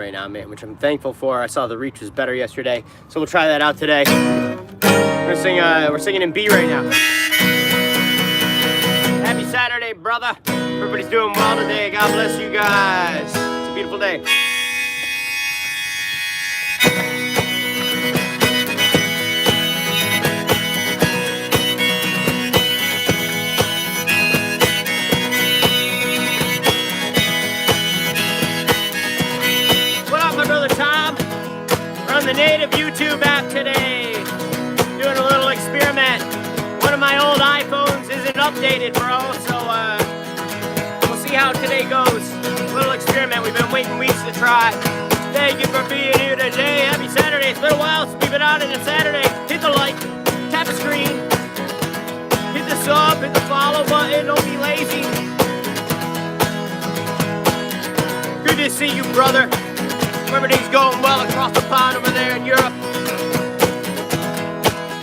right now, man, which I'm thankful for. I saw the reach was better yesterday, so we'll try that out today. We're singing in B right now. Happy Saturday, brother. Everybody's doing well today. God bless you guys. It's a beautiful day. The native YouTube app today, doing a little experiment. One of my old iPhones isn't updated, bro, so we'll see how today goes. A little experiment we've been waiting weeks to try. Thank you for being here today. Happy Saturday. It's been a while since we've been out on a Saturday. Hit the like, tap the screen, hit the sub, hit the follow button. Don't be lazy. Good to see you, brother. Everything's going well across the pond over there in Europe.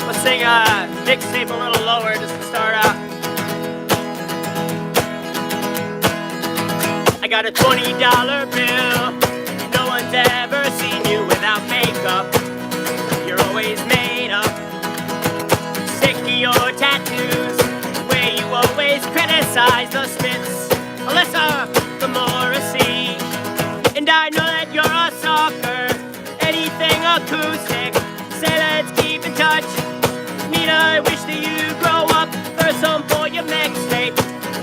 Let's sing mixtape a little lower just to start out. I got a $20 bill. No one's ever seen you without makeup. You're always made up. Sick of your tattoos, where you always criticize the Smiths, Alyssa, the Morrissey. And I know that you're a sucker, anything acoustic. Say let's keep in touch. Nina, I wish that you grow up for some boy your mixtape.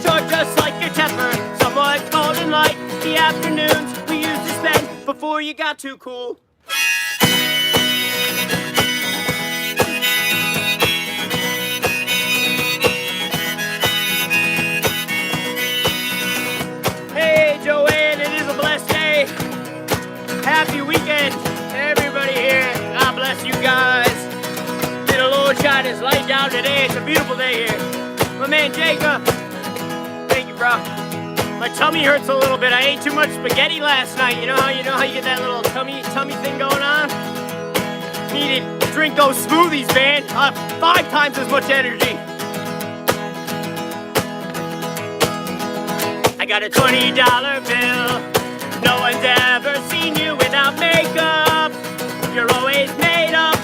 Short just like your temper, somewhat cold and light. The afternoons we used to spend before you got too cool. Hey Joanne, it is a blessed day. Happy weekend, everybody here. God bless you guys. Did a little shot his light down today. It's a beautiful day here. My man Jacob, thank you, bro. My tummy hurts a little bit. I ate too much spaghetti last night. You know how you get that little tummy thing going on? Need to drink those smoothies, man. 5 times as much energy. I got a $20 bill. No one's ever seen you without makeup. You're always made up.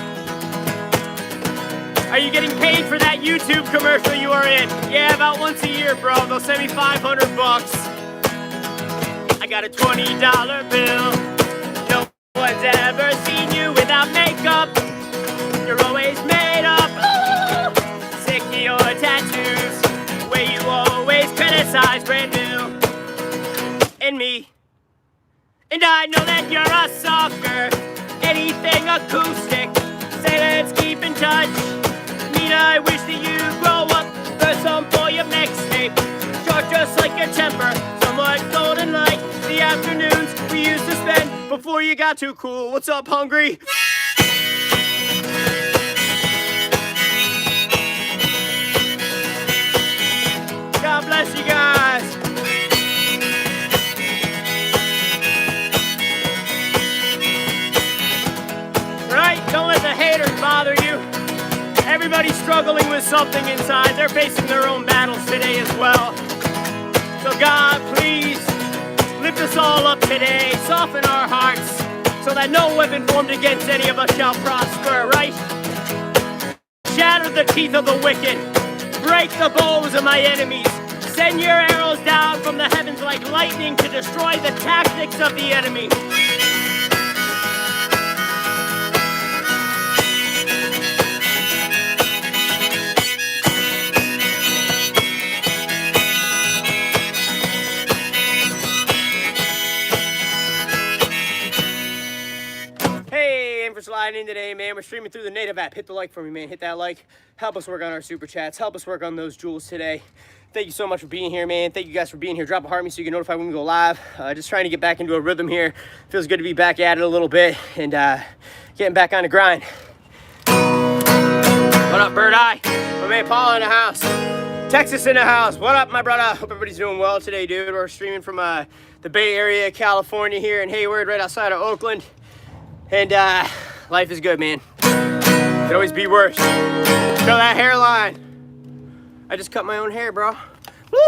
Are you getting paid for that YouTube commercial you are in? Yeah, about once a year, bro. They'll send me 500 bucks. I got a $20 bill. No one's ever seen you without makeup. You're always made up. Ooh. Sick of your tattoos, where you always criticize brand new. And me. And I know that you're a sucker, anything acoustic. Say let's keep in touch. Nina, I wish that you grow up for some boy your mixtape. Short just like your temper, somewhat golden light. The afternoons we used to spend before you got too cool. What's up, hungry? God bless you guys. Don't let the haters bother you. Everybody's struggling with something inside. They're facing their own battles today as well. So God, please lift us all up today. Soften our hearts so that no weapon formed against any of us shall prosper, right? Shatter the teeth of the wicked. Break the bows of my enemies. Send your arrows down from the heavens like lightning to destroy the tactics of the enemy. Sliding in today, man. We're streaming through the native app. Hit the like for me, man. Hit that like. Help us work on our super chats. Help us work on those jewels today. Thank you so much for being here, man. Thank you guys for being here. Drop a heart me so you can notify when we go live. Just trying to get back into a rhythm here. Feels good to be back at it a little bit and getting back on the grind. What up, Bird Eye? My man Paul in the house. Texas in the house. What up, my brother? Hope everybody's doing well today, dude. We're streaming from the Bay Area, California here in Hayward, right outside of Oakland. And life is good, man. Could always be worse. Show that hairline. I just cut my own hair, bro. Woo!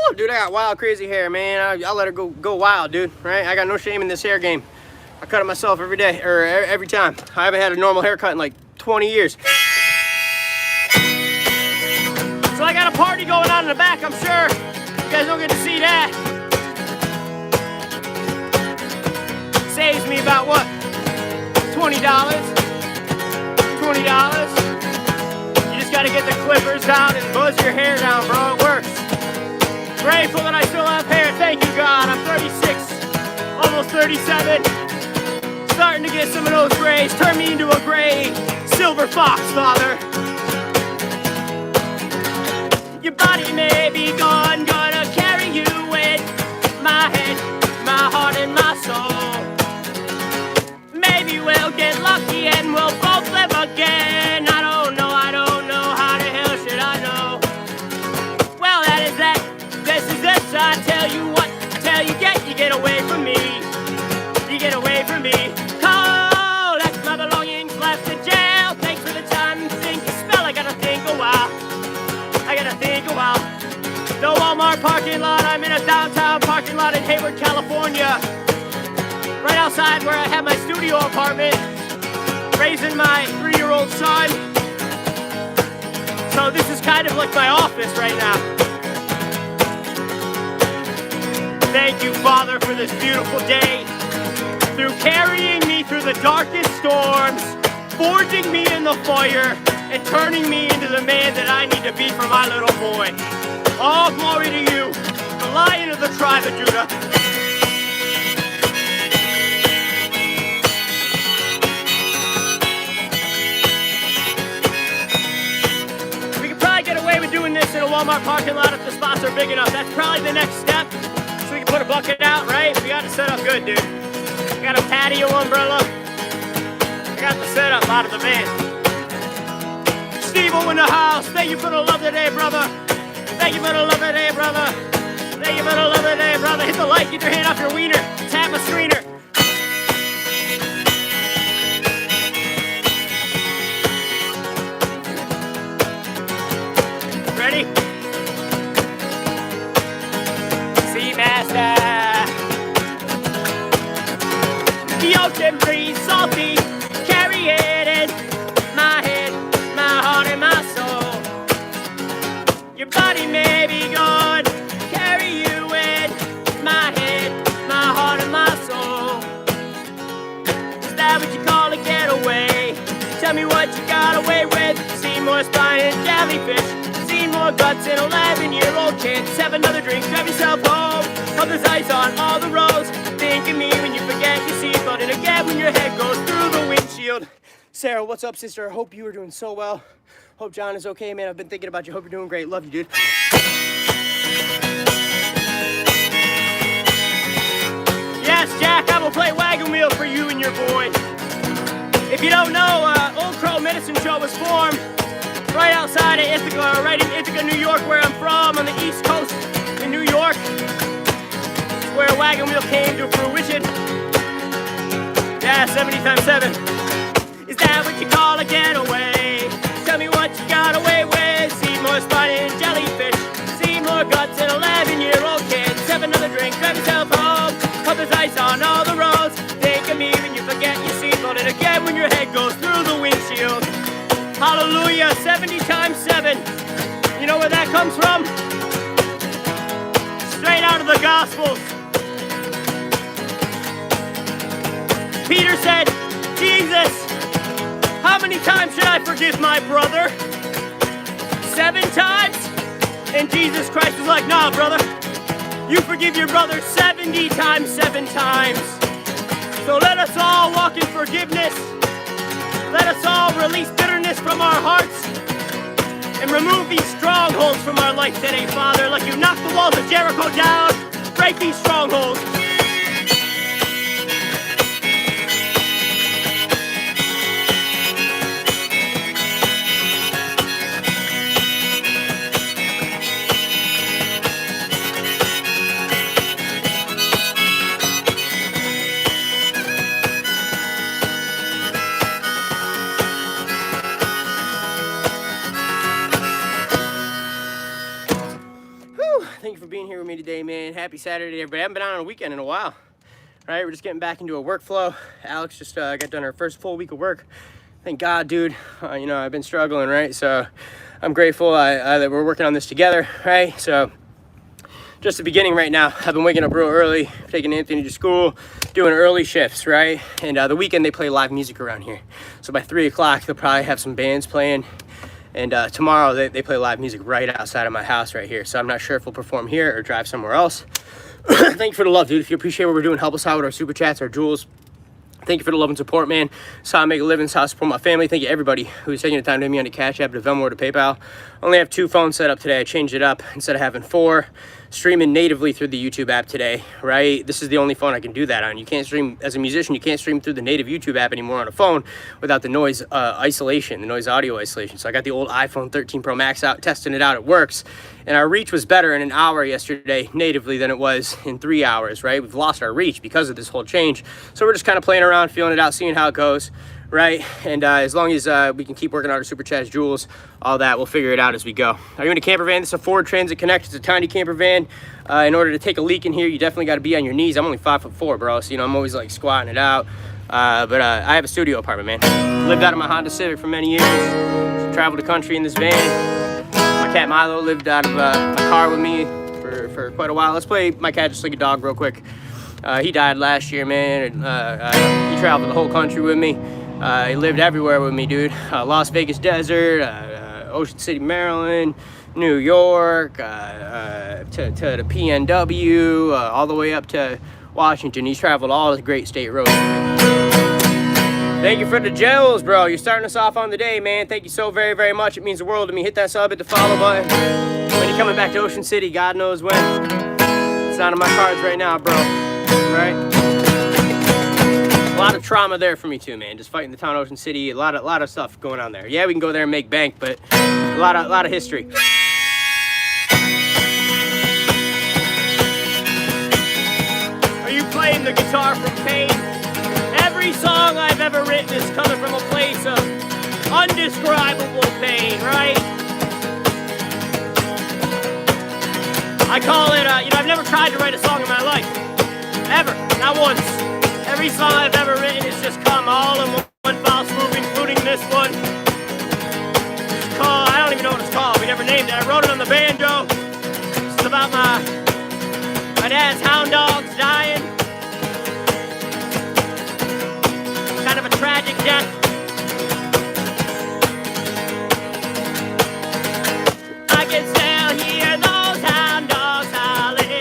Woo, dude, I got wild, crazy hair, man. I let it go wild, dude, right? I got no shame in this hair game. I cut it myself every day, or every time. I haven't had a normal haircut in like 20 years. So I got a party going on in the back, I'm sure. You guys don't get to see that. Saves me about what? $20. $20. You just gotta get the clippers out and buzz your hair down, bro. It works. Grateful that I still have hair. Thank you, God. I'm 36, almost 37. Starting to get some of those grays. Turn me into a gray silver fox, Father. Your body may be gone, gonna carry you in my head, my heart, and my soul. Maybe we'll get lucky and we'll both live again. I don't know, how the hell should I know? Well, that is that, this is this, I tell you what, till you get away from me. You get away from me. Collect my belongings, left in jail. Thanks for the time, think you spell, I gotta think a while. The Walmart parking lot, I'm in a downtown parking lot in Hayward, California. Right outside where I have my studio apartment, raising my 3-year-old son. So this is kind of like my office right now. Thank you, Father, for this beautiful day. Through carrying me through the darkest storms, forging me in the fire, and turning me into the man that I need to be for my little boy. All glory to you, the Lion of the tribe of Judah. We could probably get away with doing this in a Walmart parking lot if the spots are big enough. That's probably the next step. So we can put a bucket out, right? We got it set up good, dude. I got a patio umbrella. I got the setup out of the van. Steve-O in the house. Thank you for the love today, brother. Thank you for the love today, brother. Thank you for the love today, brother. Hit the like, get your hand off your wiener. Tap a screener. Ready? Seamaster. The ocean breeze, salty. Carry it in my head, my heart, and my soul. Your body may be gone, carry you in my head, my heart, and my soul. Is that what you call a getaway? Tell me what you got away with. Seen more spine and jellyfish, seen more guts in 11-year-old kids. Have another drink, drive yourself home. Hope there's ice on all the roads. Think of me when you forget your seatbelt, and again when your head goes through the windshield. Sarah, what's up, sister? I hope you are doing so well. Hope John is okay, man. I've been thinking about you. Hope you're doing great. Love you, dude. Yes, Jack, I will play wagon wheel for you and your boy. If you don't know, Old Crow Medicine Show was formed right outside of Ithaca, right in Ithaca, New York, where I'm from, on the East Coast in New York. It's where wagon wheel came to fruition. Yeah, 70 times 7. Is that what you call a getaway? Tell me what you got away with. See more spine and jellyfish, see more guts in 11-year-old kids. Have another drink, drive yourself home. Hope there's ice on all the roads. Think of me when you forget your seatbelt, and again when your head goes through the windshield. Hallelujah, 70 times 7. You know where that comes from? Straight out of the Gospels. Peter said, Jesus, how many times should I forgive my brother? 7 times? And Jesus Christ was like, nah, brother. You forgive your brother 70 times 7 times. So let us all walk in forgiveness. Let us all release bitterness from our hearts and remove these strongholds from our life today, Father. Like you knocked the walls of Jericho down, break these strongholds. Thank you for being here today, man. Happy Saturday, everybody. I haven't been out on a weekend in a while. All right, we're just getting back into a workflow. Alex just got done her first full week of work. Thank God, dude. You know, I've been struggling, right? So I'm grateful that we're working on this together, right? So just the beginning right now. I've been waking up real early, taking Anthony to school, doing early shifts, right? And the weekend they play live music around here. So by 3 o'clock, they'll probably have some bands playing. And tomorrow they play live music right outside of my house right here. So I'm not sure if we'll perform here or drive somewhere else. Thank you for the love, dude. If you appreciate what we're doing, help us out with our super chats, our jewels. Thank you for the love and support, man. It's how I make a living. It's how I support my family. Thank you, everybody who's taking the time to hit me on the Cash App, to Venmo, or to PayPal. I only have 2 phones set up today. I changed it up instead of having 4. Streaming natively through the YouTube app today, right? This is the only phone I can do that on. You can't stream, as a musician, you can't stream through the native YouTube app anymore on a phone without the noise isolation, the noise audio isolation. So I got the old iPhone 13 Pro Max out, testing it out. It works. And our reach was better in an hour yesterday natively than it was in 3 hours, right? We've lost our reach because of this whole change. So we're just kind of playing around, feeling it out, seeing how it goes, right? And as long as we can keep working on our super chats, jewels, all that, we'll figure it out as we go. Are you in a camper van? This is a Ford Transit Connect. It's a tiny camper van. In order to take a leak in here, you definitely got to be on your knees. I'm only 5'4", bro, so you know I'm always like squatting it out. But I have a studio apartment, man. Lived out of my Honda Civic for many years. Traveled the country in this van. My cat Milo lived out of a car with me for quite a while. Let's play My Cat Just Like a Dog real quick. He died last year, man. He traveled the whole country with me. He lived everywhere with me, dude. Las Vegas desert, Ocean City, Maryland, New York, to the PNW, all the way up to Washington. He's traveled all the great state roads. Thank you for the gels, bro. You're starting us off on the day, man. Thank you so very, very much. It means the world to me. Hit that sub, hit the follow button. When you're coming back to Ocean City, God knows when. It's not on my cards right now, bro. Right? A lot of trauma there for me too, man. Just fighting the town of Ocean City. A lot of stuff going on there. Yeah, we can go there and make bank, but a lot of history. Are you playing the guitar from pain? Every song I've ever written is coming from a place of undescribable pain, right? I call it, you know, I've never tried to write a song in my life. Ever. Not once. Every song I've ever written has just come all in one foul swoop, including this one. It's called, I don't even know what it's called. We never named it. I wrote it on the banjo. It's about my dad's hound dogs dying. Kind of a tragic death. I can still hear those hound dogs howling.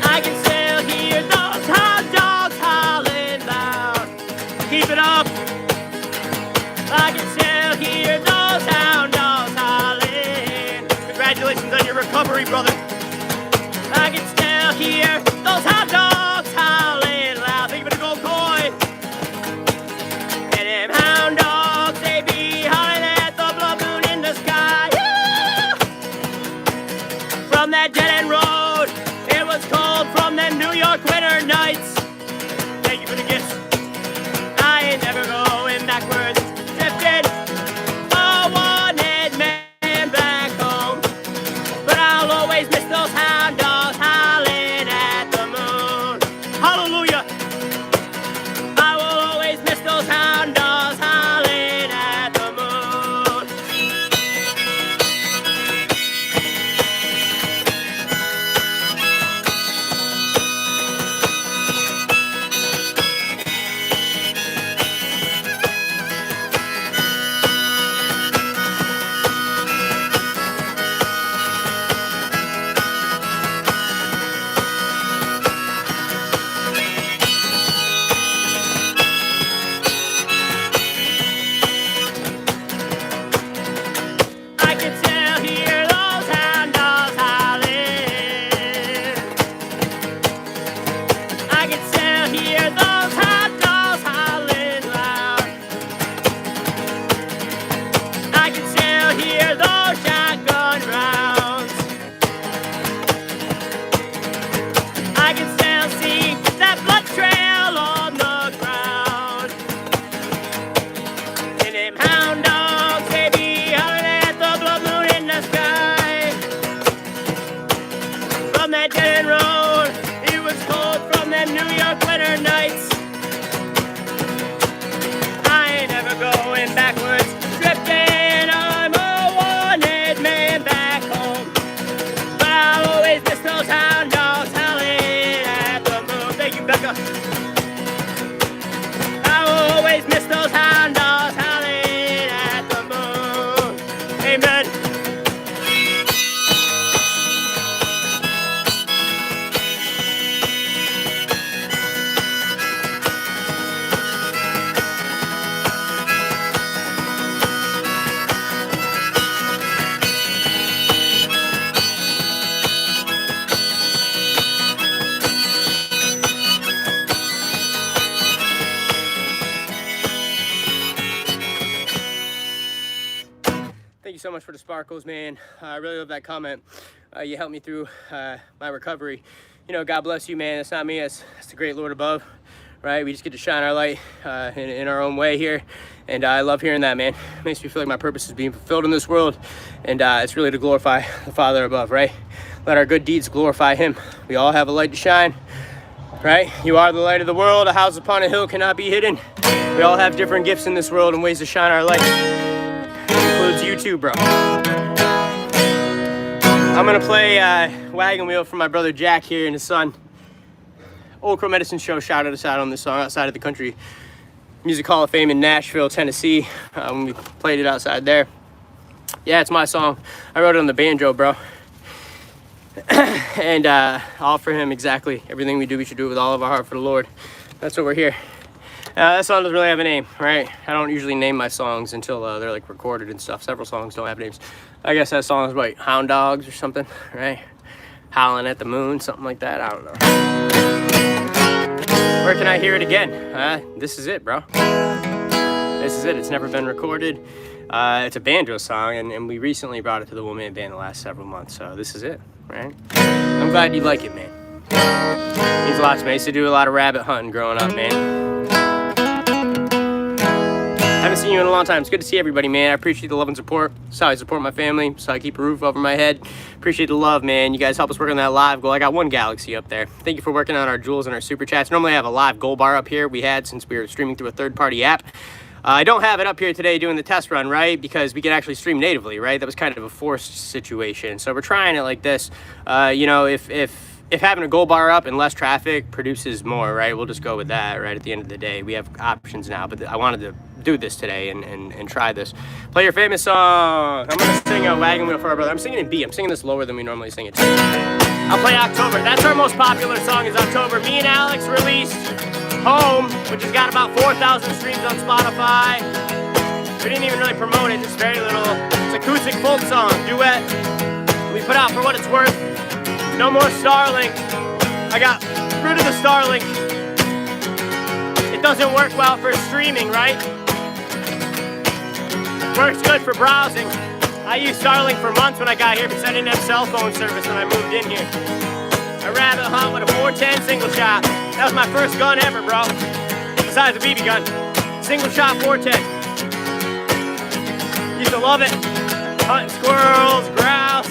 I can still hear those hound dogs howling loud. Keep it up. I can still hear those hound dogs howling. Congratulations on your recovery, brother. I can still hear those hound dogs howling loud. Think of it, a gold coin. And them hound dogs, they be howling at the blood moon in the sky. Yeah! From that dead-end road, it was cold from them New York winter nights. Thank you for the gifts. I ain't never going backwards. Drifted, a wanted man back home. But I'll always miss those hound dogs howling at the moon. Hallelujah. I will always miss those hound dogs howling at the moon. New York winter nights. I ain't never going backwards, drifting. I'm a wanted man back home, but I'll always miss those hound dogs howling at the moon. Thank you, Becca. I'll always miss those hound dogs howling at the moon. Amen. Thank you so much for the sparkles, man. I really love that comment. You helped me through my recovery. You know, God bless you, man. It's not me, it's the great Lord above, right? We just get to shine our light in our own way here. And I love hearing that, man. It makes me feel like my purpose is being fulfilled in this world. And it's really to glorify the Father above, right? Let our good deeds glorify Him. We all have a light to shine, right? You are the light of the world. A house upon a hill cannot be hidden. We all have different gifts in this world and ways to shine our light. Includes you too, bro. I'm gonna play Wagon Wheel for my brother Jack here and his son. Old Crow Medicine Show shouted us out on this song outside of the Country Music Hall of Fame in Nashville, Tennessee, when we played it outside there. Yeah, it's my song. I wrote it on the banjo, bro. And I'll offer him exactly everything we do. We should do it with all of our heart for the Lord. That's what we're here. That song doesn't really have a name, right? I don't usually name my songs until they're like recorded and stuff. Several songs don't have names. I guess that song is like Hound Dogs or something, right? Howling at the Moon, something like that. I don't know. Where can I hear it again? This is it, bro. This is it. It's never been recorded. It's a banjo song, and we recently brought it to the one-man band the last several months. So this is it, right? I'm glad you like it, man. It means a lot to me. I used to do a lot of rabbit hunting growing up, man. Haven't seen you in a long time. It's good to see everybody, man. I appreciate the love and support. That's how I support my family. So I keep a roof over my head. Appreciate the love, man. You guys help us work on that live goal. I got one galaxy up there. Thank you for working on our jewels and our super chats. Normally I have a live goal bar up here. We had since we were streaming through a third-party app. I don't have it up here today doing the test run, right? Because we can actually stream natively, right? That was kind of a forced situation. So we're trying it like this. You know, if having a goal bar up and less traffic produces more, right? We'll just go with that, right? At the end of the day, we have options now, but I wanted to do this today and try this. Play your famous song. I'm gonna sing a Wagon Wheel for our brother. I'm singing in B. I'm singing this lower than we normally sing it. I'll play October. That's our most popular song is October. Me and Alex released Home, which has got about 4,000 streams on Spotify. We didn't even really promote it, just very little. It's acoustic folk song, duet. We put out For What It's Worth. No more Starlink. I got rid of the Starlink. It doesn't work well for streaming, right? Works good for browsing. I used Starlink for months when I got here because I didn't have cell phone service when I moved in here. A rabbit hunt with a 410 single shot. That was my first gun ever, bro. Besides a BB gun. Single shot 410. Used to love it. Hunting squirrels, grouse.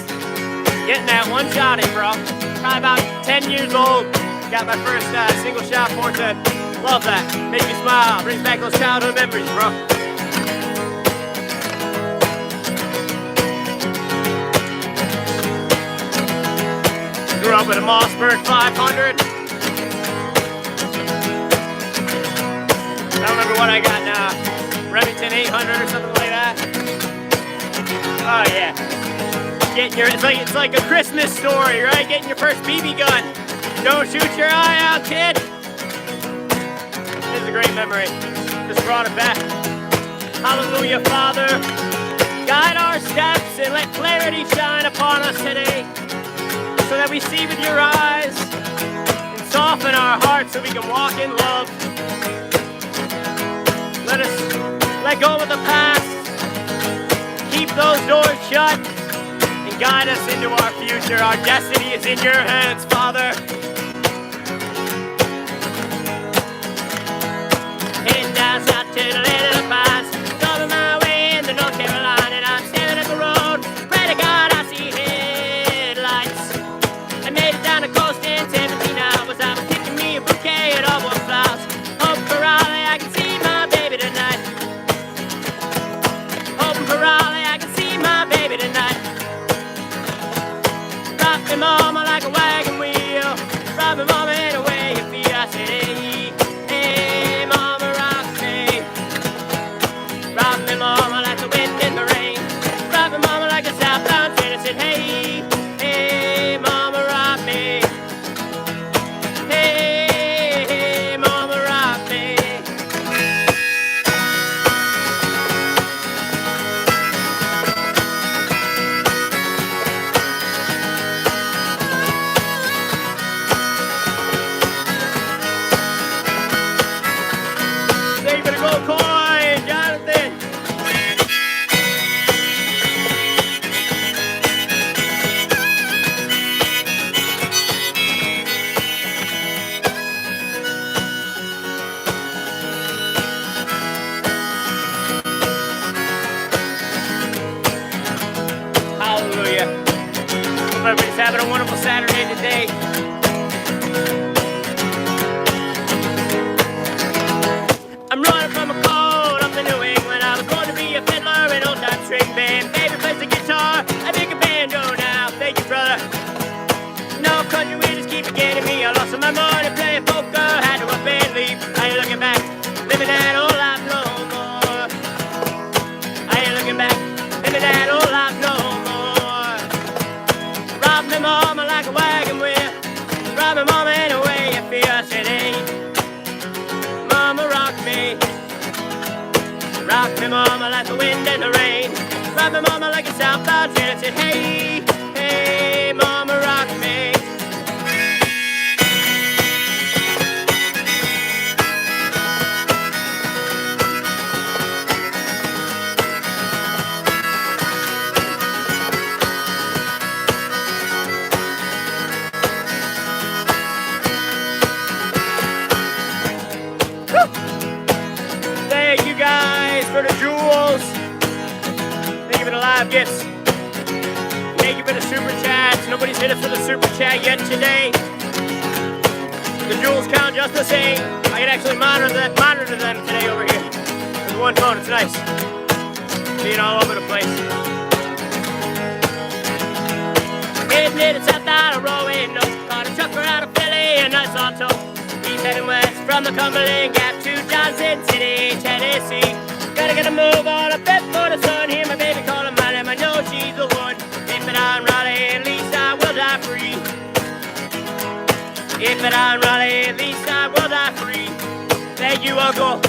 Getting that one shot in, bro. Probably about 10 years old. Got my first single shot 410. Love that. Makes me smile. Brings back those childhood memories, bro. Grew up with a Mossberg 500. I don't remember what I got now. Remington 800 or something like that. Oh yeah. Getting your, it's like a Christmas story, right? Getting your first BB gun. Don't shoot your eye out, kid. This is a great memory. Just brought it back. Hallelujah, Father. Guide our steps and let clarity shine upon us today, so that we see with your eyes and soften our hearts so we can walk in love. Let us let go of the past, keep those doors shut, and guide us into our future. Our destiny is in your hands, Father. Heading down south to the Little Pines, over my way in the North Carolina, and I'm standing at the road. Pray to God I see headlights. I made it down the coast in 17 hours. I was picking me a bouquet said, hey, hey, mama rock me. Rock me, mama, like the wind in the rain. Rock me, mama, like a southbound train. I said, hey, hey, mama rock me. Hey, hey, mama rock me. Thank you for the gold coin, Jonathan. Hallelujah. Hope everybody's having a wonderful Saturday today. I'm running from a cold up in New England. I was going to be a fiddler in old time string band. Baby plays the guitar, I make a banjo now. Thank you, brother. No country winners keep getting me. I lost all my money playing poker, had to up and leave. I ain't looking back, living that old life no more. I ain't looking back, living that old life no more. Rob me mama like a wagon wheel. Rob me mama anyway you feel. I said, hey, mama rock me. Rock me mama like the wind and the rain. Rock me mama like a southbound train. I said, hey, hey, mama rock me. Thank you guys for the jewels. Thank you for the live gifts. Thank you for the super chats. Nobody's hit us with a super chat yet today. The jewels count just the same. I can actually monitor them today over here. With one phone, it's nice. Being all over the place. Heading to the south out of Roanoke. Caught a trucker out of Philly and I saw tow. He's heading west from the Cumberland Gap to Johnson City, Tennessee. Gotta get a move on a bit for the sun. Hear my baby calling my name, I know she's the one. If it on Raleigh, at least I will die free. If it on Raleigh, at least I will die free. Thank you, Uncle.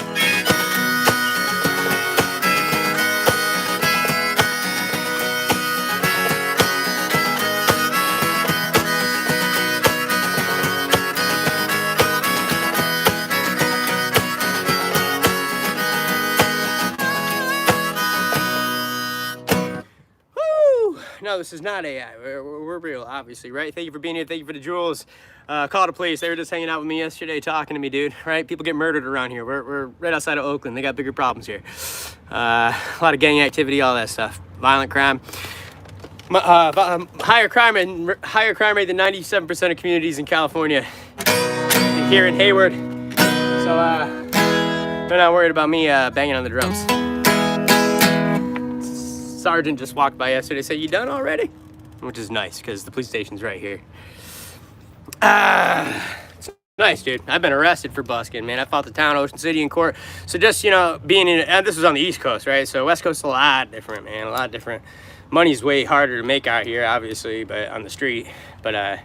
No, this is not AI. We're real, obviously, right? Thank you for being here. Thank you for the jewels. Call the police. They were just hanging out with me yesterday, talking to me, dude. Right? People get murdered around here. We're right outside of Oakland. They got bigger problems here. A lot of gang activity, all that stuff. Violent crime. Higher crime rate than 97% of communities in California. Here in Hayward. So they're not worried about me banging on the drums. Sergeant just walked by yesterday, said, "You done already?" Which is nice because the police station's right here. It's nice, dude. I've been arrested for busking, man. I fought the town, Ocean City in court. So just, you know, being in, and this was on the East Coast, right? So West Coast is a lot different, man. A lot different. Money's way harder to make out here, obviously, but on the street. But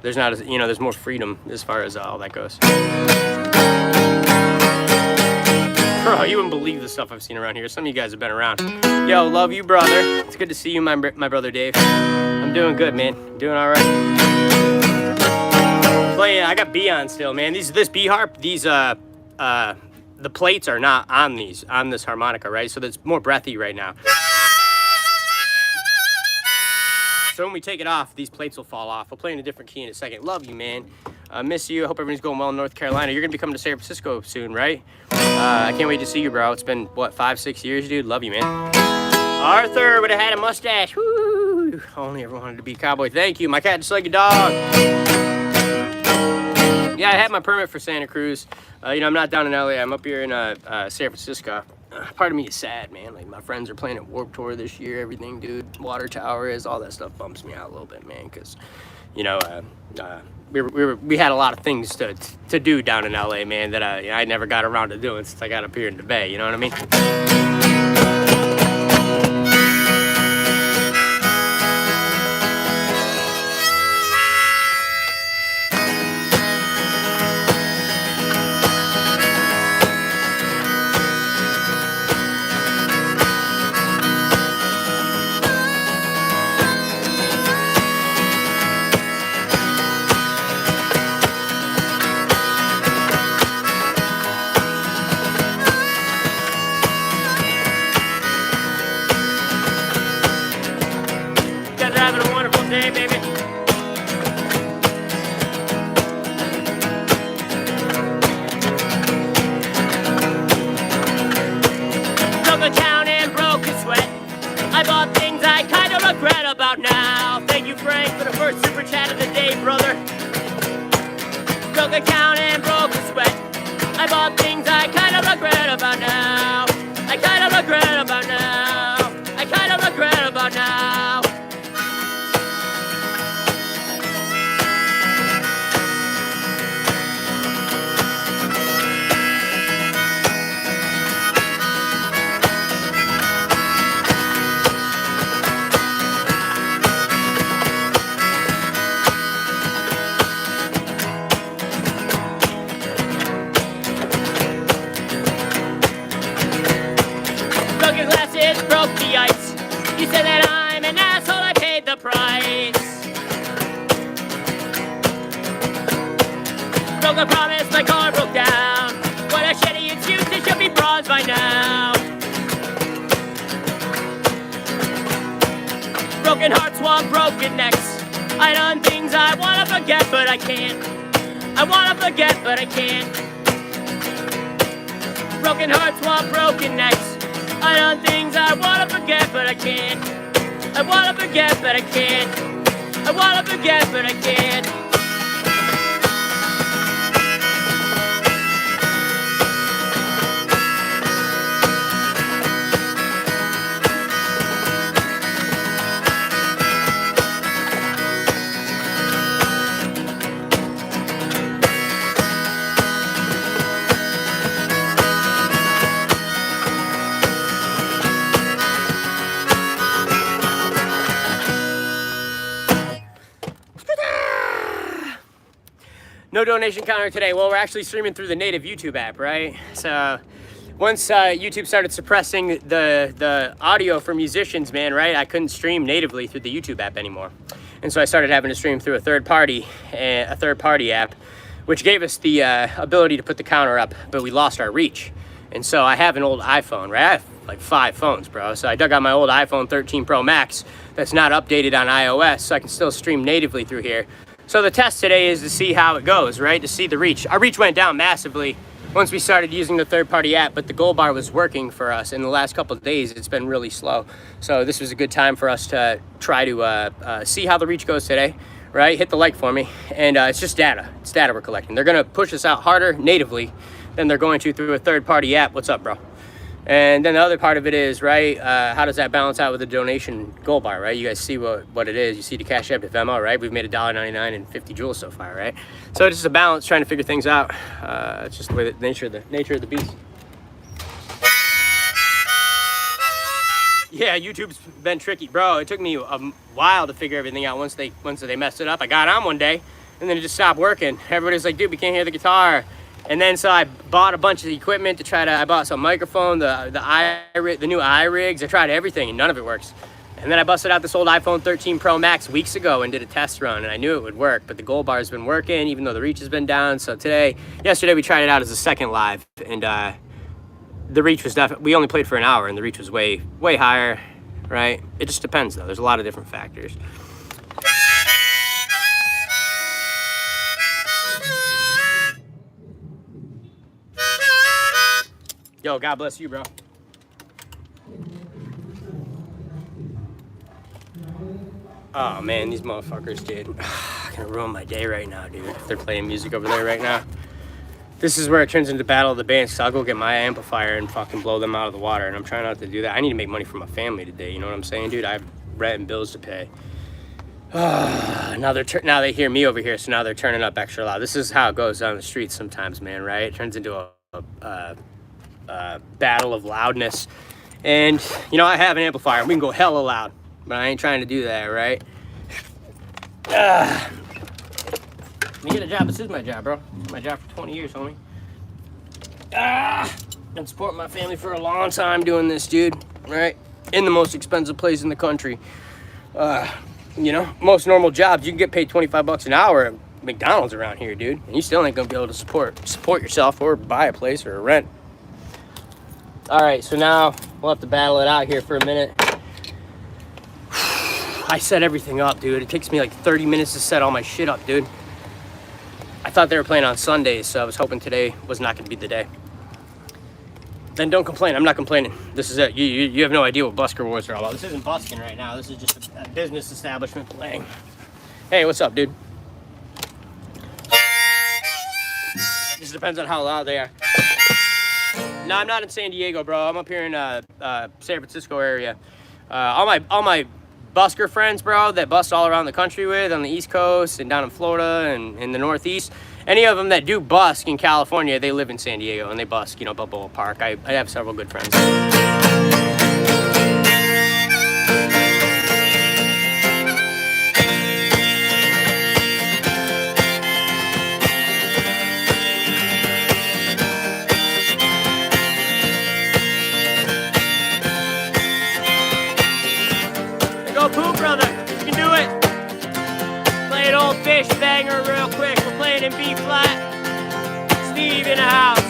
there's not, you know, there's more freedom as far as all that goes. Bro, you wouldn't believe the stuff I've seen around here. Some of you guys have been around. Yo, love you, brother. It's good to see you, my brother Dave. I'm doing good, man. I'm doing all right. Playing, I got B on still, man. This B harp, these the plates are not on this harmonica, right? So that's more breathy right now. So when we take it off, these plates will fall off. We'll play in a different key in a second. Love you, man. Miss you. I hope everything's going well in North Carolina. You're gonna be coming to San Francisco soon, right? I can't wait to see you, bro. It's been, what, 5-6 years, dude? Love you, man. Arthur would have had a mustache. Woo! Only ever wanted to be a cowboy. Thank you. My cat just like a dog. Yeah, I had my permit for Santa Cruz. You know, I'm not down in LA. I'm up here in San Francisco. Part of me is sad, man. Like, my friends are playing at Warped Tour this year. Everything, dude. Water Tower is. All that stuff bumps me out a little bit, man, because you know, we had a lot of things to do down in LA, man, that I never got around to doing since I got up here in the Bay, you know what I mean? Having a wonderful day, baby. Broke a town and broke a sweat. I bought things I kind of regret about now. Thank you, Frank, for the first super chat of the day, brother. Broke a town and broke a sweat. I bought things I kind of regret about now. I kind of regret about now. I kind of regret about now. Broke the ice. You said that I'm an asshole, I paid the price. Broke a promise, my car broke down. What a shitty excuse, it should be bronze by now. Broken hearts want broken necks. I done things I wanna forget, but I can't. I wanna forget, but I can't. Broken hearts want broken necks. I done things I wanna forget, but I can't. I wanna forget, but I can't. I wanna forget, but I can't. No donation counter today. Well, we're actually streaming through the native YouTube app, right? So once YouTube started suppressing the audio for musicians, man, right? I couldn't stream natively through the YouTube app anymore. And so I started having to stream through a third party app, which gave us the ability to put the counter up, but we lost our reach. And so I have an old iPhone, right? I have like 5 phones, bro. So I dug out my old iPhone 13 Pro Max that's not updated on iOS, so I can still stream natively through here. So the test today is to see how it goes, right? To see the reach. Our reach went down massively once we started using the third-party app, but the gold bar was working for us. In the last couple of days, it's been really slow. So this was a good time for us to try to see how the reach goes today, right? Hit the like for me. And it's just data. It's data we're collecting. They're gonna push us out harder natively than they're going to through a third-party app. What's up, bro? And then the other part of it is, right, how does that balance out with the donation gold bar, right? You guys see what it is. You see the Cash App if Venmo, right? We've made $1.99 and 50 joules so far, right? So it's just a balance, trying to figure things out. It's just the way nature of the beast. Yeah, YouTube's been tricky, bro. It took me a while to figure everything out. Once they messed it up, I got on one day, and then it just stopped working. Everybody's like, dude, we can't hear the guitar. And then so I bought a bunch of equipment to try to, I bought some microphone, the new iRigs. I tried everything and none of it works. And then I busted out this old iPhone 13 Pro Max weeks ago and did a test run, and I knew it would work, but the gold bar has been working even though the reach has been down. So yesterday we tried it out as a second live, and the reach was definitely, we only played for an hour and the reach was way higher, right? It just depends though. There's a lot of different factors. Yo, God bless you, bro. Oh man, these motherfuckers, dude. Gonna ruin my day right now, dude. If they're playing music over there right now. This is where it turns into battle of the bands, so I'll go get my amplifier and fucking blow them out of the water, and I'm trying not to do that. I need to make money for my family today, you know what I'm saying, dude? I have rent and bills to pay. Now they hear me over here, so now they're turning up extra loud. This is how it goes down the street sometimes, man, right? It turns into a battle of loudness. And, you know, I have an amplifier. We can go hella loud, but I ain't trying to do that, right? Let me get a job. This is my job, bro. It's my job for 20 years, homie. Been supporting my family for a long time doing this, dude, right? In the most expensive place in the country. You know, most normal jobs, you can get paid 25 bucks an hour at McDonald's around here, dude. And you still ain't gonna be able to support yourself or buy a place or rent. All right, so now we'll have to battle it out here for a minute. I set everything up, dude. It takes me like 30 minutes to set all my shit up, dude. I thought they were playing on Sundays, so I was hoping today was not gonna be the day. Then don't complain. I'm not complaining. This is it. You have no idea what Busker Wars are all about. This isn't busking right now. This is just a business establishment playing. Hey, what's up, dude? Just depends on how loud they are. No, I'm not in San Diego, bro. I'm up here in San Francisco area. All my busker friends, bro, that bust all around the country with on the East Coast and down in Florida and in the Northeast. Any of them that do busk in California, they live in San Diego and they busk, you know, Balboa Park. I have several good friends. Go poop, brother. You can do it. Play an old fish banger real quick. We're playing in B flat. Steve in the house.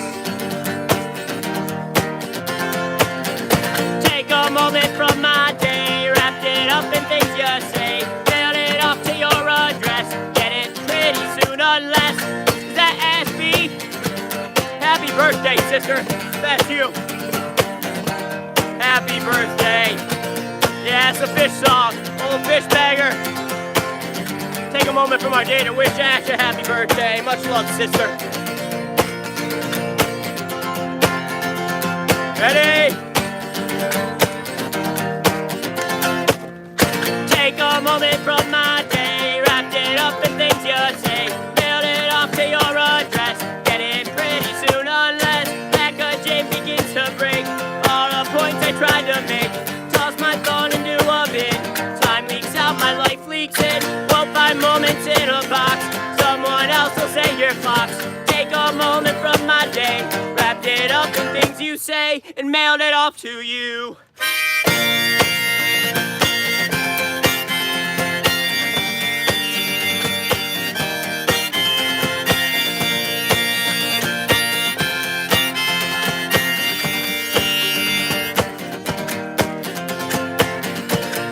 Take a moment from my day, wrapped it up in things you say, mailed it off to your address, get it pretty soon unless that SB. Happy birthday, sister. That's you. Happy birthday. Yeah, it's a fish song, old fish banger. Take a moment from our day to wish Ash a happy birthday. Much love, sister. Ready? Take a moment from my day, wrapped it up in things you say, mailed it off to your address, get it pretty soon unless packaging begins to break. All the points I tried to make, toss my phone into a bin. Time leaks out, my life leaks in. Won't find moments in a box. Someone else will say your clocks. Take a moment from my day, wrapped it up in things you say, and mailed it off to you.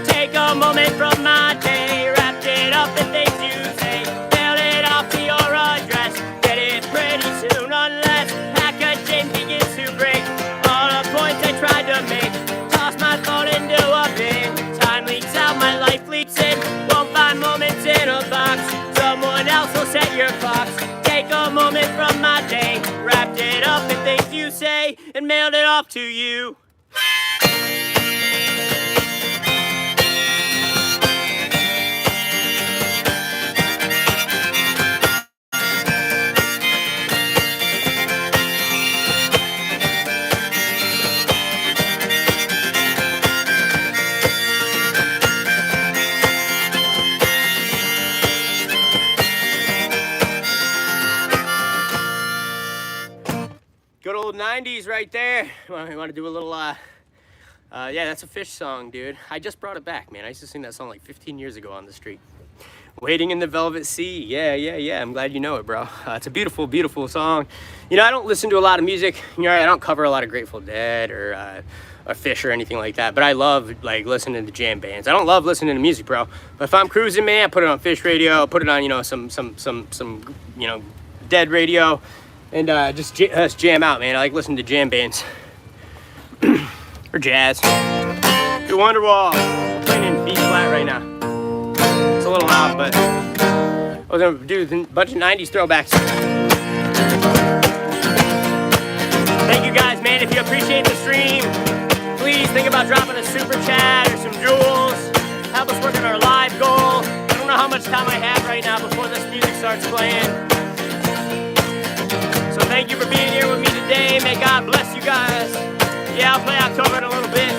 Take a moment from my day, wrapped it up in things you say, mailed it off to your address, get it pretty soon unless packaging begins to break. All the points I tried to make, toss my phone into a bin. Time leaks out, my life leaks in, won't find moments in a box. Someone else will set your clocks. Take a moment from my day, wrapped it up in things you say, and mailed it off to you. Good old 90s right there. You want to do a little, yeah, that's a fish song, dude. I just brought it back, man. I used to sing that song like 15 years ago on the street. Waiting in the Velvet Sea. Yeah. I'm glad you know it, bro. It's a beautiful, beautiful song. You know, I don't listen to a lot of music. You know, I don't cover a lot of Grateful Dead or Fish or anything like that. But I love, like, listening to jam bands. I don't love listening to music, bro. But if I'm cruising, man, I put it on Fish radio. Put it on, you know, some you know, Dead radio. And just jam out, man. I like listening to jam bands. Or jazz. Do Wonderwall. I'm playing in B flat right now. It's a little loud, but I was gonna do a bunch of 90s throwbacks. Thank you guys, man. If you appreciate the stream, please think about dropping a super chat or some jewels. Help us work on our live goal. I don't how much time I have right now before this music starts playing. So thank you for being here with me today. May God bless you guys. Yeah, I'll play October in a little bit.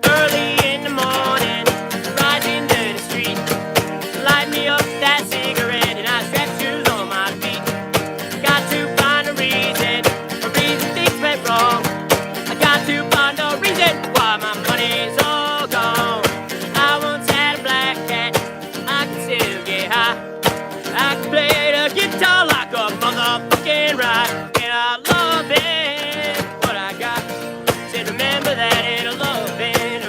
Early in the morning, riding to the street, light me up that cigarette and I strap shoes on my feet. Got to find a reason things went wrong. I got to find a reason why my money's all gone. I once had a black cat, I can still get high. I can play the guitar like a motherfucking rock, and I love it. What I got, said remember that ain't a loving.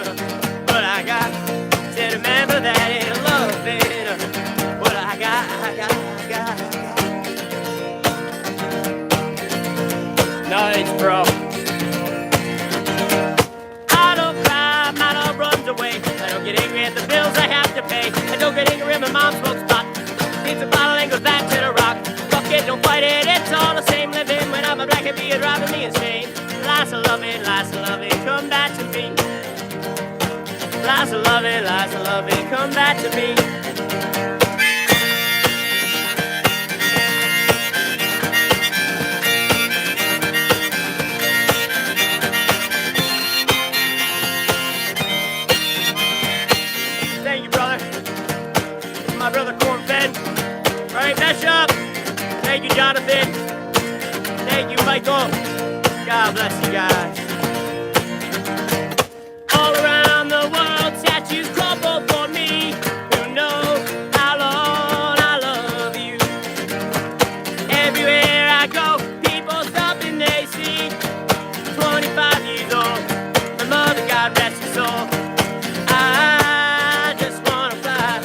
What I got, said remember that ain't a loving. What I got. Nice, bro. I don't cry, my love runs away. I don't get angry at the bills I have to pay. I don't get angry when my mom smokes pot. Needs a bottle and goes back to the rock. Fuck it, don't fight it, it's all the same. Living when I'm a black and be driving me insane. Lots of loving, come back to me. Lots of loving, come back to me. Thank you, brother. My brother Corn-Fed. All right, mesh up. Thank you, Jonathan. Thank you, Michael. God bless you guys. All around the world, statues crumble for me. You know how long I love you. Everywhere I go, people stop and they see. 25 years old, my mother, God rest her soul. I just wanna fly.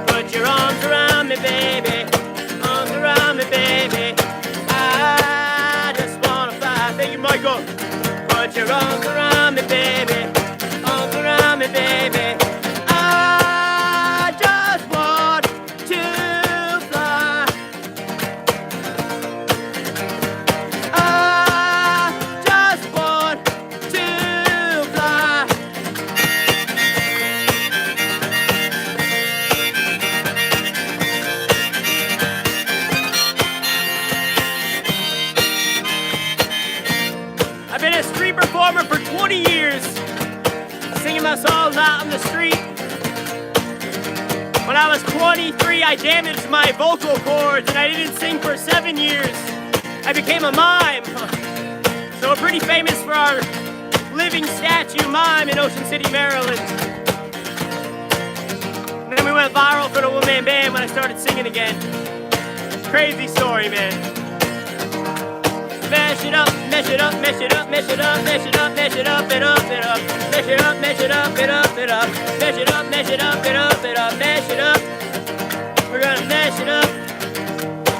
Put your arms around me, baby. Arms around me, baby. I just wanna fly. Thank you, Michael. Put your arms around me, baby. Arms around me, baby. I just want to fly. I just want to fly. I've been a street performer for 20 years, singing my songs out on the street. When I was 23, I damaged my vocal cords and I didn't sing for 7 years. I became a mime. So we're pretty famous for our living statue mime in Ocean City, Maryland. And then we went viral for the one-man band when I started singing again. Crazy story, man. Mesh it up, mesh it up, mesh it up, mesh it up, mesh it up, mesh it up, it up, it up. Mesh it up, mesh it up, it up, it up. Mesh it up, mesh it up, it up, it up. Mesh it up. We're gonna mesh it up.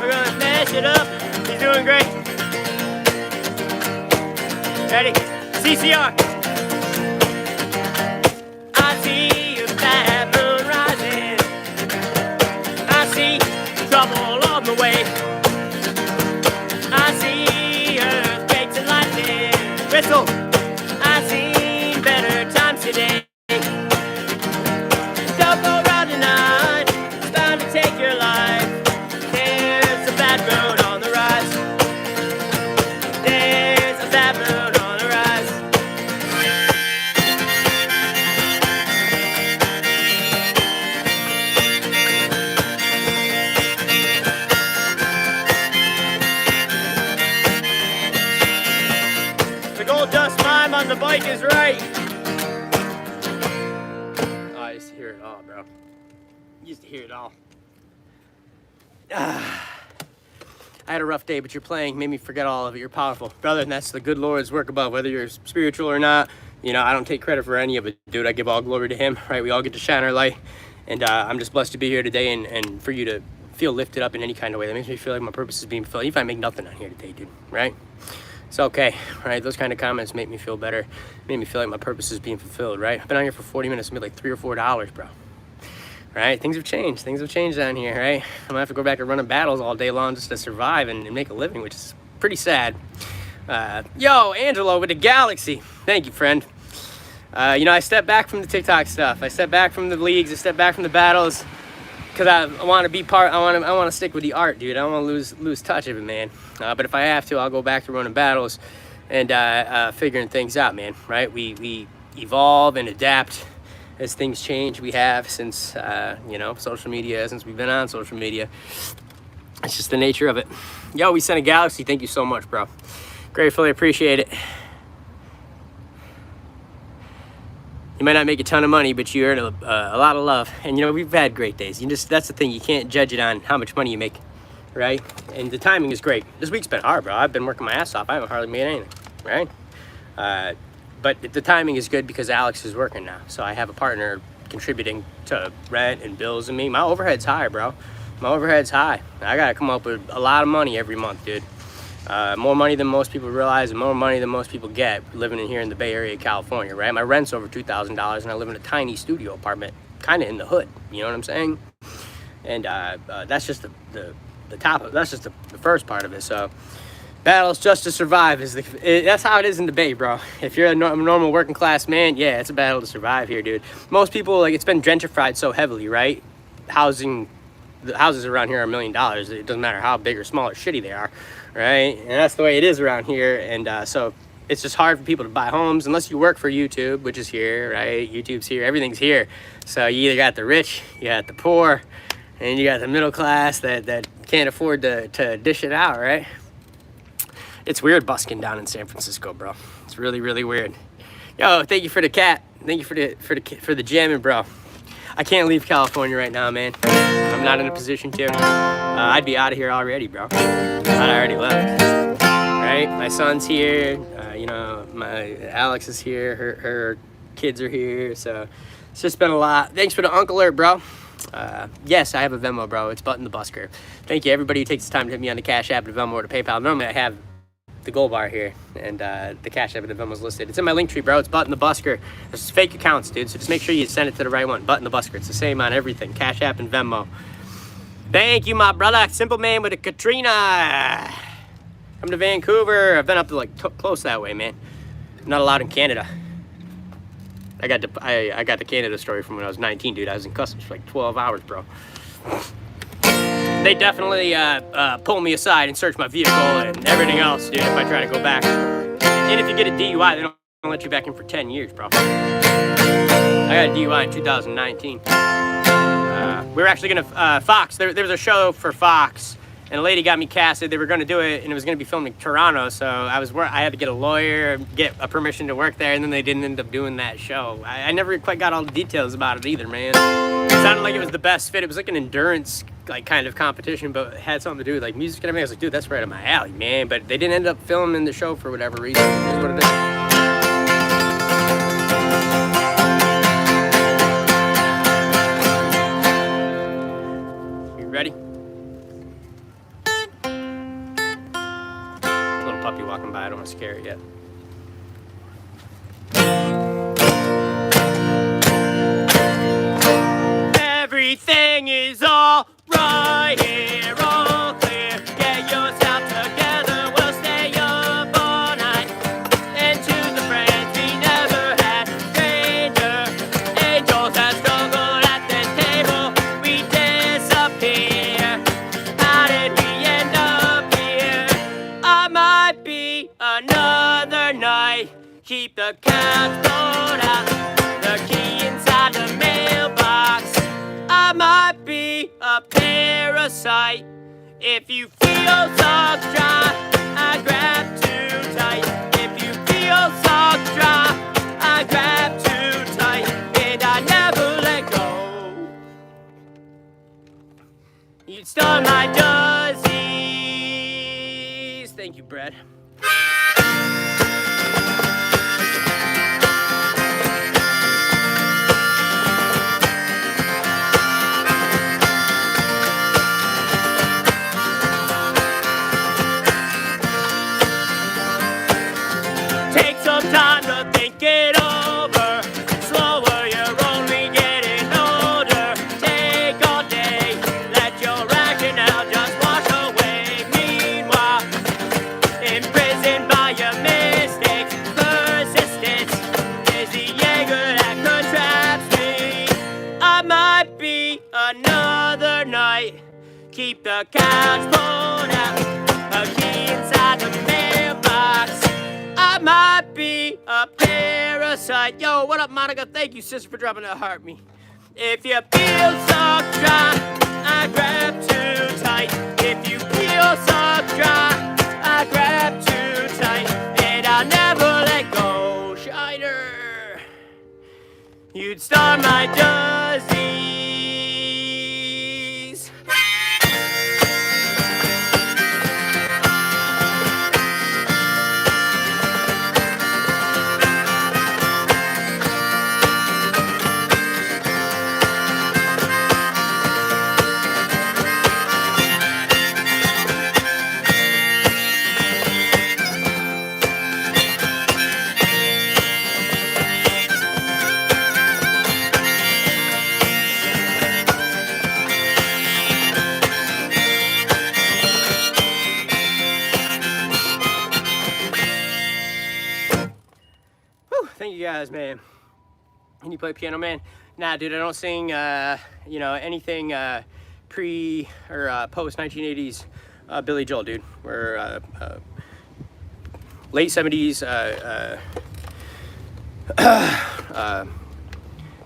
We're gonna mesh it up. He's doing great. Ready? CCR. I see a bad moon rising. I see trouble on the way. I see earthquakes and lightning. Whistle. I've seen better times today. Don't go around tonight. It's bound to take your life. There's a bad moon on the rise. There's a bad moon on the rise. The gold dust mime on the bike is right. Oh, I used to hear it all, bro. Used to hear it all. I had a rough day, but your playing made me forget all of it. You're powerful, brother, and that's the good Lord's work above. Whether you're spiritual or not, you know, I don't take credit for any of it, dude. I give all glory to Him, right? We all get to shine our light, and I'm just blessed to be here today and for you to feel lifted up in any kind of way. That makes me feel like my purpose is being fulfilled. Even if I make nothing on here today, dude, right? It's okay, right? Those kind of comments make me feel better. Made me feel like my purpose is being fulfilled, right? I've been on here for 40 minutes, made like $3 or $4, bro. Right? Things have changed. Things have changed down here, right? I'm gonna have to go back to running battles all day long just to survive and make a living, which is pretty sad. Yo, Angelo with the Galaxy. Thank you, friend. You know, I stepped back from the TikTok stuff. I stepped back from the leagues. I stepped back from the battles because I want to be part. I want to stick with the art, dude. I don't want to lose touch of it, man. But if I have to, I'll go back to running battles and figuring things out, man. Right? We evolve and adapt as things change. We have since you know, social media. Since we've been on social media, it's just the nature of it. Yo, we sent a Galaxy. Thank you so much, bro. Gratefully appreciate it. You might not make a ton of money, but you earn a lot of love. And you know, we've had great days. That's the thing. You can't judge it on how much money you make, right? And the timing is great. This week's been hard, bro. I've been working my ass off. I haven't hardly made anything, right? But the timing is good because Alex is working now. So I have a partner contributing to rent and bills and me. My overhead's high, bro. My overhead's high. I got to come up with a lot of money every month, dude. More money than most people realize and more money than most people get living in here in the Bay Area of California, right? My rent's over $2,000 and I live in a tiny studio apartment, kind of in the hood, you know what I'm saying? And that's just the top of, that's just the first part of it. So battles just to survive that's how it is in the Bay, bro. If you're a normal working class man, yeah, it's a battle to survive here, dude. Most people, like, it's been gentrified so heavily, right? The houses around here are $1 million. It doesn't matter how big or small or shitty they are, right? And that's the way it is around here. And so it's just hard for people to buy homes unless you work for YouTube, which is here, right? YouTube's here, everything's here. So you either got the rich, you got the poor, and you got the middle class that can't afford to dish it out, right? It's weird busking down in San Francisco, bro. It's really, really weird. Yo, thank you for the cat. Thank you for the jamming, bro. I can't leave California right now, man. I'm not in a position to. I'd be out of here already, bro. I'd already left. Right? My son's here. You know, my Alex is here. Her kids are here. So it's just been a lot. Thanks for the Uncle Alert, bro. Yes, I have a Venmo, bro. It's Button the Busker. Thank you, everybody who takes the time to hit me on the Cash App, the Venmo, or the PayPal. Normally, I have the gold bar here, and the Cash App and the Venmo's listed. It's in my link tree, bro. It's Button the Busker. There's fake accounts, dude, so just make sure you send it to the right one. Button the Busker. It's the same on everything. Cash App and Venmo. Thank you, my brother. Simple Man with a Katrina. Come to Vancouver. I've been up to, like, close that way, man. I'm not allowed in Canada. I got the Canada story from when I was 19, dude. I was in customs for like 12 hours, bro. They definitely pull me aside and search my vehicle and everything else, dude, if I try to go back. And if you get a DUI, they don't let you back in for 10 years, bro. I got a DUI in 2019. We were actually gonna, Fox, there was a show for Fox, and a lady got me casted. They were gonna do it, and it was gonna be filmed in Toronto, so I had to get a lawyer, get a permission to work there, and then they didn't end up doing that show. I never quite got all the details about it either, man. It sounded like it was the best fit. It was like an endurance, like, kind of competition, but it had something to do with, like, music and everything. I was like, dude, that's right up my alley, man. But they didn't end up filming the show for whatever reason. That's what it is. Ready? Little puppy walking by. I don't want to scare it yet. Everything is all right here, all clear. Get yourself together. We'll stay up all night. And to the friends we never had, stranger angels that struggle at the table. We disappear. How did we end up here? I might be another night. Keep the cats blown out. The key inside the mailbox. I might be a parasite. If you feel so dry, I grab too tight. If you feel so dry, I grab too tight. And I never let go. You'd start my disease. Thank you, Brad. Time to think it over. Slower, you're only getting older. Take all day, let your rationale just wash away. Meanwhile, in another night. Keep the couch pulled out, a key inside the mailbox. I might be a parasite. Yo, what up, Monica? Thank you, sister, for dropping that heart me. If you feel so dry, I grab too tight. If you feel so dry, I grab too tight. And I'll never let go. Shiner, you'd start my disease. Thank you guys, man. Can you play piano, man? Nah, dude, I don't sing, you know, anything pre or post 1980s Billy Joel, dude. We're late 70s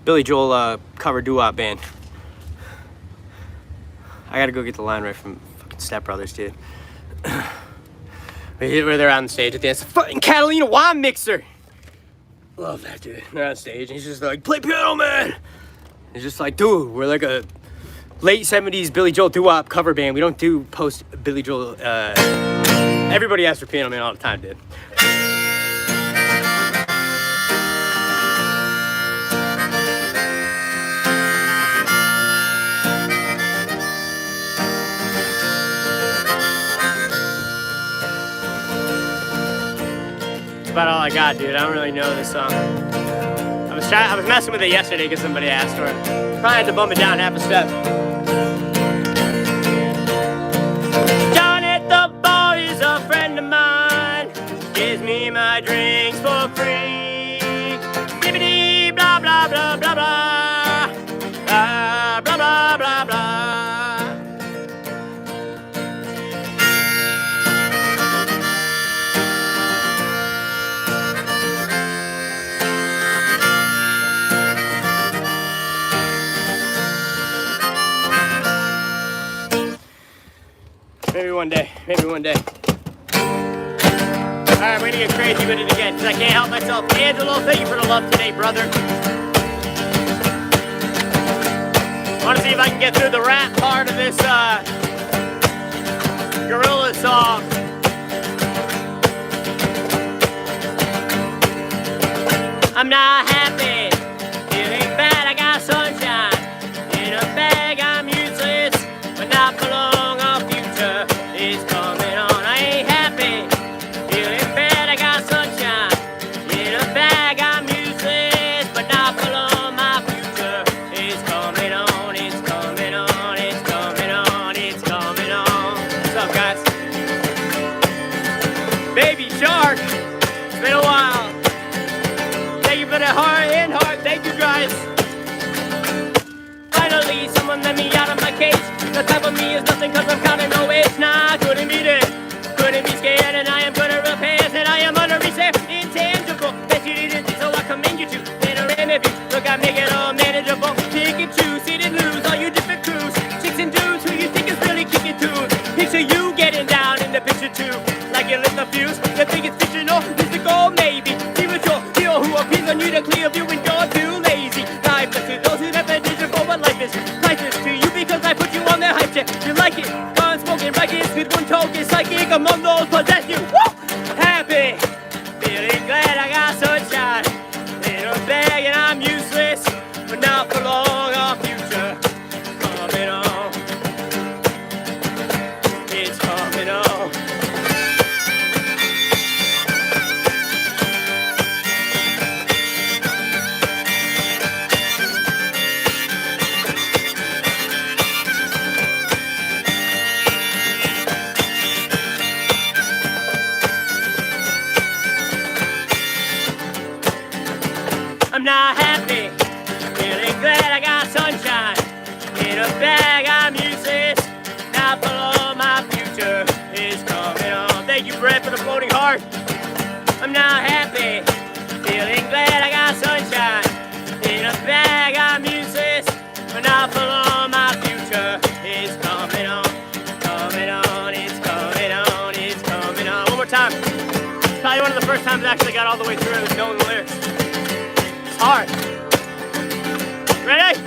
Billy Joel cover doo-wop band. I gotta go get the line right from fucking Step Brothers, dude. Where they're on stage at the end, it's a fucking Catalina wine mixer. Love that, dude. They're on stage and he's just like, play piano, man. It's just like, dude, we're like a late 70s Billy Joel doo-wop cover band. We don't do post Billy Joel. Everybody asks for piano, man, all the time, dude. That's about all I got, dude. I don't really know this song. I was messing with it yesterday because somebody asked for it. Probably had to bump it down half a step. Johnny the boy is a friend of mine. Gives me my drinks for free. Bibbidi blah blah blah blah blah. Blah blah blah blah blah. Maybe one day, maybe one day. Alright, we're gonna get crazy with it again, because I can't help myself. Angelo, thank you for the love today, brother. I wanna see if I can get through the rap part of this, gorilla song. I'm not happy, feeling bad, I got sunshine. In a bag, I'm useless, but not for long. Is coming on. I ain't happy, feeling bad. I got sunshine in a bag. I'm useless, but not for long. My future is coming on. It's coming on. It's coming on. It's coming on. What's up, guys? Baby Shark. It's been a while. Thank you for the heart and heart. Thank you, guys. Finally, someone let me out of my cage. The type of me is nothing cause I'm counting no age. Nah, I couldn't be there, couldn't be scared. And I am good at repairs, and I am under reset. Intangible, bet you didn't think so. I commend you to better interview. Look, I make it all manageable. Pick and choose, sit and lose, all you different crews. Chicks and dudes who you think is really kicking tunes. Picture you getting down in the picture too. Like you lit the fuse, you think it's fictional, mystical maybe. Spiritual, hero who appears on you to clear view when you're too lazy. Lifeless to those who never did for what life is. Priceless to you because I put you on their hype check. You like it, unspoken records with one token. Psychic among those possess you. Woo! Happy, feeling glad I got sunshine in a bag and I'm useless, but not for long. Our future coming on. It's coming on. I'm not happy, feeling glad I got sunshine in In a bag, I'm useless. Now follow my future is coming on. Thank you, Brett, for the floating heart. I'm now happy, feeling glad I got sunshine. In a bag, I'm useless. But now follow my future is coming on. Coming on, it's coming on, it's coming on. One more time. Probably one of the first times I actually got all the way through it knowing the lyrics. It's hard. Ready?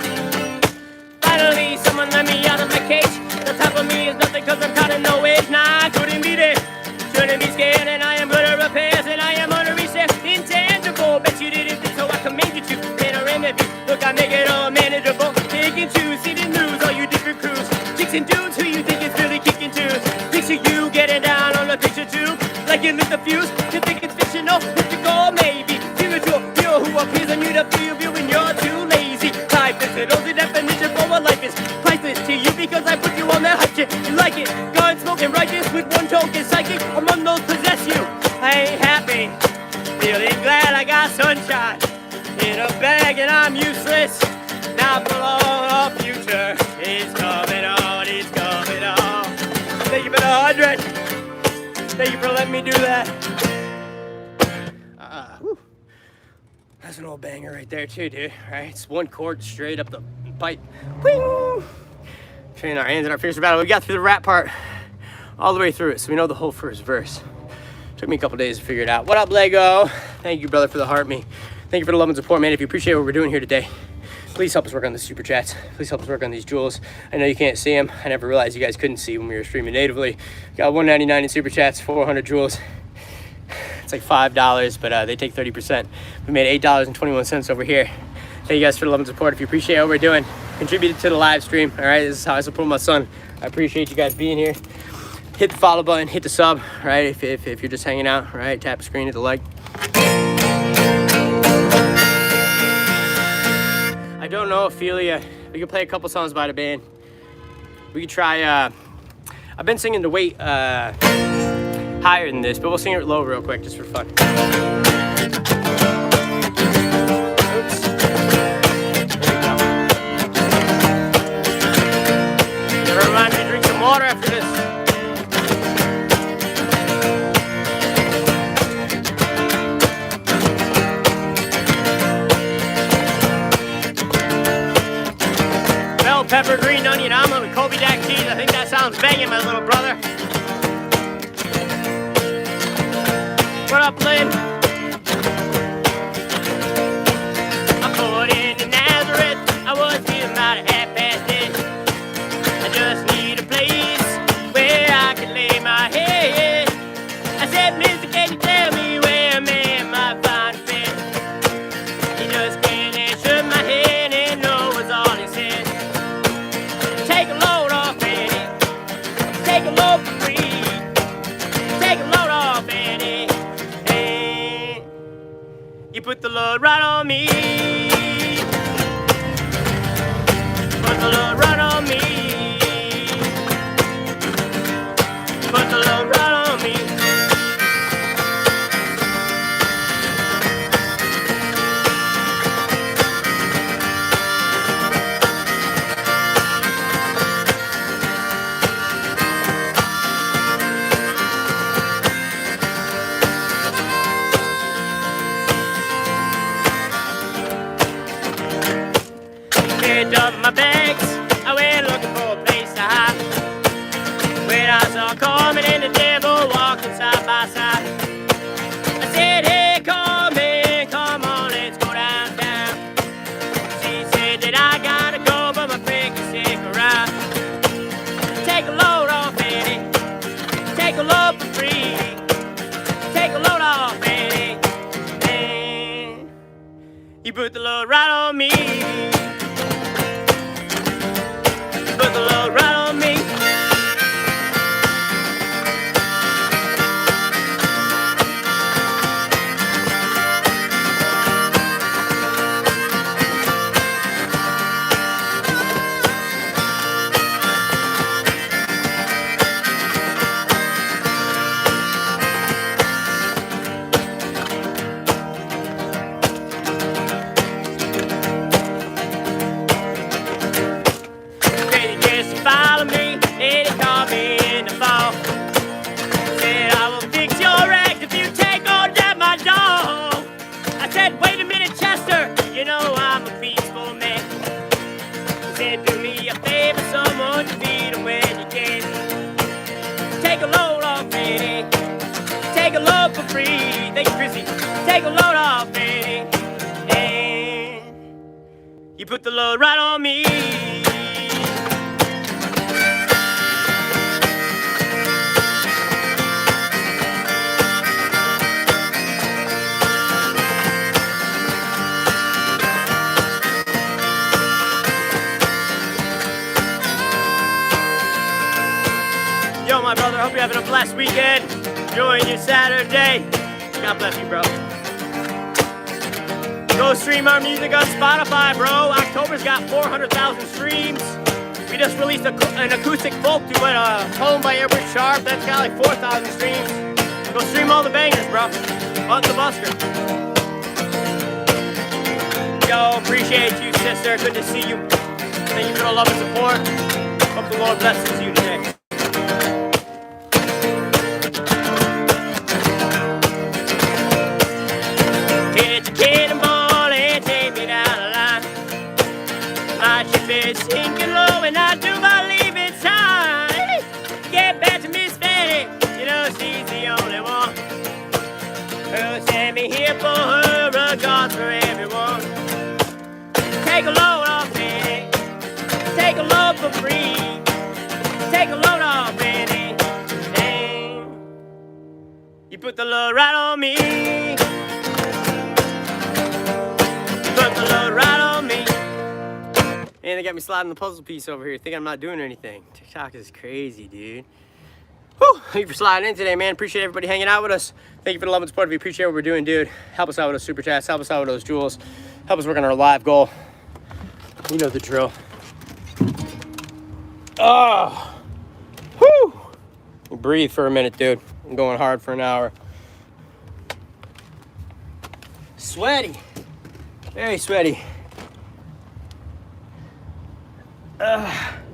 Finally, someone let me out of my cage. The top of me is nothing cause I'm caught in no age. Nah, I couldn't beat it. Shouldn't be scared and I am good at repairs. And I am unreached, intangible. Bet you didn't think so, I commend you to panoramic view. Look, I make it all manageable. Pick and choose, see the news, all you different crews. Chicks and dudes who you think is really kicking tunes. Picture you getting down on the picture tube. Like you lit the fuse, you think it's fictional. If you go, maybe. Spiritual, you're who appears on you to feel you when you're too lazy. Type is it, the definition for what life is. Priceless to you because I put you on that hype shit. You like it, gun smoking righteous with one token psychic. Among those possess you, I ain't happy. Feeling glad I got sunshine. In a bag and I'm useless. Now for all the future is coming on, it's coming on. Thank you for the 100. Thank you for letting me do that. That's an old banger right there too, dude. Right? It's one chord straight up the pipe. Wing! Training our hands and our fierce battle. We got through the rap part all the way through it, so we know the whole first verse. Took me a couple days to figure it out. What up, Lego? Thank you, brother, for the heart me. Thank you for the love and support, man. If you appreciate what we're doing here today, please help us work on the super chats. Please help us work on these jewels. I know you can't see them. I never realized you guys couldn't see when we were streaming natively. Got $1.99 in super chats, 400 jewels. It's like $5, but they take 30%. We made $8.21 over here. Thank you guys for the love and support. If you appreciate what we're doing, contribute to the live stream. All right, this is how I support my son. I appreciate you guys being here. Hit the follow button, hit the sub, right? If you're just hanging out, right? Tap the screen, hit the like. I don't know, Ophelia. We could play a couple songs by the band. We could try, I've been singing the weight higher than this, but we'll sing it low real quick just for fun. Oops. Never remind me to drink some water after this. Bell pepper, green onion omelet with Kobe Dak cheese. I think that sounds banging, my little brother. What up, Lynn? I poured into Nazareth. I was feeling about 8:30. I just need a place where I can lay my head. I said, Mister, can you tell me where a man might find a bed? He just grinned and shook my head and no was all he said. Take a load off, Eddie. Take a load for free. Take a load off, Eddie. You put the load right on me. Put the load right on me. Put the load right on me. Picked up my bags, I went looking for a place to hide. When I saw Carmen and the devil walking side by side, I said, hey Carmen, come on, let's go downtown. She said that I gotta go, but my friend can stick around. Take a load off, Eddie. Take a load for free. Take a load off, Eddie. And you put the load right on me. Put the load right on me. You put the load right on me. Yo, my brother, hope you're having a blessed weekend. Enjoying your Saturday. God bless you, bro. Go stream our music on Spotify, bro. October's got 400,000 streams. We just released an acoustic folk duet, Home by Edward Sharp. That's got like 4,000 streams. Go stream all the bangers, bro. Button The Busker. Yo, appreciate you, sister. Good to see you. Thank you for the love and support. Hope the Lord blesses you today. Hit the cannonball and take me down the line. My ship is sinking low and I do believe it's time. Get back to Miss Fanny. You know she's the only one who sent me here for her. Regards for everyone. Take a load off, Fanny. Take a load for free. Take a load off, Fanny. Dang. You put the load right on me. Put the load right on me. And they got me sliding the puzzle piece over here, thinking I'm not doing anything. TikTok is crazy, dude. Whew, thank you for sliding in today, man. Appreciate everybody hanging out with us. Thank you for the love and support. We appreciate what we're doing, dude. Help us out with those super chats. Help us out with those jewels. Help us work on our live goal. You know the drill. Oh, whew. Breathe for a minute, dude. I'm going hard for an hour. Sweaty. Very sweaty. Let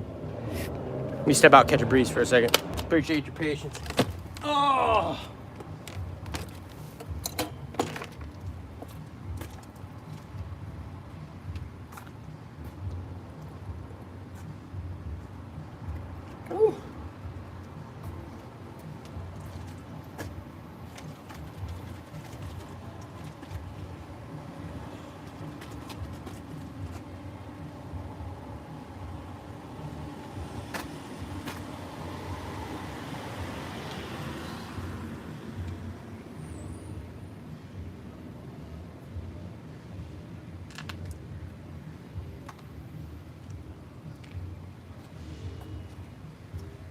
me step out, catch a breeze for a second. Appreciate your patience. Oh. Ooh.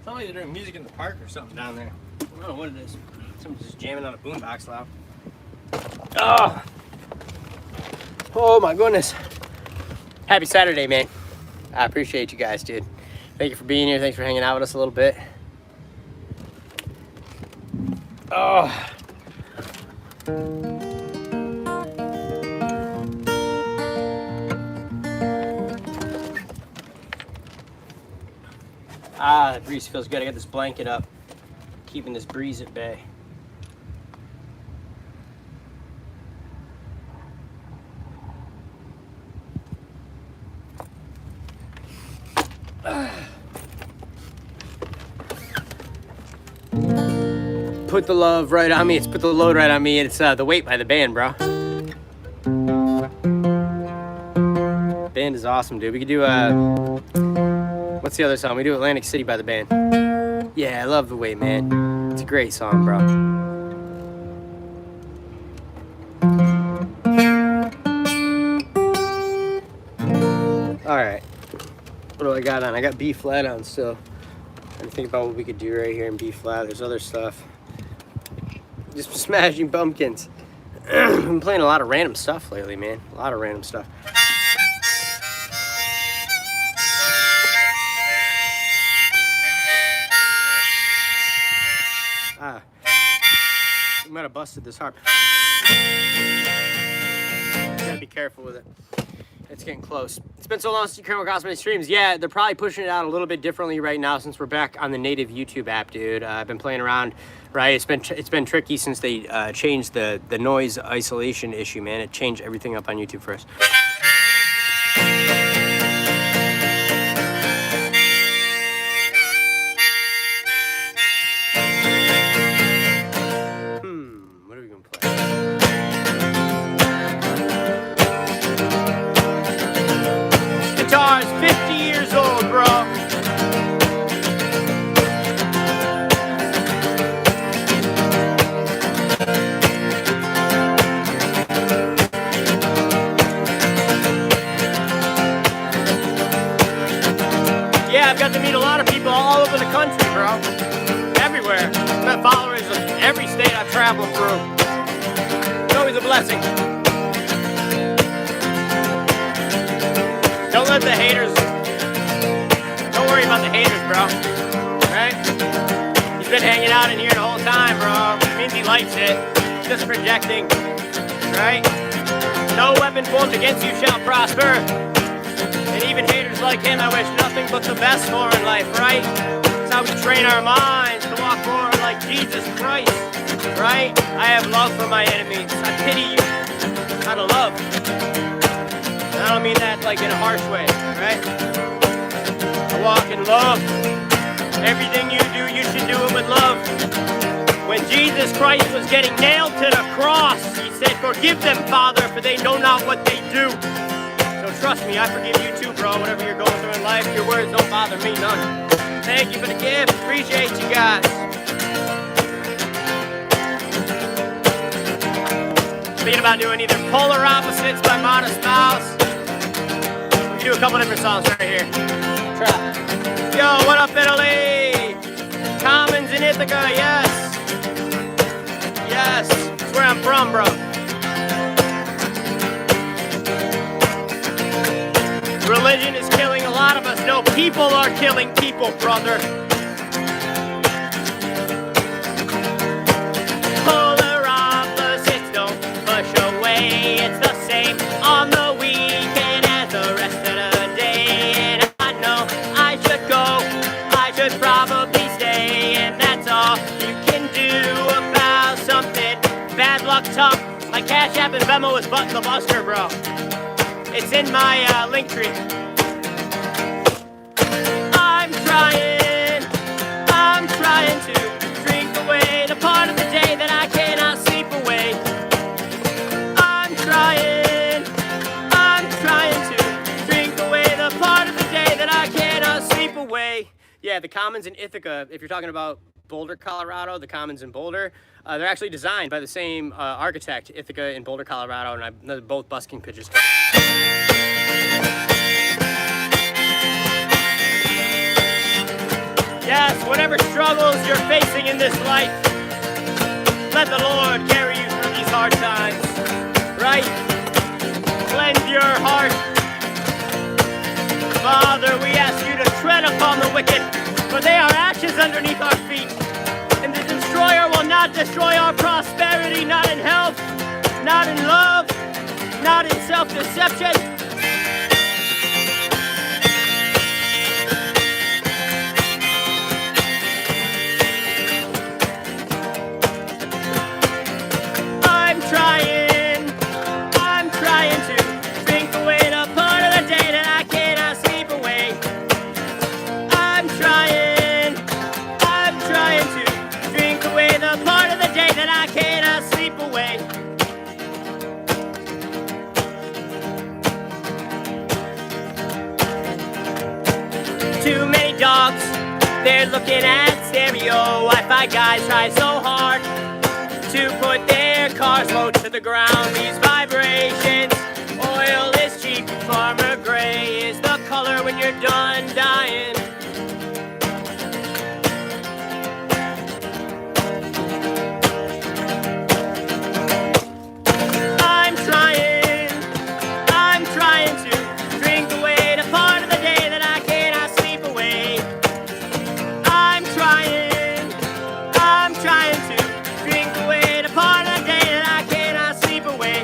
Sounds like they're doing music in the park or something down there. I don't know what it is. Someone's just jamming on a boombox loud. Oh. Oh my goodness. Happy Saturday, man. I appreciate you guys, dude. Thank you for being here. Thanks for hanging out with us a little bit. Oh. Ah, the breeze feels good. I got this blanket up, keeping this breeze at bay. Put the love right on me. It's put the load right on me. It's The Weight by the band, bro. Band is awesome, dude. We could do what's the other song? We do Atlantic City by the band. Yeah, I love The Weight, man. It's a great song, bro. All right. What do I got on? I got B flat on still. I'm think about what we could do right here in B flat. There's other stuff. Just smashing pumpkins. I've been playing a lot of random stuff lately, man. A lot of random stuff. Ah. I might have busted this harp. Gotta be careful with it. It's getting close. It's been so long since you came across my streams. Yeah, they're probably pushing it out a little bit differently right now since we're back on the native YouTube app, dude. I've been playing around, right? It's been tricky since they changed the noise isolation issue, man. It changed everything up on YouTube for us. What are we gonna play? got to meet a lot of people all over the country, bro. Everywhere. I've met followers of every state I've traveled through. It's always a blessing. Don't let the haters, don't worry about the haters, bro. Right? He's been hanging out in here the whole time, bro. It means he likes it. He's just projecting. Right? No weapon formed against you shall prosper. And even haters like him, I wish nothing but the best for in life, right? That's how we train our minds to walk more like Jesus Christ, right? I have love for my enemies. I pity you. Out of love. And I don't mean that like in a harsh way, right? I walk in love. Everything you do, you should do it with love. When Jesus Christ was getting nailed to the cross, he said, "Forgive them, Father, for they know not what they do." So trust me, I forgive you too, bro. Whatever you're going through in life, your words don't bother me none. Thank you for the gift. Appreciate you guys. Thinking about doing either Polar Opposites by Modest Mouse. We can do a couple different songs right here. Try. Yo, what up, Italy? Commons in Ithaca, yes. Yes, that's where I'm from, bro. Religion is killing a lot of us. No, people are killing people, brother. Polar opposites don't push away. It's the same on the weekend as the rest of the day. And I know I should go. I should probably stay. And that's all you can do about something. Bad luck tough. My Cash App and Venmo is Button The Busker, bro. It's in my link tree. I'm trying to drink away the part of the day that I cannot sleep away. I'm trying to drink away the part of the day that I cannot sleep away. Yeah, the Commons in Ithaca, if you're talking about Boulder, Colorado, the Commons in Boulder, they're actually designed by the same architect, Ithaca in Boulder, Colorado, and they're both busking pitches. Yes, whatever struggles you're facing in this life, let the Lord carry you through these hard times, right? Cleanse your heart. Father, we ask you to tread upon the wicked, for they are ashes underneath our feet. And the destroyer will not destroy our prosperity, not in health, not in love, not in self-deception. I'm trying to drink away the part of the day that I cannot sleep away. I'm trying to drink away the part of the day that I cannot sleep away. Too many dogs, they're looking at stereo. Wi-Fi guys try so hard to put their cars low to the ground. These vibrations, oil is cheap, farmer gray is the color when you're done dying. I'm trying to drink away the part of the day that I cannot sleep away. I'm trying to drink away the part of the day that I cannot sleep away.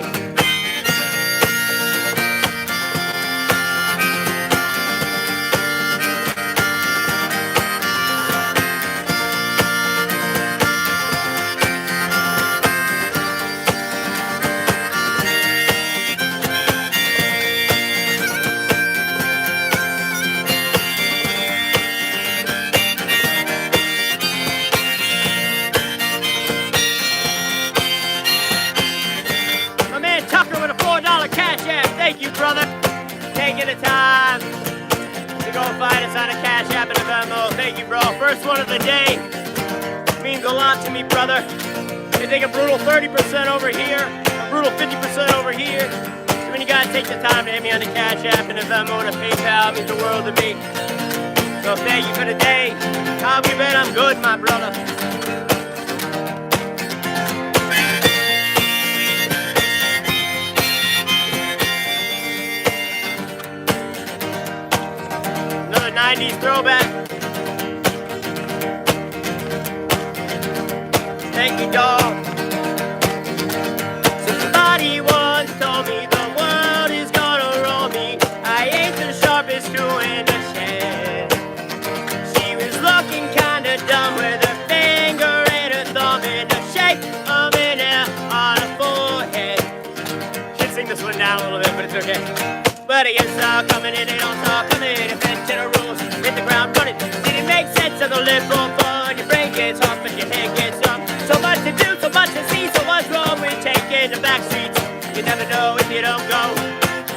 Thank you, brother. Taking the time to go find us on a Cash App and a Venmo. Thank you, bro. First one of the day. Means a lot to me, brother. They take a brutal 30% over here, a brutal 50% over here. When you gotta take the time to hit me on the Cash App and a Venmo and a PayPal, it means the world to me. So thank you for the day. How have you been? I'm good, my brother. Another 90s throwback. Thank you, dog. Somebody once told me the world is gonna roll me. I ain't the sharpest tool in the shed. She was looking kinda dumb with her finger and her thumb in the shape of an L on her forehead. Should sing this one down a little bit, but it's okay. But it gets coming in, it don't stop coming. Offense to the rules, hit the ground running. Didn't make sense of the lip or fun. Your brain gets hot, but your head gets numb. So much to do, so much to see. So what's wrong with taking the back streets? You never know if you don't go.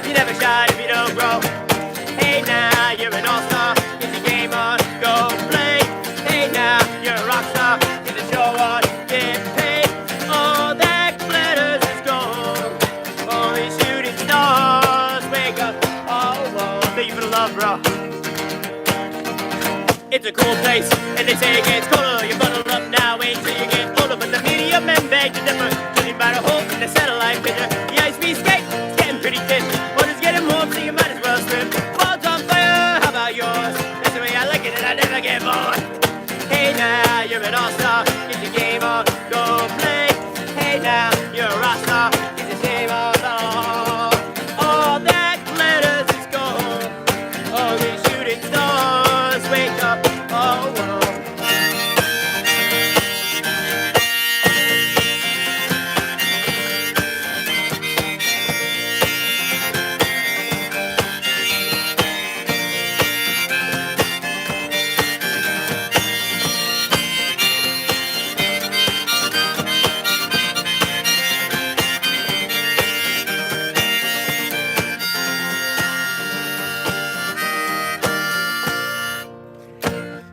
You never shine if you don't grow. Hey now, you're an all-star. Get the game on, go play. Hey now, you're a rock star. Get the show on, get paid. All that glitters is gold. Only shooting stars wake up. Oh, thank you for the love, bro. It's a cool place, and they say it gets colder. You bundle up now, wait till you get older. But the media men beg to differ. Judging by the hole in the satellite picture. The ice we skate, it's getting pretty thin. Water's getting warm, so you might as well swim. World's on fire, how about yours? That's the way I like it, and I never get bored. Hey now, you're an all-star. Get your game on, go play. Hey now, you're a rock star. Get your game on, all that glitters is gold. All these shooting stars wake up. Oh, oh.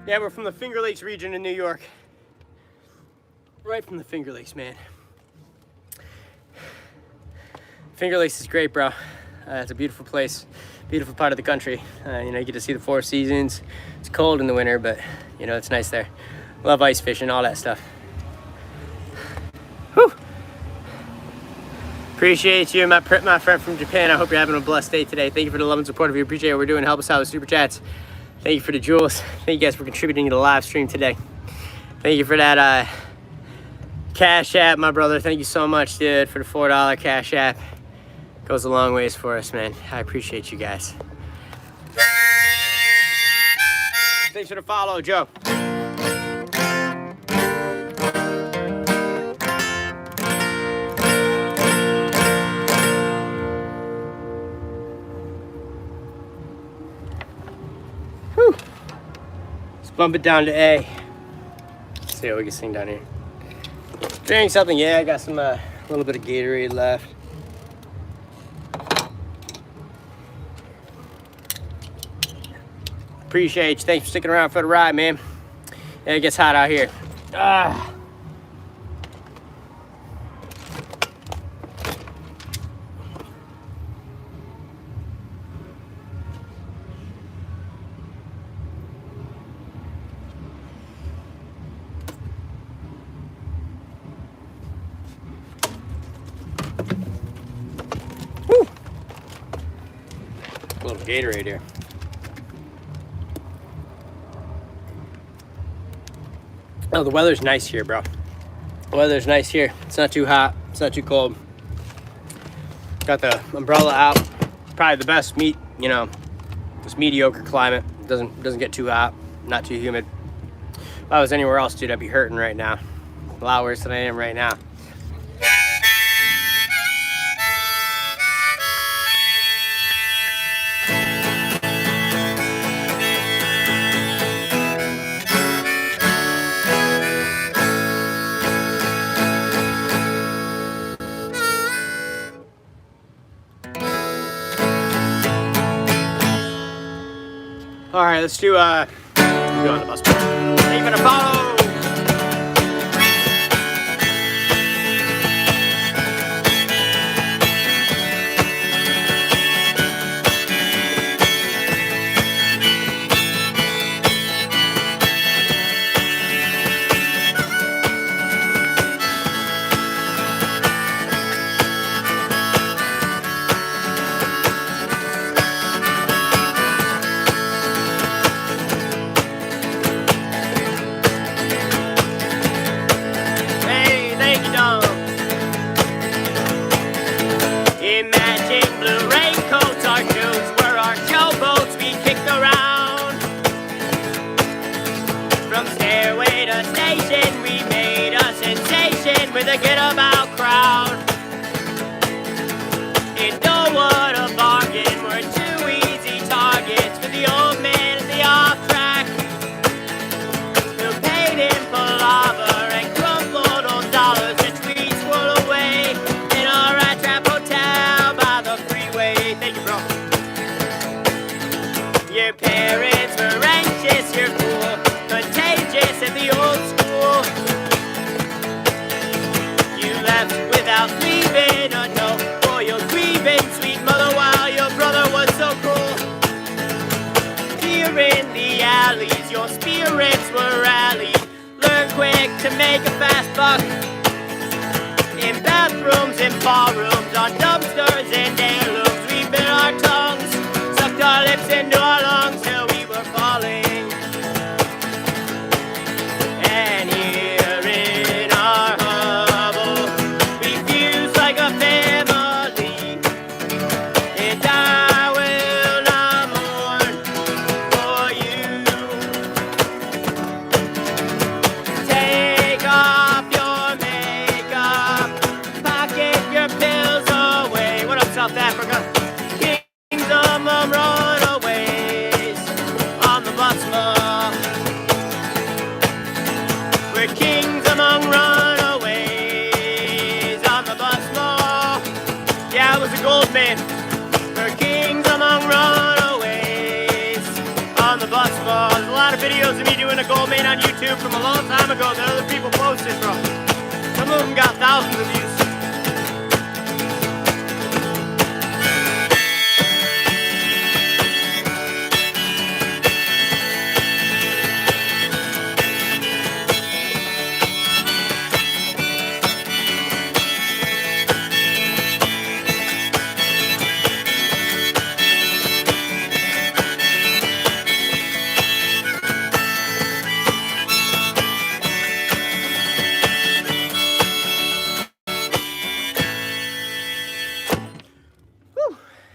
Yeah, we're from the Finger Lakes region in New York. Right from the Finger Lakes, man. Finger Lakes is great, bro. It's a beautiful place, beautiful part of the country. You know, you get to see the 4 seasons. It's cold in the winter, but you know, it's nice there. Love ice fishing, all that stuff. Whew. Appreciate you, my friend from Japan. I hope you're having a blessed day today. Thank you for the love and support. If you appreciate what we're doing, help us out with super chats. Thank you for the jewels. Thank you guys for contributing to the live stream today. Thank you for that Cash App, my brother. Thank you so much, dude, for the $4 Cash App. Goes a long ways for us, man. I appreciate you guys. Thanks for the follow, Joe. Whew. Let's bump it down to A. Let's see what we can sing down here. Drink something, yeah, I got some, a little bit of Gatorade left. Appreciate you, thanks for sticking around for the ride, man. Yeah, it gets hot out here. Ah. Woo. A little Gatorade here. Oh, the weather's nice here, bro. The weather's nice here. It's not too hot. It's not too cold. Got the umbrella out. Probably the best this mediocre climate. Doesn't get too hot, not too humid. If I was anywhere else, dude, I'd be hurting right now. A lot worse than I am right now. All right, let's do Button The Busker. Thank you for the follow. Your parents were anxious, you're cool, contagious at the old school. You left without leaving a note for your grieving sweet mother while your brother was so cruel. Here in the alleys, your spirits were rallied. Learn quick to make a fast buck. In bathrooms, in ballrooms, on dumpsters and heirlooms, we bit our tongues, sucked our lips into our lungs till we were falling. And here in our hovel, we fuse like a family. And I will not mourn for you. Take off your makeup, pocket your pills away. What up, South Africa? Kings among runaways on the bus mall. We're kings among runaways on the bus mall. Yeah, I was a gold man. We're kings among runaways on the bus mall. There's a lot of videos of me doing a gold man on YouTube from a long time ago that other people posted, bro. Some of them got thousands of views.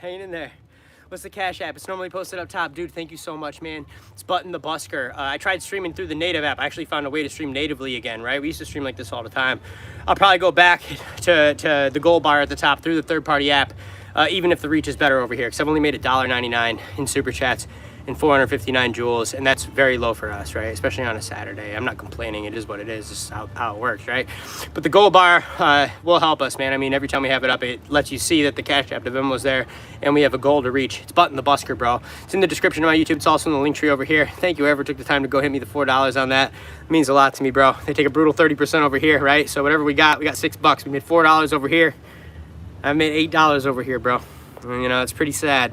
Hanging in there. What's the Cash App? It's normally posted up top. Dude, thank you so much, man. It's Button the Busker. I tried streaming through the native app. I actually found a way to stream natively again, right? We used to stream like this all the time. I'll probably go back to the gold bar at the top through the third-party app, even if the reach is better over here, because I've only made $1.99 in Super Chats and 459 joules, and that's very low for us, right? Especially on a Saturday. I'm not complaining. It is what it is. This is how it works, right? But the gold bar will help us, man. I mean, every time we have it up, it lets you see that the Cash App of was there, and we have a goal to reach. It's Button the Busker, bro. It's in the description of my YouTube. It's also in the link tree over here. Thank you, whoever took the time to go hit me the $4 on that. It means a lot to me, bro. They take a brutal 30% over here, right? So whatever we got $6. We made $4 over here. I made $8 over here, bro. And, you know, it's pretty sad.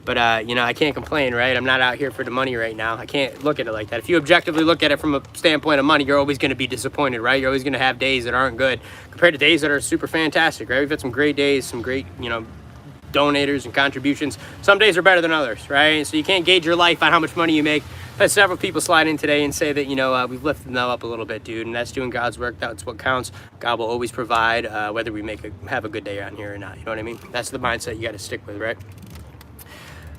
But, you know, I can't complain, right? I'm not out here for the money right now. I can't look at it like that. If you objectively look at it from a standpoint of money, you're always going to be disappointed, right? You're always going to have days that aren't good compared to days that are super fantastic, right? We've had some great days, some great, you know, donators and contributions. Some days are better than others, right? So you can't gauge your life on how much money you make. I've had several people slide in today and say that, you know, we've lifted them up a little bit, dude, and that's doing God's work. That's what counts. God will always provide, whether we have a good day on here or not. You know what I mean? That's the mindset you got to stick with, right?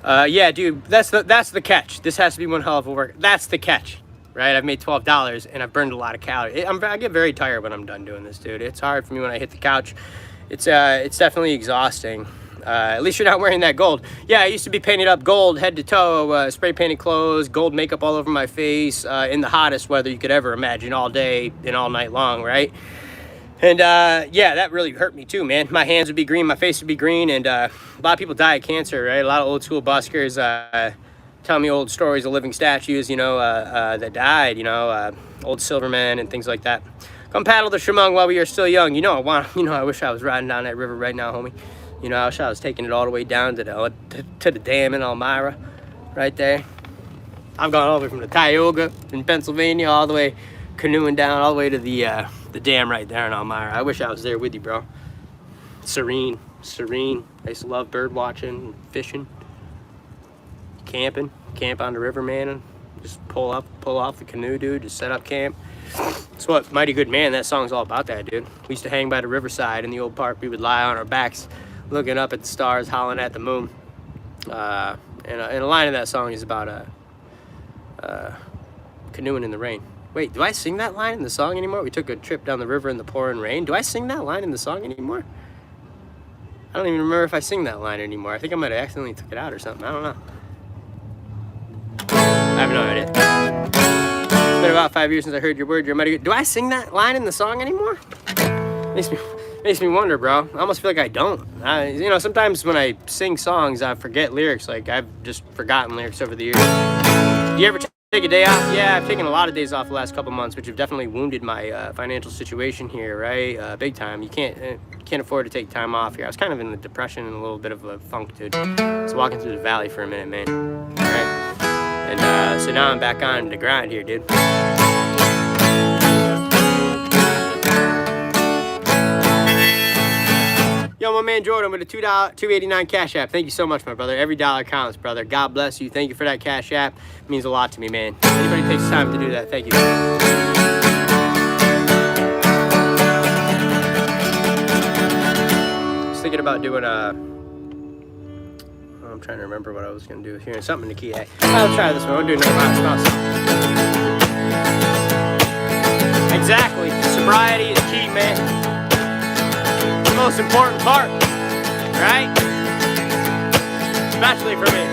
Yeah, dude, that's the catch. This has to be one hell of a work. That's the catch, right? I've made $12 and I've burned a lot of calories. I get very tired when I'm done doing this, dude. It's hard for me when I hit the couch. It's definitely exhausting. At least you're not wearing that gold. Yeah, I used to be painted up gold head to toe, spray painted clothes, gold makeup all over my face, in the hottest weather you could ever imagine, all day and all night long, right? And yeah, that really hurt me too, man. My hands would be green, my face would be green, and a lot of people die of cancer, right? A lot of old school buskers tell me old stories of living statues, you know, that died, you know, old silvermen and things like that. Come paddle the Shamong while we are still young. You know, I wish I was riding down that river right now, homie. You know, I wish I was taking it all the way down to the dam in Elmira, right there. I've gone all the way from the Tioga in Pennsylvania, all the way canoeing down, all the way to the dam right there in Elmira. I wish I was there with you, bro. Serene. I used to love bird watching, fishing, camping. Camp on the river, man, and just pull off the canoe, dude. Just set up camp. That's what Mighty Good Man, that song's all about, that, dude. We used to hang by the riverside in the old park. We would lie on our backs, looking up at the stars, howling at the moon. And a line of that song is about canoeing in the rain. Wait, do I sing that line in the song anymore? We took a trip down the river in the pouring rain. Do I sing that line in the song anymore? I don't even remember if I sing that line anymore. I think I might have accidentally took it out or something. I don't know. I have no idea. It's been about 5 years since I heard your word. You're mighty good. Do I sing that line in the song anymore? Makes me wonder, bro. I almost feel like I don't. You know, sometimes when I sing songs, I forget lyrics. Like, I've just forgotten lyrics over the years. Do you ever take a day off? Yeah, I've taken a lot of days off the last couple months, which have definitely wounded my financial situation here, right? Big time. You can't afford to take time off here. I was kind of in a depression and a little bit of a funk, dude. I was walking through the valley for a minute, man. All right? And so now I'm back on the grind here, dude. Yo, my man Jordan with a $2.89 Cash App. Thank you so much, my brother. Every dollar counts, brother. God bless you. Thank you for that Cash App. It means a lot to me, man. Anybody takes time to do that, thank you. I was thinking about doing I'm trying to remember what I was going to do here. Something in the key. I'll try this one. I'll do another mouse. Exactly. Sobriety is key, man. The most important part, right? Especially for me.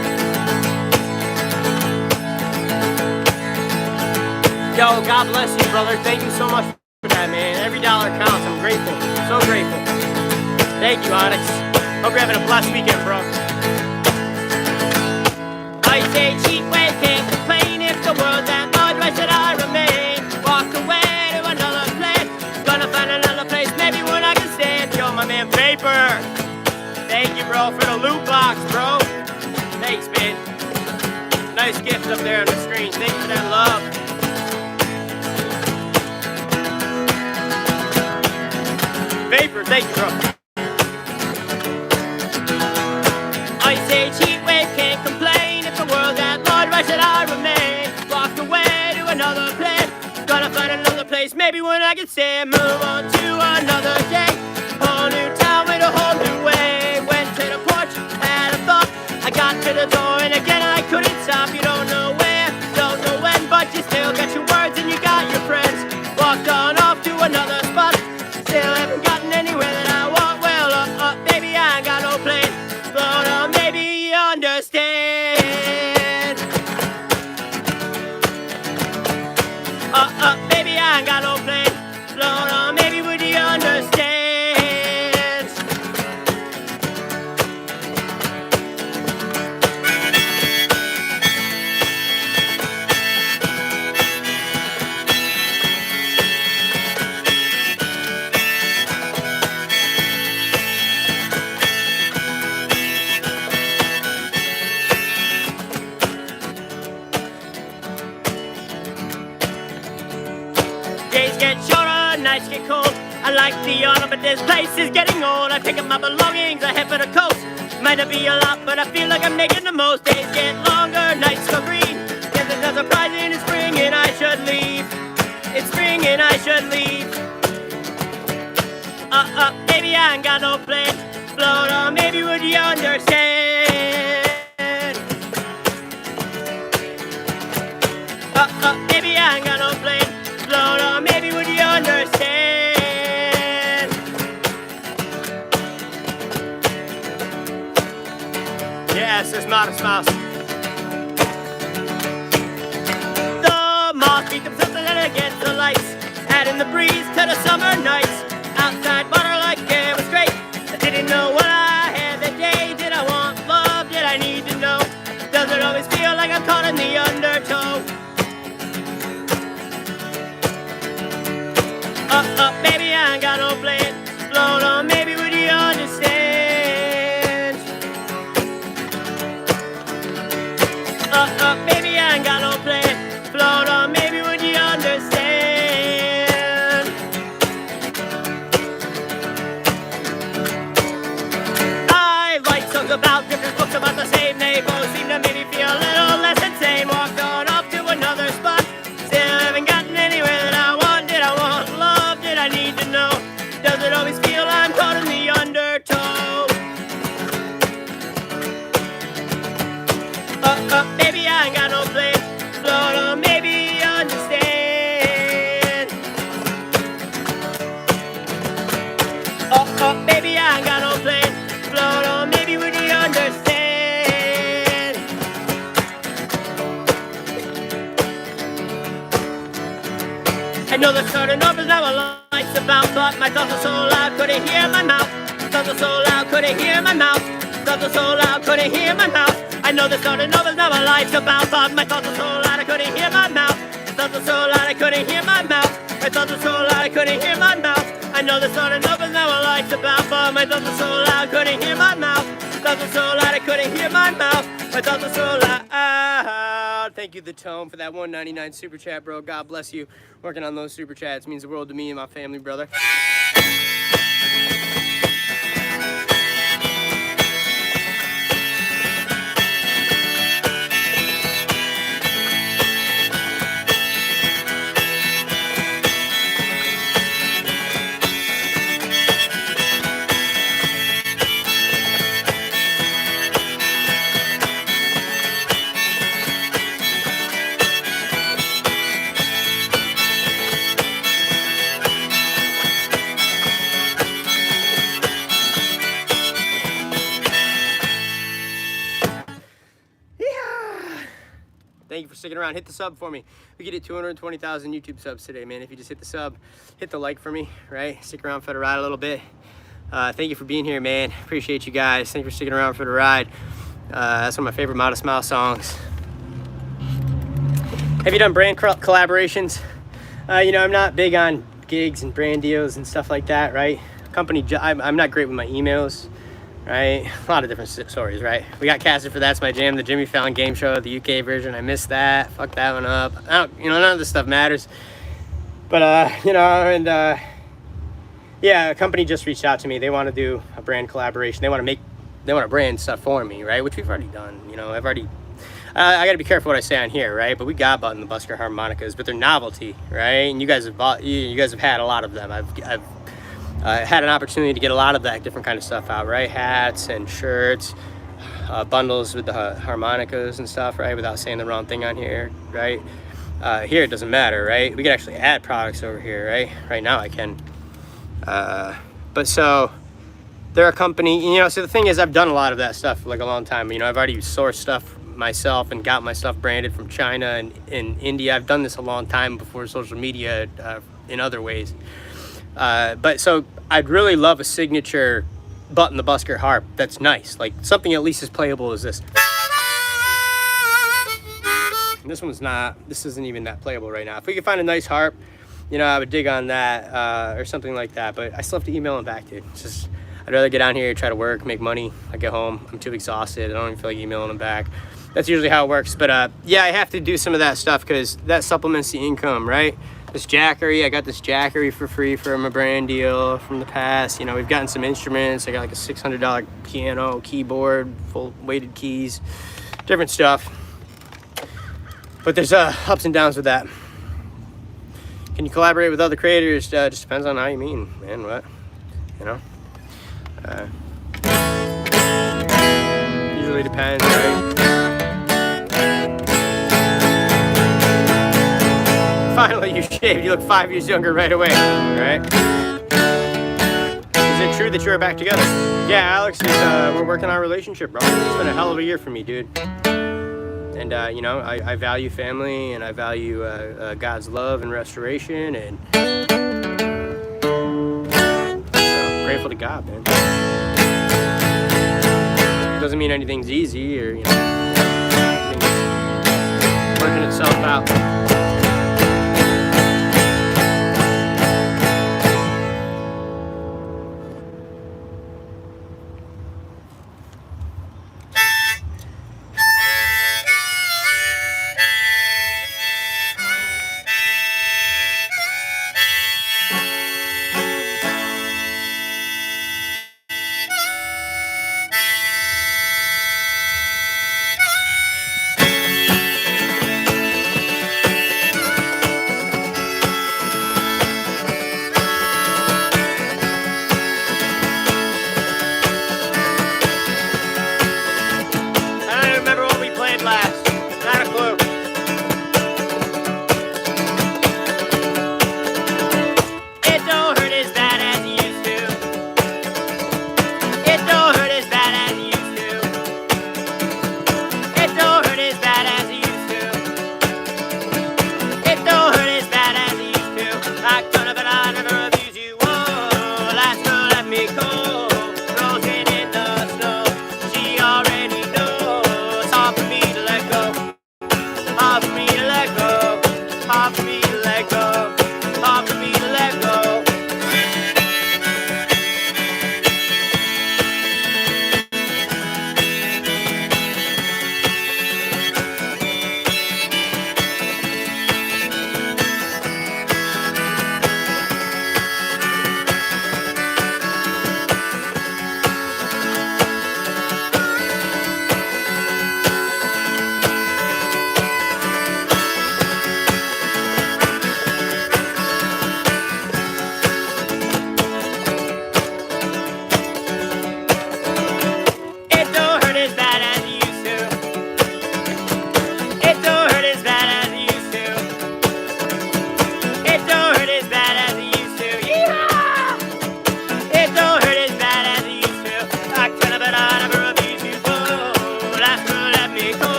Yo, God bless you, brother. Thank you so much for that, man. Every dollar counts. I'm grateful. So grateful. Thank you, Onyx. Hope you're having a blessed weekend, bro. I say cheap ways can't complain. If the world's at large, why should I remain? Walk away to another place. Gonna find another place, maybe when I can stand. Yo, my man Vapor. Thank you, bro, for the loot box, bro. Thanks, man. Nice gift up there on the screen. Thank you for that love. Vapor, thank you, bro. I say cheap ways can't complain. If the world's at large, why should I remain? Walk away to another place. Gonna find another place, maybe when I can stay. Move on to another day. Whole new town with a whole new way. Went to the porch, had a thought. I got to the door and again I couldn't stop. You don't know where, don't know when, but you still got your words and you got your friends. Walked on off to another spot. Still haven't gotten anywhere that I want. Well, baby, I ain't got no plan. But maybe you understand. Baby, I ain't got no plan. But maybe would you understand? Days get shorter, nights get cold. I like the autumn, but this place is getting old. I pick up my belongings, I head for the coast. Might not be a lot, but I feel like I'm making the most. Days get longer, nights go green. Guess there's no surprising, it's spring and I should leave. It's spring and I should leave. Baby, I ain't got no plan. Float on, maybe would you understand? Baby, I ain't got no plan. Float on, maybe would you understand? Yes, there's Modest Mouse. The moth beat themselves against the lights, adding the breeze to the summer nights. Outside water like air was great. I didn't know what I had that day. Did I want love? Did I need to know? Does it always feel like I'm caught in the undertow? Baby, I ain't got no plan. Float on, maybe would you understand? Baby, I ain't got no plan. Float on, maybe would you understand? I write songs about different books about the same. They both seem to make me feel a little less insane. Walked on off to another spot. Still haven't gotten anywhere that I want. Did I want love? Did I need to know? Does it always feel I'm caught in the undertow? Baby, I ain't got no plan. Float on, maybe you understand. Baby, I ain't got no plan. Float on, maybe would you understand? I know the starting off is now a light, so about, but my thoughts were so loud, couldn't hear my mouth. Thoughts were so loud, couldn't hear my mouth. Thoughts were so loud, couldn't hear my mouth. I know this sort of novel's not what life's about, but my thoughts were so loud, I couldn't hear my mouth. Thoughts were so loud, I couldn't hear my mouth. My thoughts were so loud, I couldn't hear my mouth. I know this sort of novel's not what life's about, but my thoughts were so loud, couldn't hear my mouth. Thoughts were so loud, I couldn't hear my mouth. My thoughts were so loud. Thank you, The Tone, for that $1.99 super chat, bro. God bless you. Working on those super chats means the world to me and my family, brother. Thank you for sticking around. Hit the sub for me. We could hit 220,000 YouTube subs today, man. If you just hit the sub, hit the like for me, right? Stick around for the ride a little bit. Thank you for being here, man. Appreciate you guys. Thank you for sticking around for the ride. That's one of my favorite Modest Mouse songs. Have you done brand collaborations? You know, I'm not big on gigs and brand deals and stuff like that, right? I'm not great with my emails. Right, a lot of different stories, right? We got casted for That's My Jam, the Jimmy Fallon game show, the UK version. I missed that. Fuck that one up. None of this stuff matters. But yeah, a company just reached out to me. They want to do a brand collaboration. They want to brand stuff for me, right? Which we've already done. You know, I got to be careful what I say on here, right? But we got Button the Busker harmonicas, but they're novelty, right? And you guys have had a lot of them. I've had an opportunity to get a lot of that different kind of stuff out, right? Hats and shirts, bundles with the harmonicas and stuff, right? Without saying the wrong thing on here, right? Here it doesn't matter, right? We can actually add products over here, right? Right now I can. But so they're a company, you know, so the thing is I've done a lot of that stuff for like a long time. You know, I've already sourced stuff myself and got my stuff branded from China and in India. I've done this a long time before social media in other ways. But so I'd really love a signature Button the Busker harp that's nice, like something at least as playable as this. And this isn't even that playable right now. If we could find a nice harp, you know, I would dig on that or something like that, but I still have to email them back, dude. It's just, I'd rather get down here, try to work, make money. I get home, I'm too exhausted. I don't even feel like emailing them back. That's usually how it works. But yeah, I have to do some of that stuff because that supplements the income, right? This Jackery, I got this Jackery for free from a brand deal from the past. You know, we've gotten some instruments. I got like a $600 piano, keyboard, full weighted keys, different stuff. But there's ups and downs with that. Can you collaborate with other creators? Just depends on how you mean, man. What, you know? Usually depends, right? Finally, you shaved. You look 5 years younger right away, right? Is it true that you're back together? Yeah, Alex, we're working on a relationship, bro. It's been a hell of a year for me, dude. And, you know, I value family, and I value God's love and restoration, and so grateful to God, man. Doesn't mean anything's easy or, you know, everything's working itself out.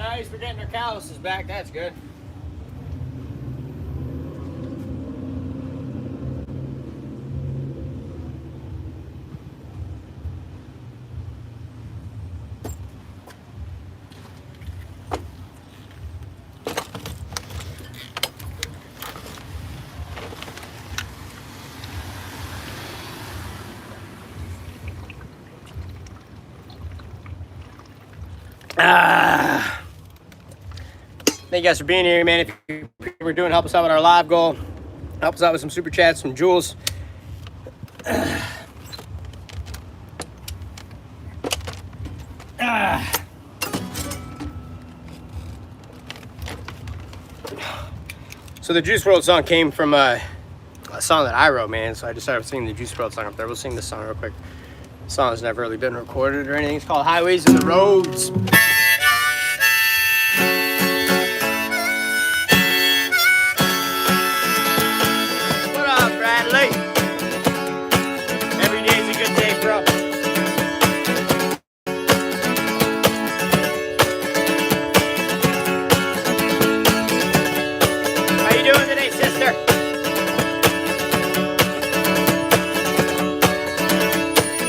Nice, we're getting our calluses back. That's good. Thank you guys for being here, man. If we're doing, help us out with our live goal. Help us out with some super chats, some jewels. So the Juice WRLD song came from a song that I wrote, man. So I just started singing the Juice WRLD song up there. We'll sing this song real quick. The song has never really been recorded or anything. It's called Highways and the Roads. Every day's a good day, bro. How you doing today, sister?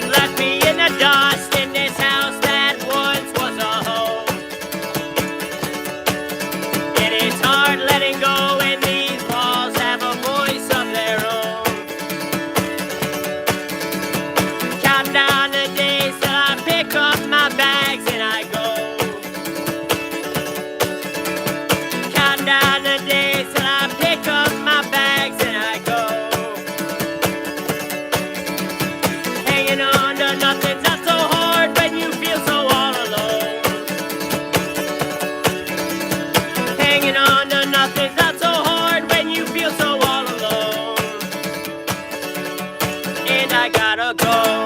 Left me in the dust in this house that once was a home. It is hard letting go when these walls have a voice of their own. Down the days till I pick up my bags and I go. Count down the days till I pick up my bags and I go. Hanging on to nothing's not so hard when you feel so all alone. Hanging on to nothing's not so hard when you feel so all alone. And I gotta go.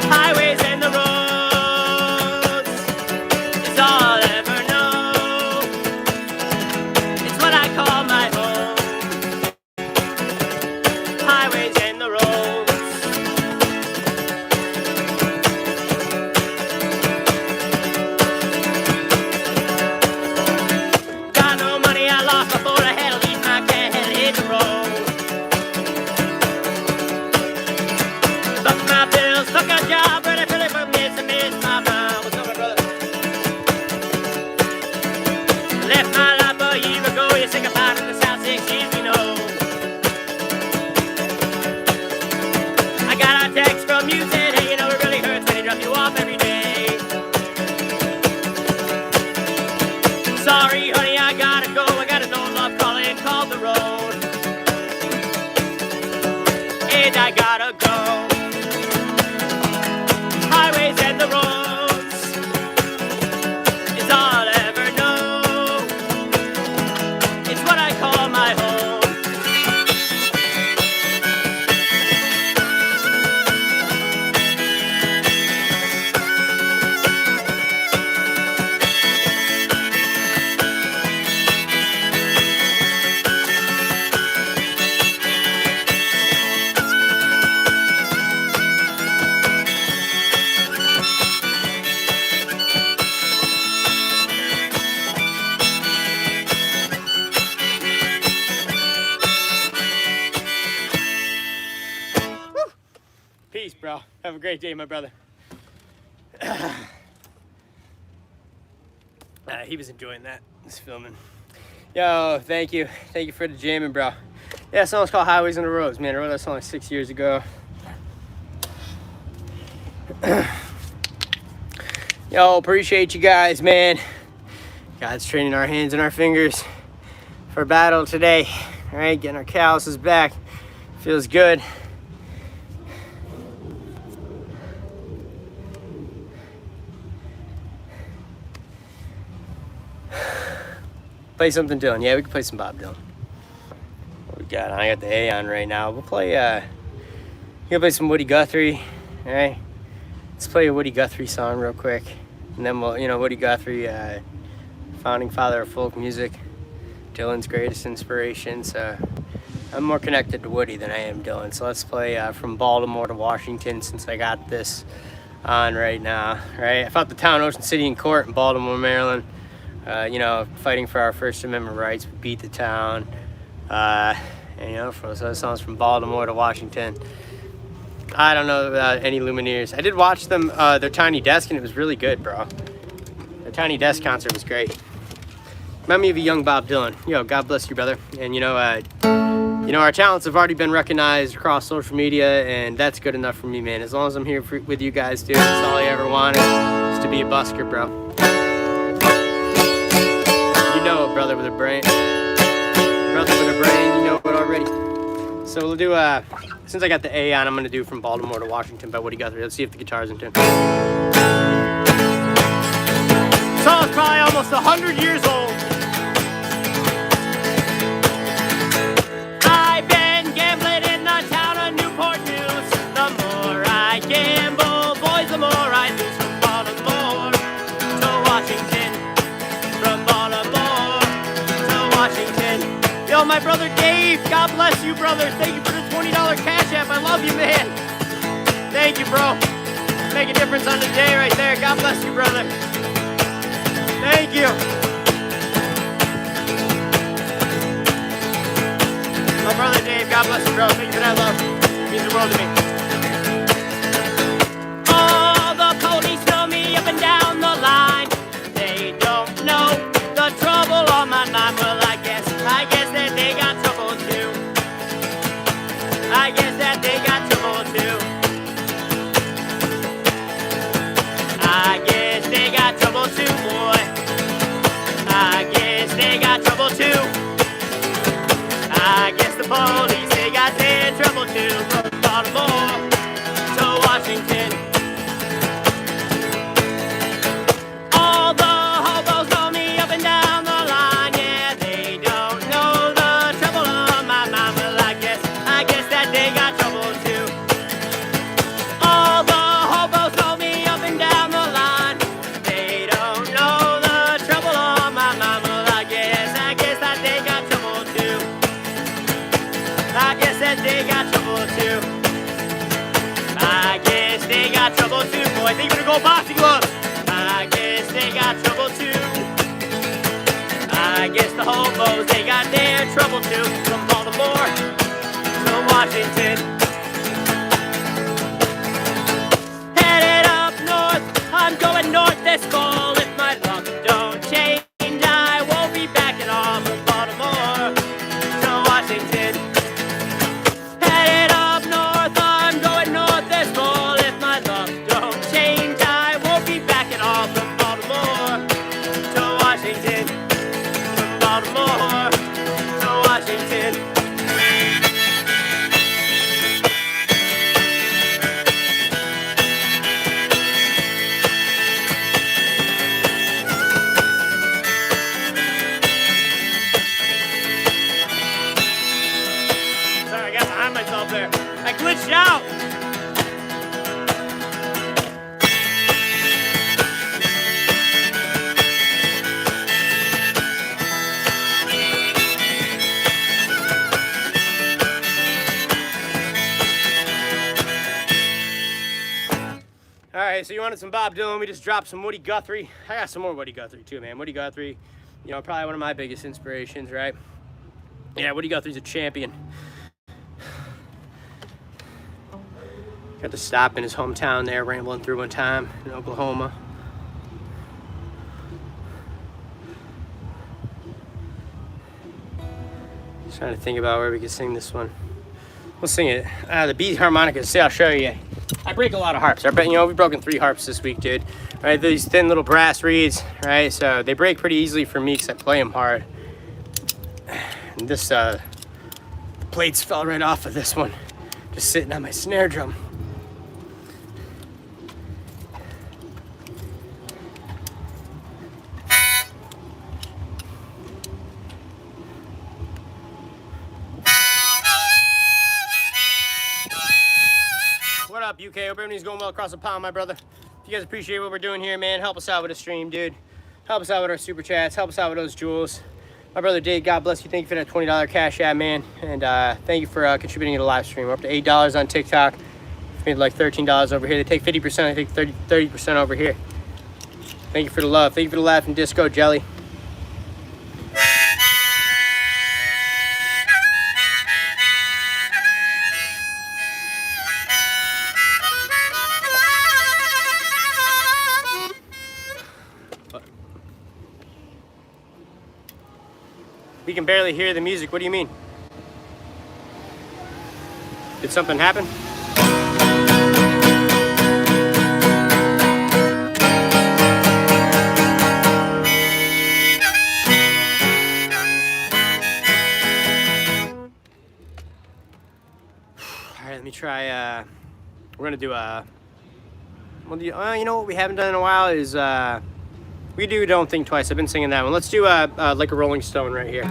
Highways and the roads is all I'll ever know. It's what I call my home. Highways and the roads. Got no money, I lost before I had to leave my cat and hit the road. Fuck my bills, fuck a job, ready for from this and miss my mom. What's up, my brother? Left my life a year ago, you sick about it, the South 6 years we know. I got a text from you saying, hey, you know it really hurts when they drop you off every day. Sorry, honey, I gotta go, I got an old love calling called the road. And I gotta go. Highways and the roads is all I'll ever know. It's what I call my home. Peace, bro. Have a great day, my brother. He was enjoying that. He's filming. Yo, thank you. Thank you for the jamming, bro. Yeah, that song's called Highways and the Roads, man. I wrote that song like 6 years ago. Yo, appreciate you guys, man. God's training our hands and our fingers for battle today. All right, getting our calluses back. Feels good. Play something Dylan. Yeah, we can play some Bob Dylan. What we got? I got the A on right now. We'll play, we're gonna play some Woody Guthrie. All right, let's play a Woody Guthrie song real quick. And then we'll, you know, Woody Guthrie, founding father of folk music. Dylan's greatest inspiration. So I'm more connected to Woody than I am Dylan. So let's play from Baltimore to Washington, since I got this on right now, right? I fought the town Ocean City in court in Baltimore, Maryland. You know, fighting for our First Amendment rights. We beat the town. And, you know, so this sounds from Baltimore to Washington. I don't know about any Lumineers. I did watch them, their Tiny Desk, and it was really good, bro. Their Tiny Desk concert was great. Remind me of a young Bob Dylan. Yo, God bless you, brother. And, you know, our talents have already been recognized across social media, and that's good enough for me, man. As long as I'm here with you guys, dude, that's all I ever wanted, is to be a busker, bro. You know it, brother with a brain. Brother with a brain, you know it already. So we'll do, since I got the A on, I'm going to do From Baltimore to Washington by Woody Guthrie. Let's see if the guitar's in tune. The song's probably almost 100 years old. I've been gambling in the town of Newport News. The more I gamble, boys, the more I lose. From Baltimore to Washington. From Baltimore to Washington. Yo, my brother Dave, God bless you, brother. Thank you for the $20 Cash App. I love you, man. Thank you, bro. Make a difference on the day right there. God bless you, brother. Thank you. My brother Dave, God bless you, bro. Thank you for that love. It means the world to me. All the police know me up and down the line. They don't know the trouble on my mind. Well, I guess that they got trouble too. I guess that they got trouble too. I guess they got trouble too, boy. I guess they got trouble too. I guess the police, they got their trouble too. From Baltimore to Washington. All the hobos know me up and down the line. Yeah, they don't know the trouble on my mind. Well, I guess that they got trouble too. All the hobos know me up and down the line. They don't know the trouble on my mind. Well, I guess that they got trouble too. I guess that they got trouble too. I guess they got trouble too. Boy, I think you're gonna go boxing gloves. I guess they got trouble too. I guess the hobos, they got their trouble too. From Baltimore to Washington. Headed up north, I'm going north this fall. If my luck don't change, I won't be back at all. From Baltimore to Washington. Headed up north, I'm going north this fall. If my luck don't change, I won't be back at all. From Baltimore to Washington. From Baltimore to Washington. Sorry, I got behind myself there. I glitched out. All right, so you wanted some Bob Dylan. We just dropped some Woody Guthrie. I got some more Woody Guthrie too, man. Woody Guthrie, you know, probably one of my biggest inspirations, right? Yeah, Woody Guthrie's a champion. Got to stop in his hometown there, rambling through one time in Oklahoma. Just trying to think about where we could sing this one. We'll sing it. The B harmonica. See, I'll show you. I break a lot of harps. I bet, you know, we've broken 3 harps this week, dude. Right, these thin little brass reeds, right? So they break pretty easily for me because I play them hard. And this, the plates fell right off of this one, just sitting on my snare drum. What up, UK? Hope everything's going well across the pond, my brother. If you guys appreciate what we're doing here, man, help us out with a stream, dude. Help us out with our super chats. Help us out with those jewels. My brother Dave, God bless you. Thank you for that $20 Cash App, man. And thank you for contributing to the live stream. We're up to $8 on TikTok, Made like $13 over here. They take 50%, I think 30% over here. Thank you for the love. Thank you for the laughing disco jelly. We can barely hear the music. What do you mean? Did something happen? Alright, let me try, we're gonna do a, well, you know what we haven't done in a while is, we do Don't Think Twice. I've been singing that one. Let's do, like a Rolling Stone right here.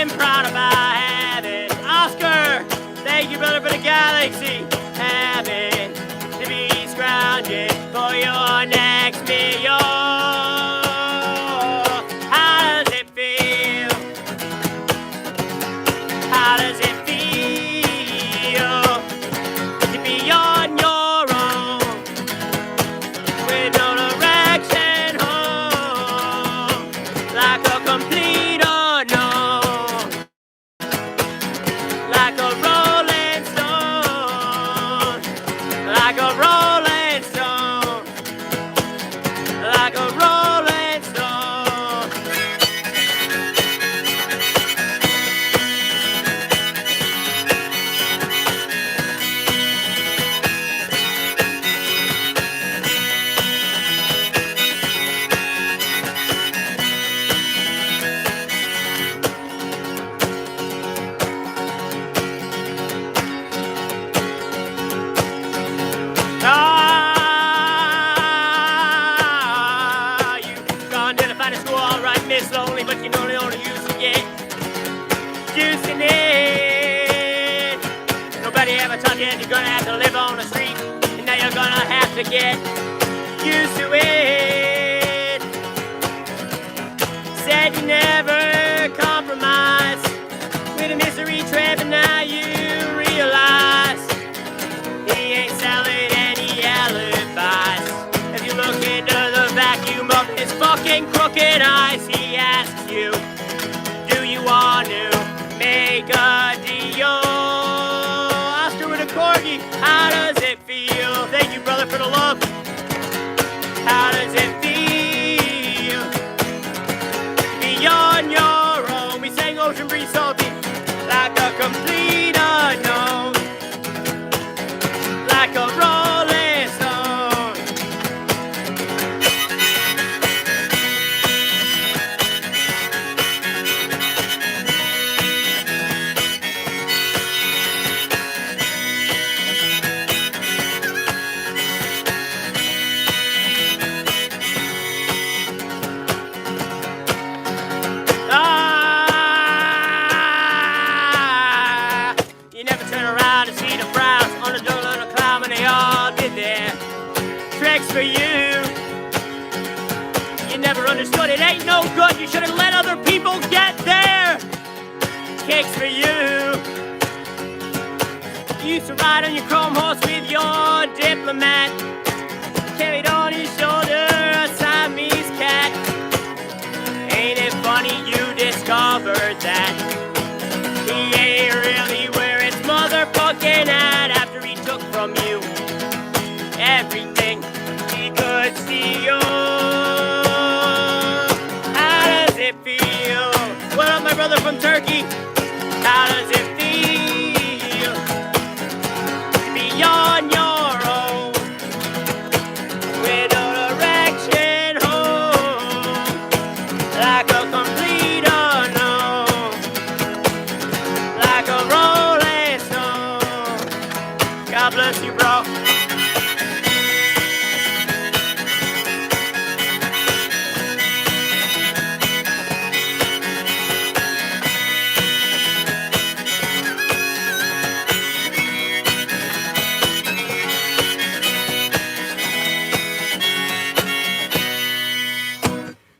Proud about having Oscar. Thank you, brother, for the galaxy. Having to be scrounging for your next meal. How does it feel? How does it feel to be on your own with no direction home, like a complete unknown? Like a rolling stone, like a rolling stone, like a rolling stone. It's lonely, but you know the only use to get juicing it. Nobody ever taught you you're gonna have to live on the street, and now you're gonna have to get used to it. Said you never compromise with a misery trap, and now you realize he ain't selling any alibis. If you look into the vacuum of his fucking crooked eyes, he asks you, do you want to make a deal? Oscar with a corgi, how does it feel? Thank you, brother, for the love. How does it feel to be on your own? We sang Ocean Breeze Salty, like a complete unknown, like a rolling stone. You never turn around to see the frowns on the door of the clown when they all did their tricks for you. You never understood it ain't no good. You should have let other people get their kicks for you. You used to ride on your chrome horse with your diplomat. the mat, carried on his shoulder a Siamese cat. Ain't it funny you discovered that he ain't really where it's motherfucking at after he took from you everything he could steal? How does it feel? What up, my brother from Turkey? How does it feel to be on your own with no direction home, like a complete unknown, like a rolling stone? God bless you, bro.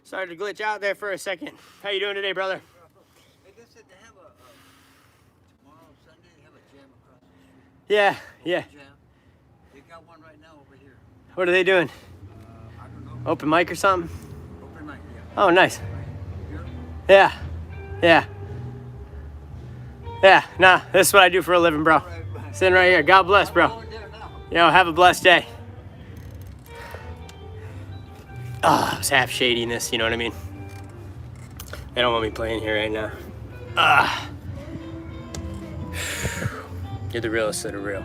Sorry to glitch out there for a second. How you doing today, brother? I guess they have a tomorrow Sunday. They have a jam across the street. Yeah. Jam. They got one right now over here. What are they doing? I don't know. Open mic or something? Open mic. Yeah. Oh, nice. Here. Yeah. Nah, this is what I do for a living, bro. Right. Sitting right here. God bless, bro. Going there now. Yo, have a blessed day. I was half shadiness, you know what I mean? They don't want me playing here right now. You're the realest that are real.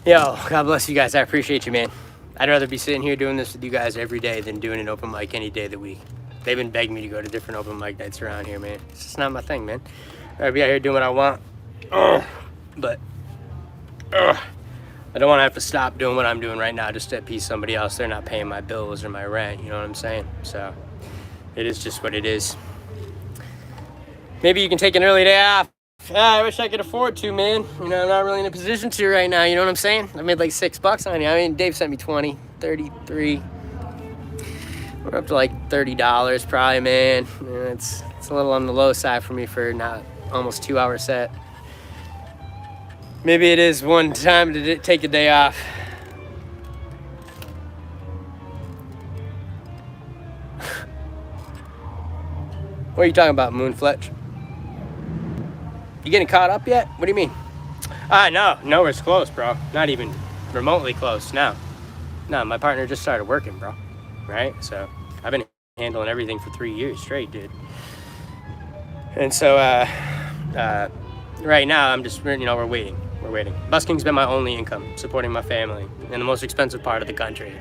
Yo, God bless you guys. I appreciate you, man. I'd rather be sitting here doing this with you guys every day than doing an open mic any day of the week. They've been begging me to go to different open mic nights around here, man. It's just not my thing, man. I'd be out here doing what I want. But I don't want to have to stop doing what I'm doing right now just to appease somebody else. They're not paying my bills or my rent, you know what I'm saying? So it is just what it is. Maybe you can take an early day off. I wish I could afford to, man. You know, I'm not really in a position to right now, you know what I'm saying? I made like $6 on you. I mean, Dave sent me 20, 33. We're up to like $30 probably, man. It's a little on the low side for me for not almost 2 hour set. Maybe it is one time to take a day off. What are you talking about, Moon Fletch? You getting caught up yet? What do you mean? No, nowhere's close, bro. Not even remotely close. No, my partner just started working, bro. Right? So I've been handling everything for 3 years straight, dude. And so right now I'm just, you know, we're waiting. Busking's been my only income, supporting my family in the most expensive part of the country.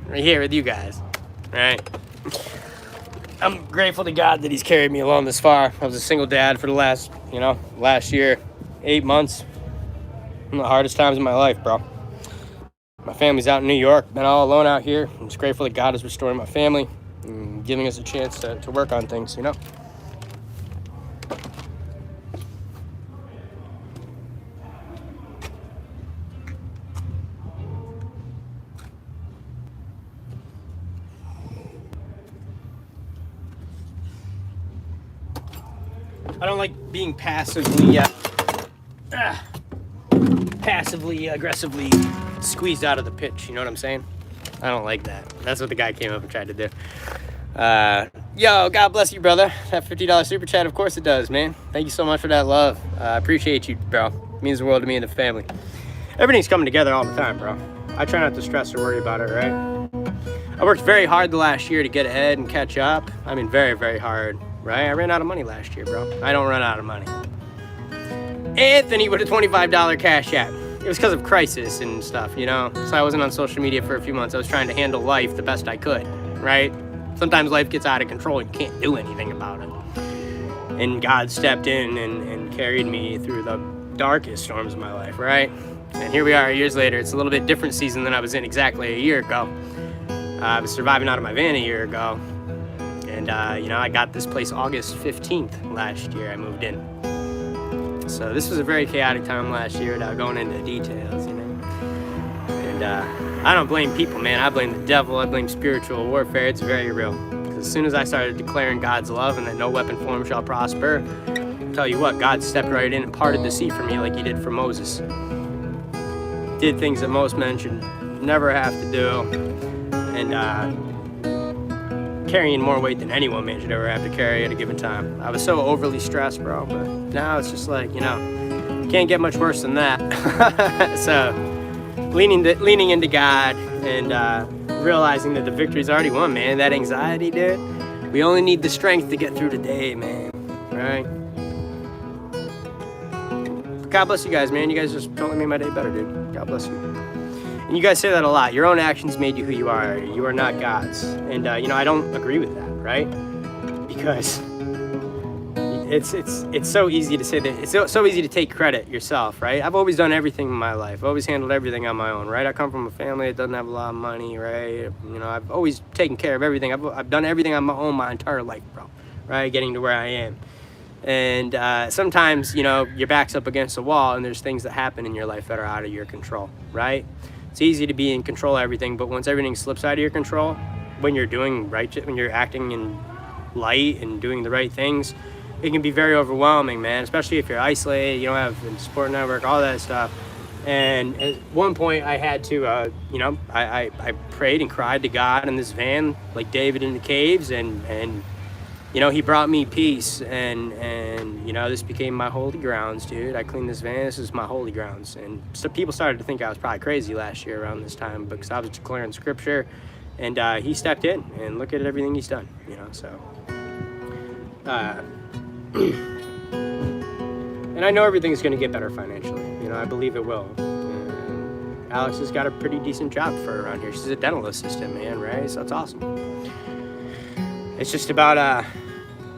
Right here with you guys, right? I'm grateful to God that he's carried me along this far. I was a single dad for the last year, 8 months. One of the hardest times in my life, bro. My family's out in New York, been all alone out here. I'm just grateful that God is restoring my family and giving us a chance to work on things, you know? I don't like being passively aggressively squeezed out of the pitch, you know what I'm saying? I don't like that. That's what the guy came up and tried to do. Yo, God bless you, brother. That $50 super chat, of course it does, man. Thank you so much for that love. I appreciate you, bro. It means the world to me and the family. Everything's coming together all the time, bro. I try not to stress or worry about it, right? I worked very hard the last year to get ahead and catch up. I mean, very, very hard, right? I ran out of money last year, bro. I don't run out of money. Anthony with a $25 cash app. It was because of crisis and stuff, you know? So I wasn't on social media for a few months. I was trying to handle life the best I could, right? Sometimes life gets out of control. You can't do anything about it. And God stepped in and carried me through the darkest storms of my life, right? And here we are years later. It's a little bit different season than I was in exactly a year ago. I was surviving out of my van a year ago. And, you know, I got this place August 15th last year. I moved in. So this was a very chaotic time last year without going into details, you know. And I don't blame people, man. I blame the devil. I blame spiritual warfare. It's very real. Because as soon as I started declaring God's love and that no weapon formed shall prosper, I'll tell you what, God stepped right in and parted the sea for me like he did for Moses. Did things that most men should never have to do. And carrying more weight than any one man should ever have to carry at a given time. I was so overly stressed, bro, but now it's just like, you know, can't get much worse than that. So leaning into God and realizing that the victory's already won, man. That anxiety, dude, we only need the strength to get through the day, man, right? God bless you guys, man. You guys just totally made my day better, dude. God bless you. And you guys say that a lot. Your own actions made you who you are. You are not God's. And, you know, I don't agree with that, right? Because it's so easy to say that. It's so easy to take credit yourself, right? I've always done everything in my life. I've always handled everything on my own, right? I come from a family that doesn't have a lot of money, right? You know, I've always taken care of everything. I've done everything on my own my entire life, bro, right? Getting to where I am. And sometimes, you know, your back's up against a wall and there's things that happen in your life that are out of your control, right? It's easy to be in control of everything, but once everything slips out of your control, when you're doing right, when you're acting in light and doing the right things, it can be very overwhelming, man, especially if you're isolated, you don't have a support network, all that stuff. And at one point I had to, you know, I prayed and cried to God in this van, like David in the caves, and you know, he brought me peace, and you know, this became my holy grounds, dude. I cleaned this van. This is my holy grounds. And so people started to think I was probably crazy last year around this time because I was declaring scripture, and he stepped in, and look at everything he's done, you know. So and I know everything's going to get better financially, you know. I believe it will. And Alex has got a pretty decent job for her around here. She's a dental assistant, man, right? So it's awesome. It's just about,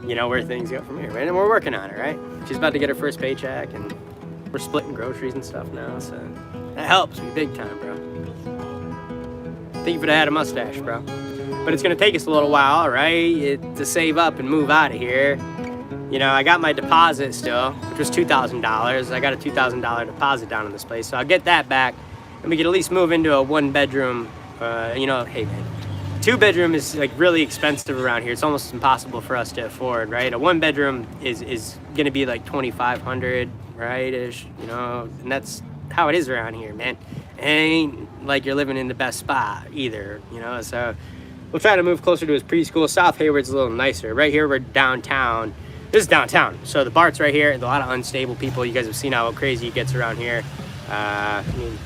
you know, where things go from here, right? And we're working on it, right? She's about to get her first paycheck, and we're splitting groceries and stuff now, so that helps me big time, bro. Think if I had a mustache, bro. But it's gonna take us a little while, right, to save up and move out of here. You know, I got my deposit still, which was $2,000. I got a $2,000 deposit down in this place, so I'll get that back, and we could at least move into a one-bedroom, you know, hey, man. 2-bedroom is like really expensive around here. It's almost impossible for us to afford, right? A 1-bedroom is gonna be like $2,500, right, ish, you know, and that's how it is around here, man. It ain't like you're living in the best spot either, you know. So we'll try to move closer to his preschool. South Hayward's a little nicer. Right here we're downtown. This is downtown, so the BART's right here. There's a lot of unstable people. You guys have seen how crazy it gets around here. I mean,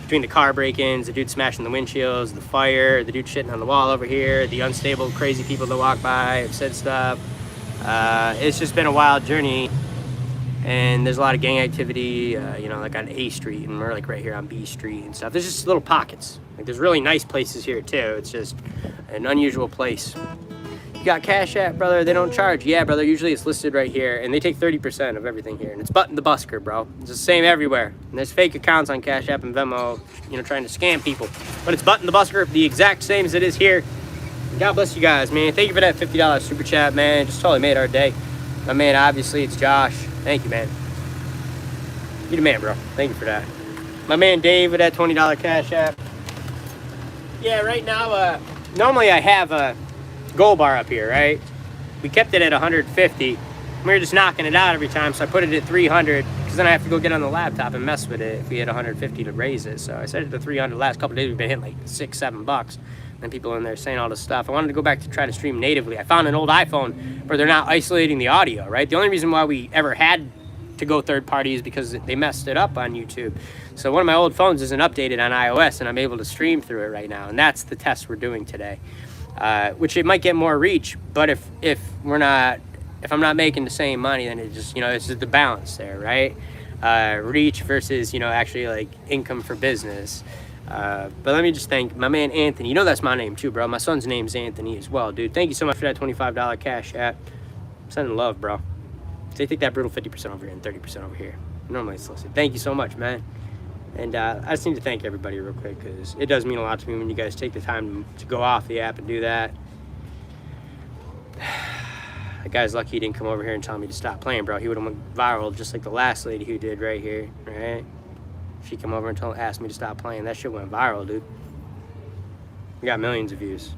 between the car break-ins, the dude smashing the windshields, the fire, the dude shitting on the wall over here, the unstable, crazy people that walk by have said stuff. It's just been a wild journey, and there's a lot of gang activity, you know, like on A Street, and we're like right here on B Street and stuff. There's just little pockets. Like, there's really nice places here too. It's just an unusual place. You got Cash App, brother? They don't charge. Yeah, brother, usually it's listed right here, and they take 30% of everything here, and it's Button the Busker, bro. It's the same everywhere, and there's fake accounts on Cash App and Venmo, you know, trying to scam people, but it's Button the Busker, the exact same as it is here. God bless you guys, man. Thank you for that $50 super chat, man. It just totally made our day. My man, obviously, it's Josh. Thank you, man. You the man, bro. Thank you for that. My man Dave with that $20 Cash App. Yeah, right now, normally I have a gold bar up here, right? We kept it at 150. We were just knocking it out every time, so I put it at 300, because then I have to go get on the laptop and mess with it if we had 150 to raise it. So I set it to 300. Last couple of days we've been hitting like $6-7. And people in there saying all this stuff. I wanted to go back to try to stream natively. I found an old iPhone where they're not isolating the audio, right? The only reason why we ever had to go third party is because they messed it up on YouTube. So one of my old phones isn't updated on iOS, and I'm able to stream through it right now. And that's the test we're doing today. Which it might get more reach, but if I'm not making the same money, then it just, you know, it's just the balance there, right? Reach versus, you know, actually like income for business. But let me just thank my man Anthony. You know that's my name too, bro. My son's name's Anthony as well, dude. Thank you so much for that $25 Cash App. I'm sending love, bro. They take that brutal 50% over here and 30% over here. Normally it's listed. Thank you so much, man. And I just need to thank everybody real quick, because it does mean a lot to me when you guys take the time to go off the app and do that. The guy's lucky he didn't come over here and tell me to stop playing, bro. He would have went viral just like the last lady who did right here, right? She come over and asked me to stop playing. That shit went viral, dude. We got millions of views.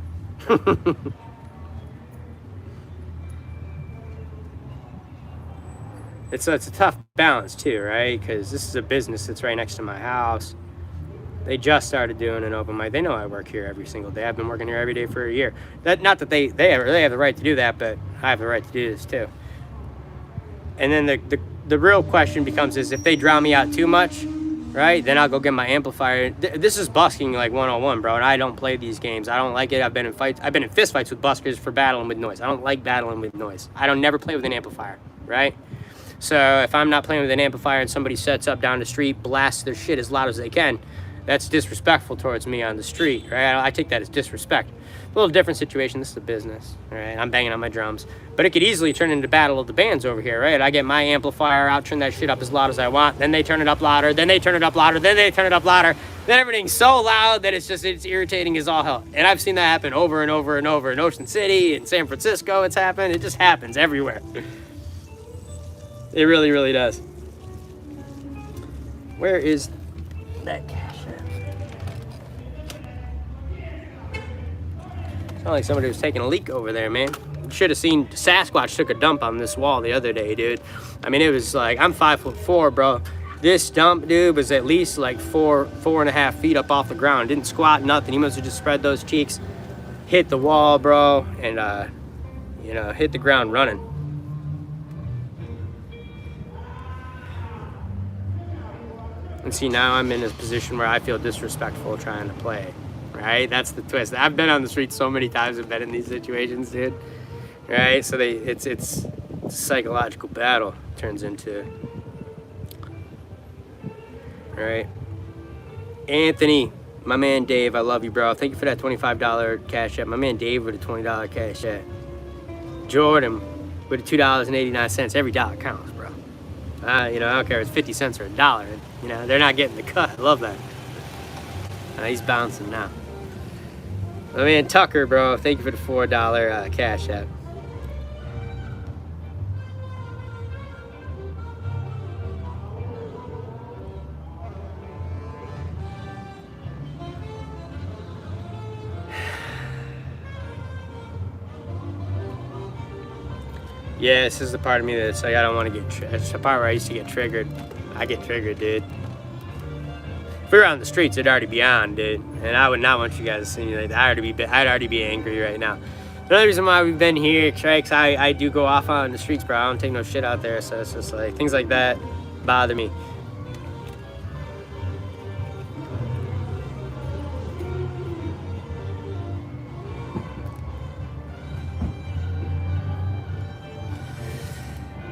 It's a tough balance too, right? Because this is a business that's right next to my house. They just started doing an open mic. They know I work here every single day. I've been working here every day for a year. Not that they have the right to do that, but I have the right to do this too. And then the real question becomes is if they drown me out too much, right? Then I'll go get my amplifier. This is busking like 101, bro. And I don't play these games. I don't like it. I've been in fights. I've been in fist fights with buskers for battling with noise. I don't like battling with noise. I don't never play with an amplifier, right? So if I'm not playing with an amplifier and somebody sets up down the street, blasts their shit as loud as they can, that's disrespectful towards me on the street, right? I take that as disrespect. A little different situation. This is a business, right? I'm banging on my drums. But it could easily turn into battle of the bands over here, right? I get my amplifier out, turn that shit up as loud as I want, then they turn it up louder, then they turn it up louder, then they turn it up louder, then everything's so loud that it's irritating as all hell. And I've seen that happen over and over and over in Ocean City, in San Francisco, it's happened. It just happens everywhere. It really, really does. Where is that cash at? Sounds like somebody was taking a leak over there, man. You should have seen Sasquatch took a dump on this wall the other day, dude. I mean, it was like, I'm 5'4", bro. This dump, dude, was at least like 4.5 feet up off the ground. Didn't squat, nothing. He must have just spread those cheeks, hit the wall, bro, and, you know, hit the ground running. And see, now I'm in a position where I feel disrespectful trying to play, right? That's the twist. I've been on the street so many times and been in these situations, dude, right? So it's a psychological battle, it turns into, right? Anthony, my man Dave, I love you, bro. Thank you for that $25 cash app. My man Dave with a $20 cash app. Jordan with a $2.89. Every dollar counts, bro. You know, I don't care if it's 50 cents or a dollar. You know, they're not getting the cut. I love that. He's bouncing now. My man Tucker, bro, thank you for the $4 cash app. Yeah, this is the part of me that's like, I don't want to get it's the part where I used to get triggered. I get triggered, dude. If we were on the streets, it'd already be on, dude. And I would not want you guys to see me like that. I'd already be angry right now. Another reason why we've been here, Trikes, I do go off on the streets, bro. I don't take no shit out there. So it's just like, things like that bother me.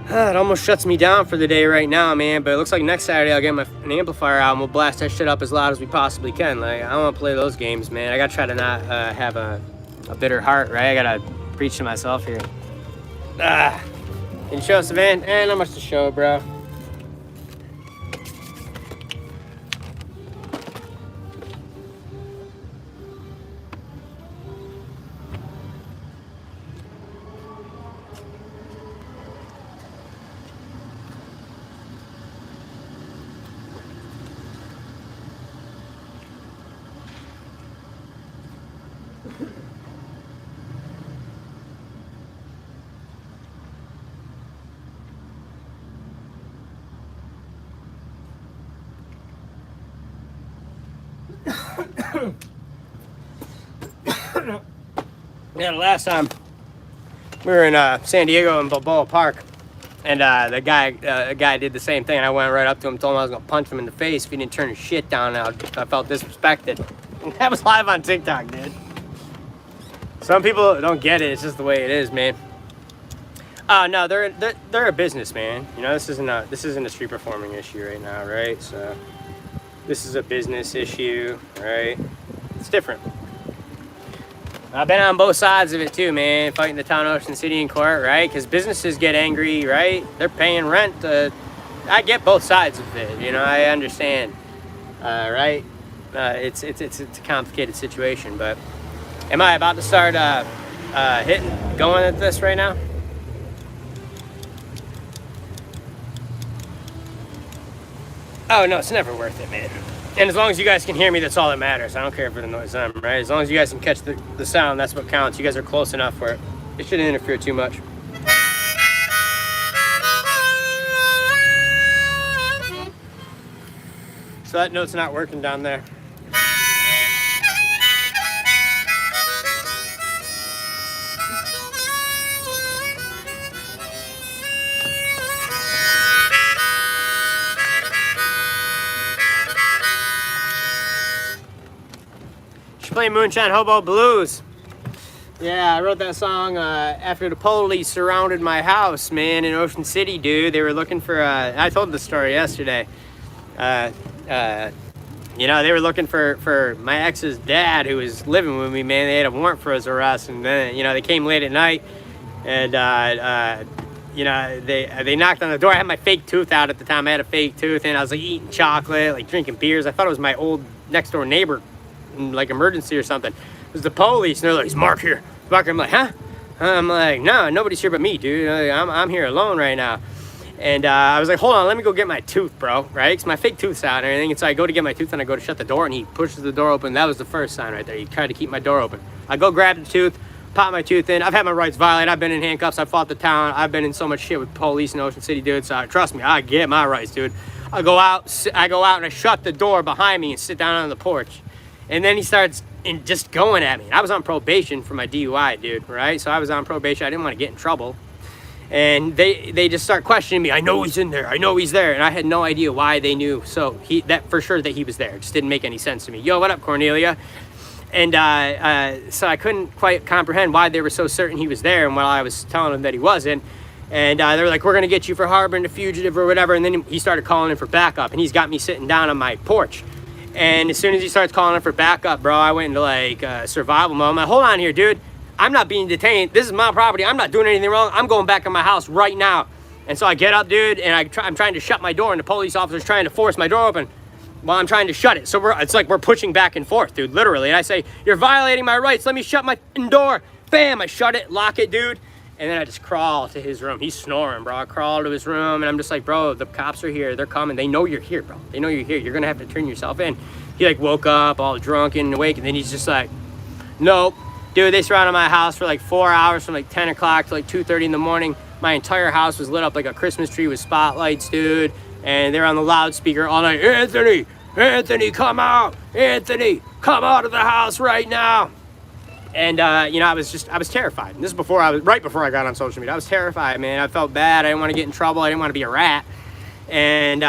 It almost shuts me down for the day right now, man. But it looks like next Saturday I'll get an amplifier out and we'll blast that shit up as loud as we possibly can. Like, I don't want to play those games, man. I gotta try to not have a bitter heart, right? I gotta preach to myself here. Can you show us the van? Not much to show, bro. Yeah, the last time we were in San Diego in Balboa Park, and the guy did the same thing, and I went right up to him, told him I was gonna punch him in the face if he didn't turn his shit down. I felt disrespected. And that was live on TikTok, dude. Some people don't get it. It's just the way it is, man. No, they're a business, man. You know, this isn't a street performing issue right now, right? So this is a business issue, right? It's different. I've been on both sides of it too, man, fighting the town Ocean City in court, right? Because businesses get angry, right? They're paying rent. I get both sides of it, you know, I understand. right? It's a complicated situation, but am I about to start going at this right now? Oh no, it's never worth it, man. And as long as you guys can hear me, that's all that matters. I don't care for the noise, right? As long as you guys can catch the sound, that's what counts. You guys are close enough where it shouldn't interfere too much. So that note's not working down there. She's playing Moonshine Hobo Blues. Yeah, I wrote that song after the police surrounded my house, man, in Ocean City, dude. They were looking for, I told the story yesterday. You know, they were looking for my ex's dad, who was living with me, man. They had a warrant for his arrest, and then, you know, they came late at night, and, you know, they knocked on the door. I had my fake tooth out at the time. I had a fake tooth, and I was, like, eating chocolate, like, drinking beers. I thought it was my old next-door neighbor, like, emergency or something. It was the police, and they're like, "Is Mark here?" Mark, I'm like, "Huh?" I'm like, "No, nobody's here but me, dude. I'm here alone right now." And I was like, "Hold on, let me go get my tooth, bro," right? Because my fake tooth's out and everything. And so I go to get my tooth, and I go to shut the door, and he pushes the door open. That was the first sign right there. He tried to keep my door open. I go grab the tooth, pop my tooth in. I've had my rights violated. I've been in handcuffs. I fought the town. I've been in so much shit with police in Ocean City, dude. So trust me, I get my rights, dude. I go out and I shut the door behind me and sit down on the porch. And then he starts just going at me. I was on probation for my DUI, dude, right? So I was on probation. I didn't want to get in trouble. And they just start questioning me. "I know he's in there. I know he's there." And I had no idea why they knew. So that for sure that he was there. It just didn't make any sense to me. "Yo, what up, Cornelia?" And so I couldn't quite comprehend why they were so certain he was there, and while I was telling them that he wasn't. And they were like, "We're going to get you for harboring a fugitive," or whatever. And then he started calling in for backup, and he's got me sitting down on my porch. And as soon as he starts calling in for backup, bro, I went into like survival mode. I'm like, "Hold on here, dude. I'm not being detained. This is my property. I'm not doing anything wrong. I'm going back in my house right now." And so I get up, dude, and I'm trying to shut my door, and the police officer's trying to force my door open while I'm trying to shut it. So it's like we're pushing back and forth, dude, literally. And I say, "You're violating my rights. Let me shut my door." Bam, I shut it, lock it, dude. And then I just crawl to his room. He's snoring, bro. I crawl to his room, and I'm just like, "Bro, the cops are here. They're coming. They know you're here, bro. They know you're here. You're going to have to turn yourself in." He like woke up all drunk and awake, and then he's just like, "Nope." Dude, they surrounded my house for like 4 hours from like 10 o'clock to like 2:30 in the morning. My entire house was lit up like a Christmas tree with spotlights, dude. And they're on the loudspeaker all night. Anthony, come out. Anthony, come out of the house right now." And, you know, I was terrified. And this is right before I got on social media. I was terrified, man. I felt bad. I didn't want to get in trouble. I didn't want to be a rat. And,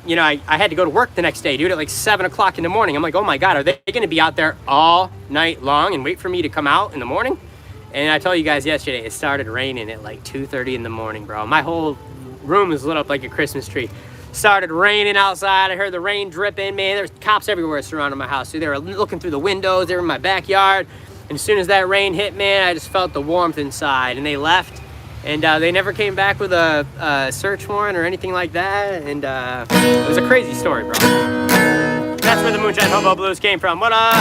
you know, I had to go to work the next day, dude, at like 7 o'clock in the morning. I'm like, "Oh my God, are they going to be out there all night long and wait for me to come out in the morning?" And I told you guys yesterday, it started raining at like 2:30 in the morning, bro. My whole room was lit up like a Christmas tree. Started raining outside. I heard the rain dripping, man. There's cops everywhere surrounding my house, dude. They were looking through the windows. They were in my backyard. And as soon as that rain hit, man, I just felt the warmth inside. And they left. And they never came back with a search warrant or anything like that. And it was a crazy story, bro. That's where the Moonshine Hobo Blues came from. What up?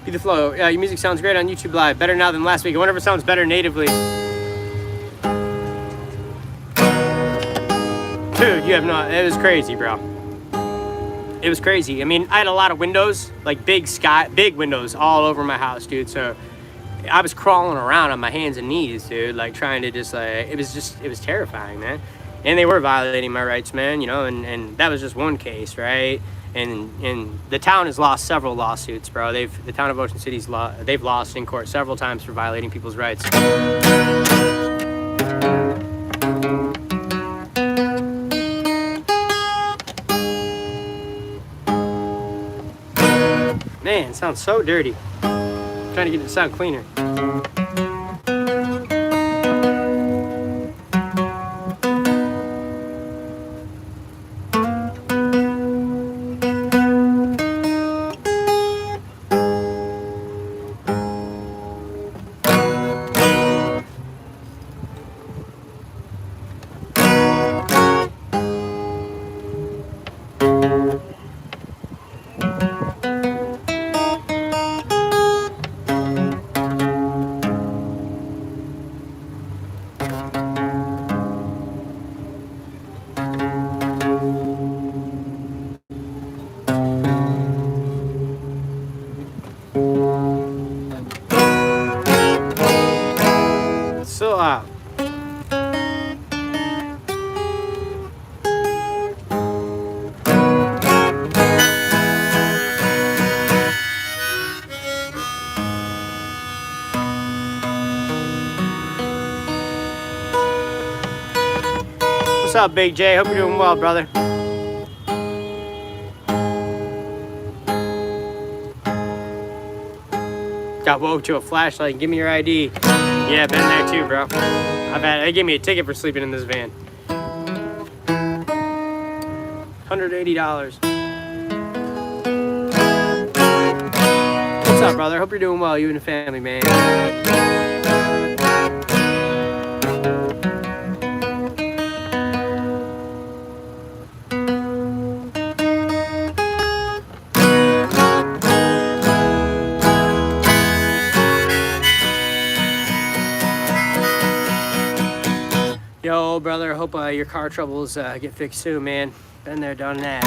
Be the flow. Your music sounds great on YouTube Live. Better now than last week. I wonder if it sounds better natively. Dude, you have no... It was crazy, bro. It was crazy. I mean, I had a lot of windows, like big windows all over my house, dude. So I was crawling around on my hands and knees, dude, like trying to just like, it was terrifying, man. And they were violating my rights, man, you know, and that was just one case, right? And the town has lost several lawsuits, bro. The town of Ocean City's they've lost in court several times for violating people's rights. Man, it sounds so dirty. I'm trying to get it to sound cleaner. What's up, Big J? Hope you're doing well, brother. Got woke to a flashlight. Give me your ID. Yeah, been there too, bro. They gave me a ticket for sleeping in this van. $180. What's up, brother? Hope you're doing well. You and the family, man. Yo, brother, hope your car troubles get fixed soon, man. Been there, done that.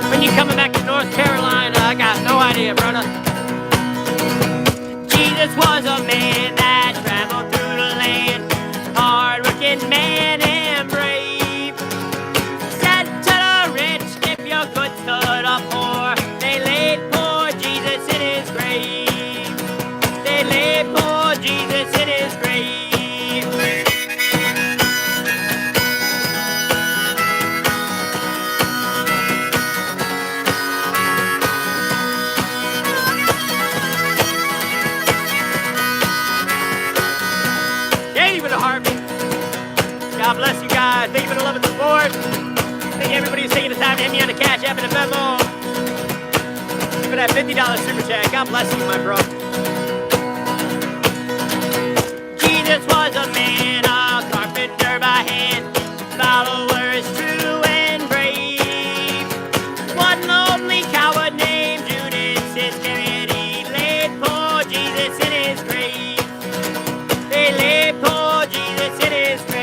When you coming back to North Carolina, I got no idea, brother. Jesus was a man that traveled through the land, hard-working man and brave. Said to the rich, if your goods to the poor, they laid poor Jesus in his grave. They laid poor Jesus in his grave. Ain't even a heartbeat. God bless you guys. Thank you for the love and support. Thank you everybody who's taking the time to hit me on the Cash App and the Venmo. Thank you for that $50 super chat. God bless you, my bro. Jesus was a man, a carpenter by hand, followers true and brave. One lonely coward named Judas Iscariot, he laid poor Jesus in his grave. They laid poor Jesus in his grave.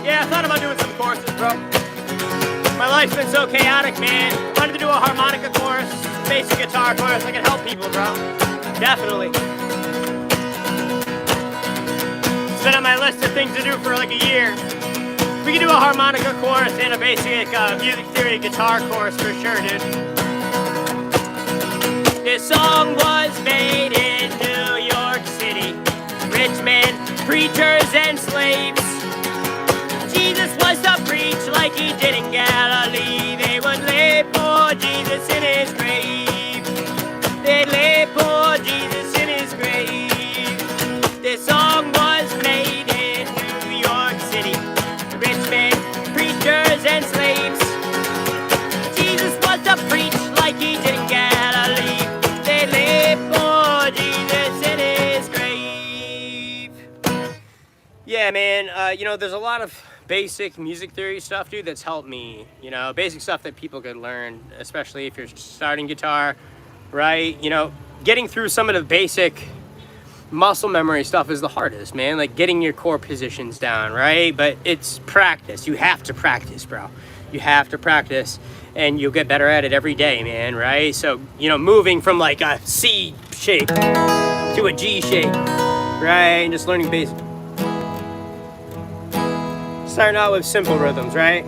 Yeah, I thought about doing some courses, bro. My life's been so chaotic, man. Wanted to do a harmonica course, basic guitar course. I can help people, bro. Definitely. It's been on my list of things to do for like a year. We can do a harmonica course and a basic music theory guitar course for sure, dude. This song was made in New York City. Rich men, preachers, and slaves. Jesus was to preach like he did in Galilee. They would lay poor Jesus in his grave. They'd lay poor Jesus in his grave. This song was made in New York City. Rich men, preachers, and slaves. Jesus was to preach like he did in Galilee. They lay poor Jesus in his grave. Yeah, man, you know, there's a lot of basic music theory stuff, dude, that's helped me. You know, basic stuff that people could learn, especially if you're starting guitar, right? You know, getting through some of the basic muscle memory stuff is the hardest, man. Like getting your core positions down, right? But it's practice. You have to practice, bro. You have to practice, and you'll get better at it every day, man, right? So, you know, moving from like a C shape to a G shape, right? And just learning basic. Starting out with simple rhythms, right?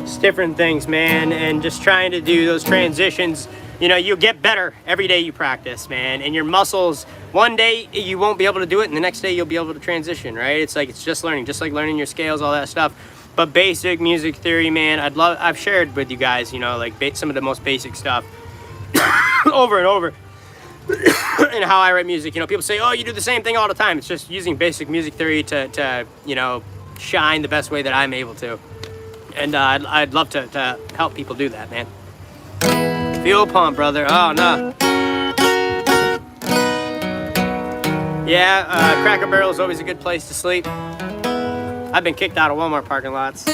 It's different things, man, and just trying to do those transitions. You know, you'll get better every day you practice, man, and your muscles, one day you won't be able to do it, and the next day you'll be able to transition, right? It's just learning, just like learning your scales, all that stuff. But basic music theory, man, I've shared with you guys, you know, like some of the most basic stuff over and over. And how I write music. You know, people say, oh, you do the same thing all the time. It's just using basic music theory to you know, shine the best way that I'm able to. And I'd love to help people do that, man. Fuel pump, brother. Oh, no. Yeah, Cracker Barrel is always a good place to sleep. I've been kicked out of Walmart parking lots.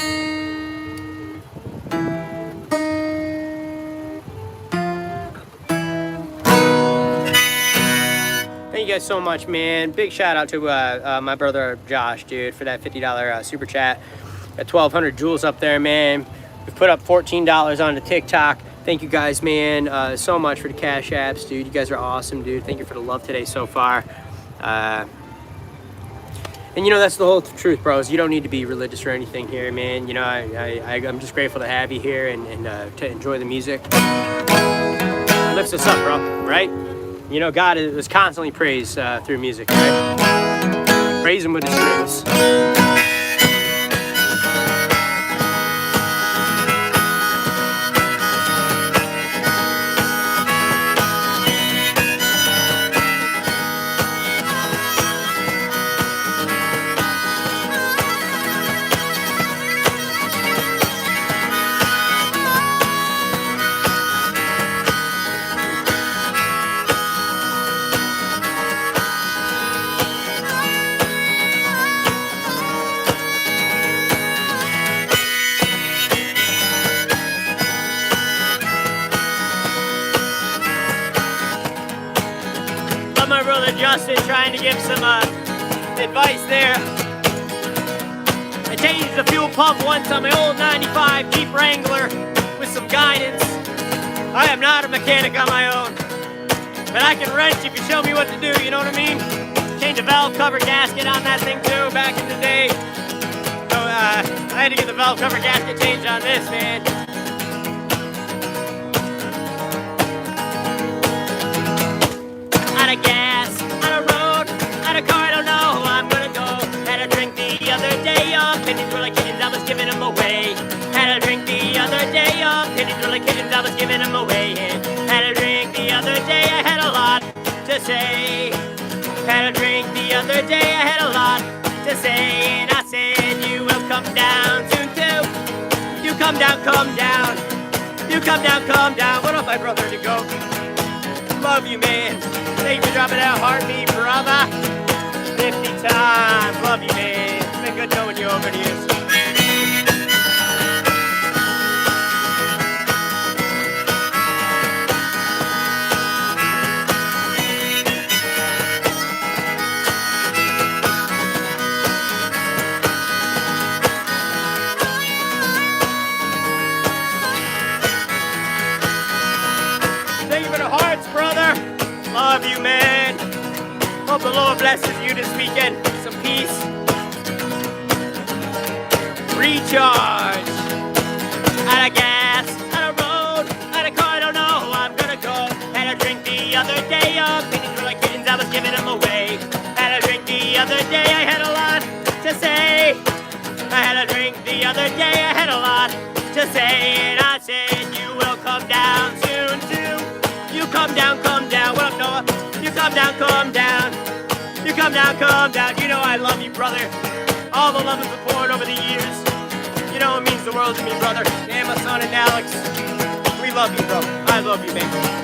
Thank you guys so much, man. Big shout out to my brother Josh, dude, for that $50 super chat. Got 1,200 joules up there, man. We've put up $14 on the TikTok. Thank you guys, man, so much for the cash apps, dude. You guys are awesome, dude. Thank you for the love today so far. And you know, that's the whole truth, bros. You don't need to be religious or anything here, man. You know, I'm just grateful to have you here and to enjoy the music. It lifts us up, bro, right? You know, God is constantly praised through music, right? Praise him with his strings. My brother Justin trying to give some advice there. I changed the fuel pump once on my old 95 Jeep Wrangler with some guidance. I am not a mechanic on my own, but I can wrench if you show me what to do, you know what I mean? Change a valve cover gasket on that thing too back in the day. So I had to get the valve cover gasket changed on this, man. Out of gas, out of road, out of car, I don't know who I'm gonna go. Had a drink the other day, pennies were like kittens, I was giving them away. Had a drink the other day, pennies were like kittens, I was giving them away. Had a drink the other day, I had a lot to say. Had a drink the other day, I had a lot to say. And I said, you will come down soon too. You come down, come down. You come down, come down. What up, my brother, to go? Love you, man. Thank you for dropping that heartbeat, brother. 50 times. Love you, man. It's been good knowing you over the years. Thank you for the hearts, brother. Love you, man. Hope the Lord blesses you this weekend. Some peace. Recharge. Out of gas, out of road, out of car, I don't know who I'm gonna go. Had a drink the other day, pennies were like kittens, I was giving them away. Had a drink the other day, I had a lot to say. I had a drink the other day, I had a lot to say. And I said, you will come down soon too. You come down, come down. What up, Noah? You come down, come down. You come down, come down. You know I love you, brother. All the love and support over the years. You know it means the world to me, brother. And my son and Alex. We love you, bro. I love you, man.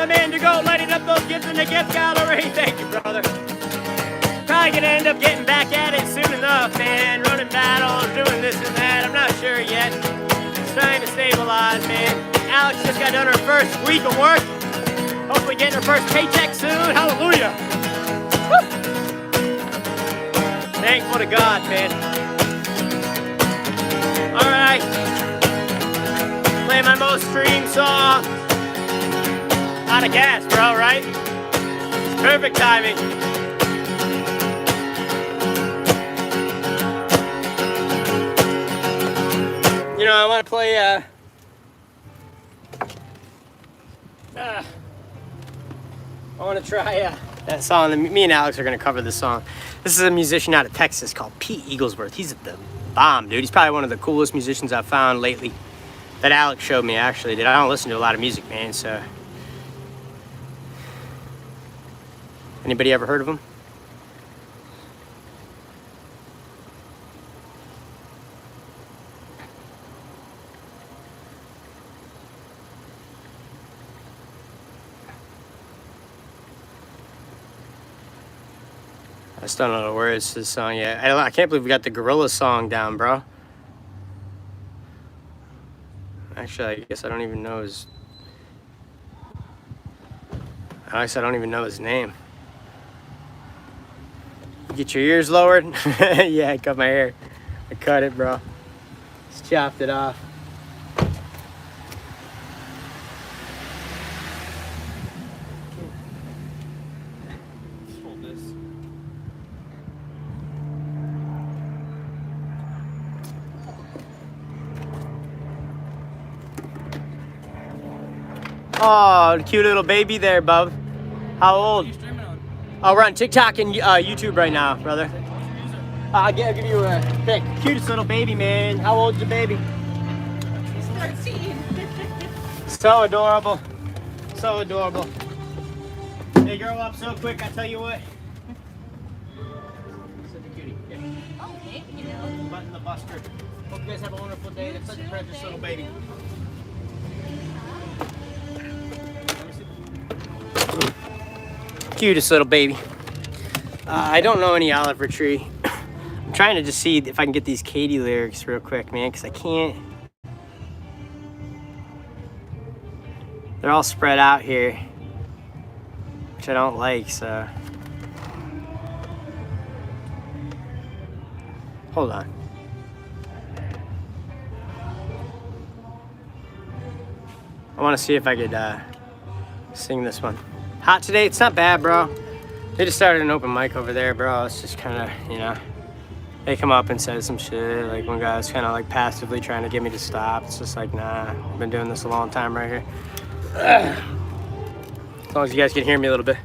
Man to go lighting up those gifts in the gift gallery. Thank you, brother. Probably gonna end up getting back at it soon enough, man. Running battles, doing this and that. I'm not sure yet. Just trying to stabilize, man. Alex just got done her first week of work. Hopefully getting her first paycheck soon. Hallelujah. Woo. Thankful to God, man. All right. Play my most streamed song. Out of gas, bro, right? Perfect timing. You know, I want to play, I want to try that song. Me and Alex are going to cover this song. This is a musician out of Texas called Pete Eaglesworth. He's the bomb, dude. He's probably one of the coolest musicians I've found lately. That Alex showed me, actually. That I don't listen to a lot of music, man, so... Anybody ever heard of him? I still don't know the words to this song yet. I can't believe we got the Gorilla song down, bro. Actually, I guess I don't even know his... I don't even know his name. Get your ears lowered? Yeah, I cut my hair. I cut it, bro. Just chopped it off. Hold this. Oh, cute little baby there, bub. How old? What are you streaming on? Oh, we're on TikTok and YouTube right now, brother. I'll give you a pic. Cutest little baby, man. How old's the baby? He's 13. So adorable. So adorable. They grow up so quick, I tell you what. Such a cutie. Yeah. Oh, thank you. Button the Busker. Hope you guys have a wonderful day. That's such a precious little baby. Cutest little baby. I don't know any Oliver Tree. I'm trying to just see if I can get these Katie lyrics real quick, man, because I can't. They're all spread out here, which I don't like, so. Hold on. I want to see if I could sing this one. Hot today? It's not bad, bro. They just started an open mic over there, bro. It's just kind of, you know, they come up and say some shit. Like one guy was kind of like passively trying to get me to stop. It's just like, nah, I've been doing this a long time right here. As long as you guys can hear me a little bit.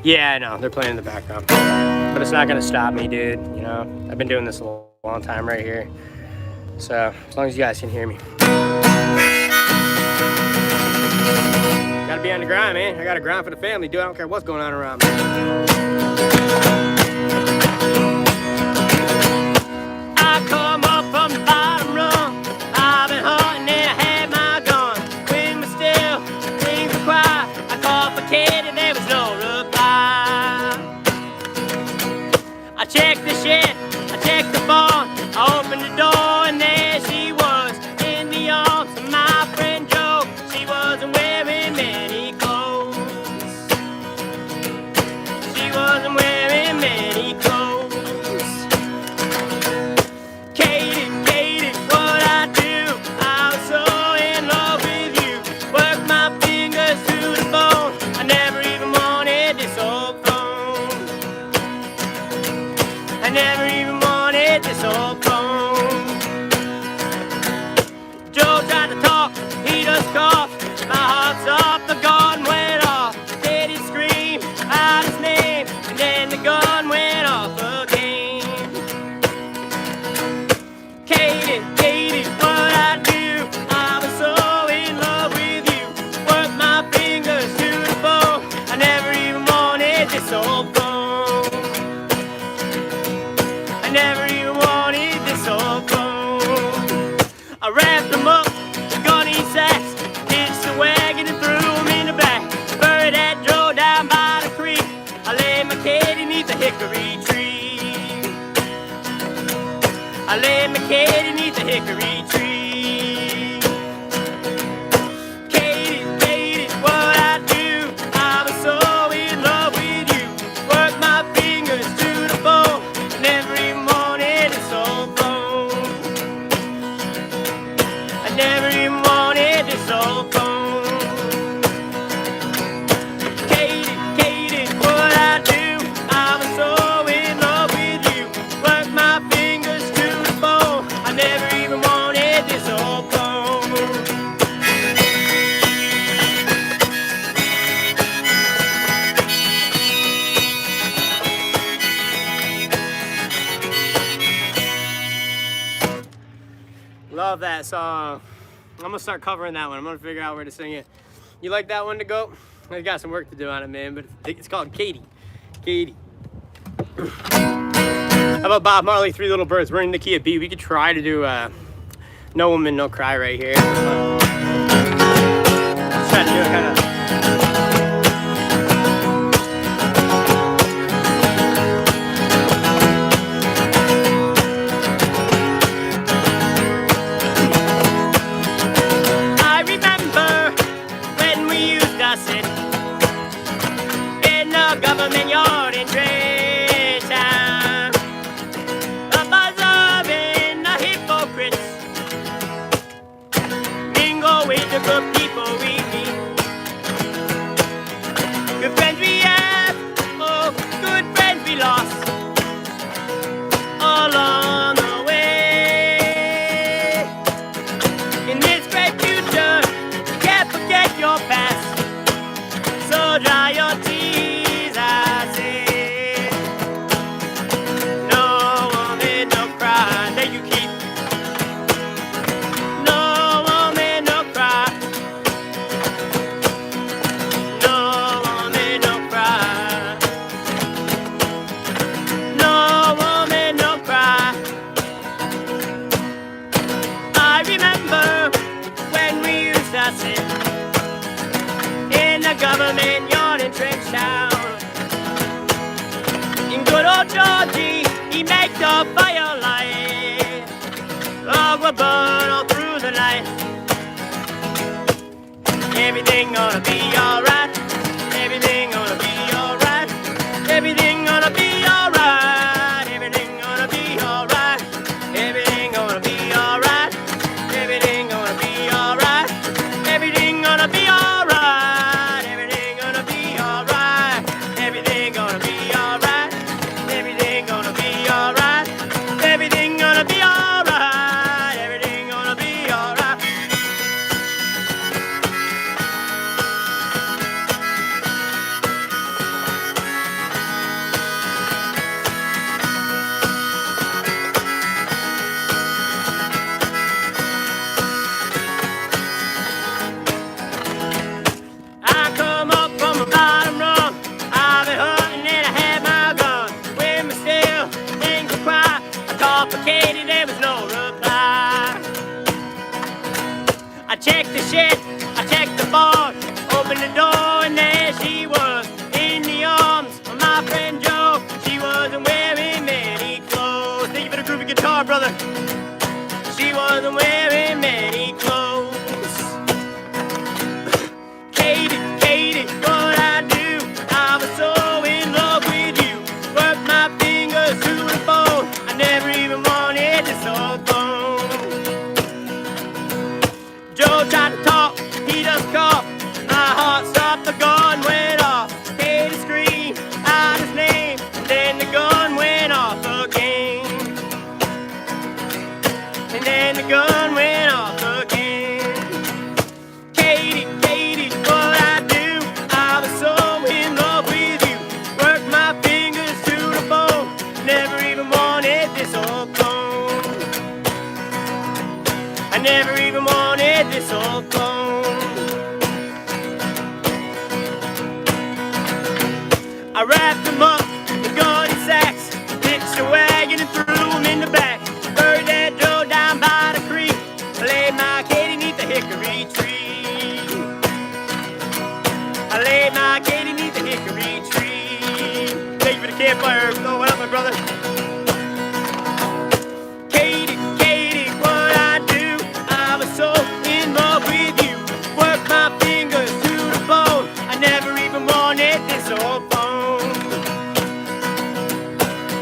Yeah, I know, they're playing in the background. But it's not gonna stop me, dude. You know, I've been doing this a long time right here. So, as long as you guys can hear me. Gotta be on the grind, man. I gotta grind for the family, dude. I don't care what's going on around me. I come up from the bottom rung. I've been hunting and I had my gun. Wind was still, things were quiet. I called for Katie, there was no reply. I checked the shed, I checked the barn. I opened the door and there she was in the arms of my friend Joe. She wasn't wearing many clothes. She wasn't wearing many clothes. Katie, Katie, what I do? I was so in love with you. Worked my fingers to the bone. I never even wanted this old phone. I never even wanted this old phone. Joe tried to talk, he just coughed. My heart's off, the gun went off. Katie screamed out his name, and then the gun went off again. Katie, Katie, what I do? I was so in love with you. Worked my fingers to the bone. I never even wanted this old phone. I never even wanted this old phone. I wrapped them up, the gunny sacks, ditched the wagon and threw them in the back. Buried that Joe down by the creek. I laid my Katie neath the hickory tree. I laid my Katie neath the hickory tree. Katie, Katie, what I do? I was so in love with you. Worked my fingers to the bone. Never even wanted this old phone. I never even wanted this old phone. Katie, Katie, what I do? I was so in love with you. Worked my fingers to the bone. I never even wanted this old phone. Love that song. I'm gonna start covering that one. I'm gonna figure out where to sing it. You like that one to go? I got some work to do on it, man, but it's called Katie. Katie. How about Bob Marley, Three Little Birds? We're in the key of B. We could try to do No Woman, No Cry right here. Let's try to do it kind of. government yard in Trench Town. A buzz of in the hypocrites mingle with the good people we meet. Good friends we have, oh, good friends we lost along the way. In this great future, you can't forget your past. So dry your tears, I say. No woman, no cry. Thank you, Keith. No woman, no cry. No woman, no cry. No woman, no cry. I remember when we used to sit in the government yard in Trench Town. In good old Georgie, he made the firelight. Log will burn all through the night. Everything gonna be alright. Everything gonna be alright. Everything gonna be alright. Everything gonna be alright. Everything gonna be alright. Everything gonna be alright. Everything gonna be alright. Everything gonna be alright. Everything gonna be alright. Everything gonna be alright. Everything gonna be alright. Everything gonna be alright. I come up from the bottom rung. I've been hunting and I had my gun. When we still things were quiet, I called for Katie, there was no reply. I checked the shed, I checked the bar, opened the door and there she was, in the arms of my friend Joe. She wasn't wearing many clothes. Thank you for the groovy guitar, brother. She wasn't wearing many clothes. Katie, what I do, I was so in love with you. Worked my fingers to the bone, I never even wanted this old phone. Joe tried to talk, he just coughed. My heart stopped, the gun went off. Katie screamed out his name, then the gun went off again. And then the gun went off again. Katie, what I do, I was so in love with you. Worked my fingers to the bone, never even wanted this old phone. I never even wanted this old phone. I wrapped them up in gunny sacks, ditched a wagon and threw them in the back. Buried that Joe down by the creek, laid my Katie neath the hickory tree. I laid my Katie neath the hickory tree. Thank you for the campfire. Oh, what up, my brother? Katie, what I do, I was so in love with you. Worked my fingers to the bone, I never even wanted this old phone.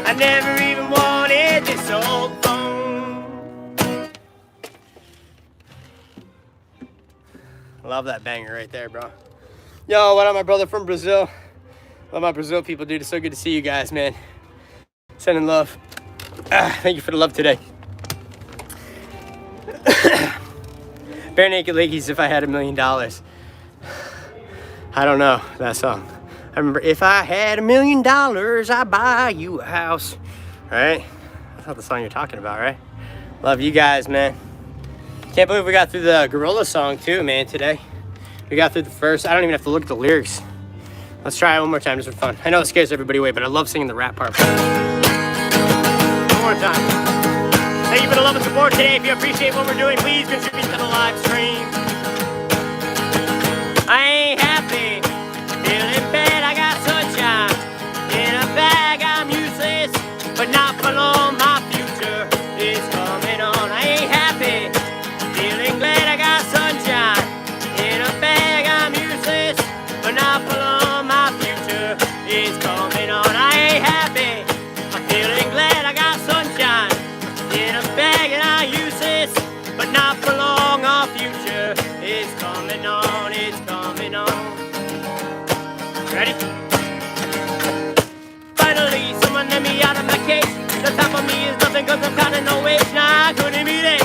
I never even wanted this old phone. Love that banger right there, bro. Yo, what up, my brother from Brazil? Love my Brazil people, dude. It's so good to see you guys, man. Sending love. Thank you for the love today. Bare Naked Ladies, If I Had $1 Million. I don't know that song. I remember, if I had $1 million, I'd buy you a house. Right? That's not the song you're talking about, right? Love you guys, man. Can't believe we got through the Gorilla song too, man, today. We got through the first. I don't even have to look at the lyrics. Let's try it one more time just for fun. I know it scares everybody away, but I love singing the rap part. One more time. Thank you for the love and support today. If you appreciate what we're doing, please contribute to the live stream. I ain't happy, feeling bad, I got sunshine. In a bag, I'm useless, but not for long, my future is coming on. I ain't happy, feeling glad I got sunshine. In a bag, I'm useless, but not for long, my future is coming on. coming on, it's coming on. Ready? Finally, someone let me out of my cage. The top of me is nothing cause I'm counting no wage. Nah, I couldn't be late,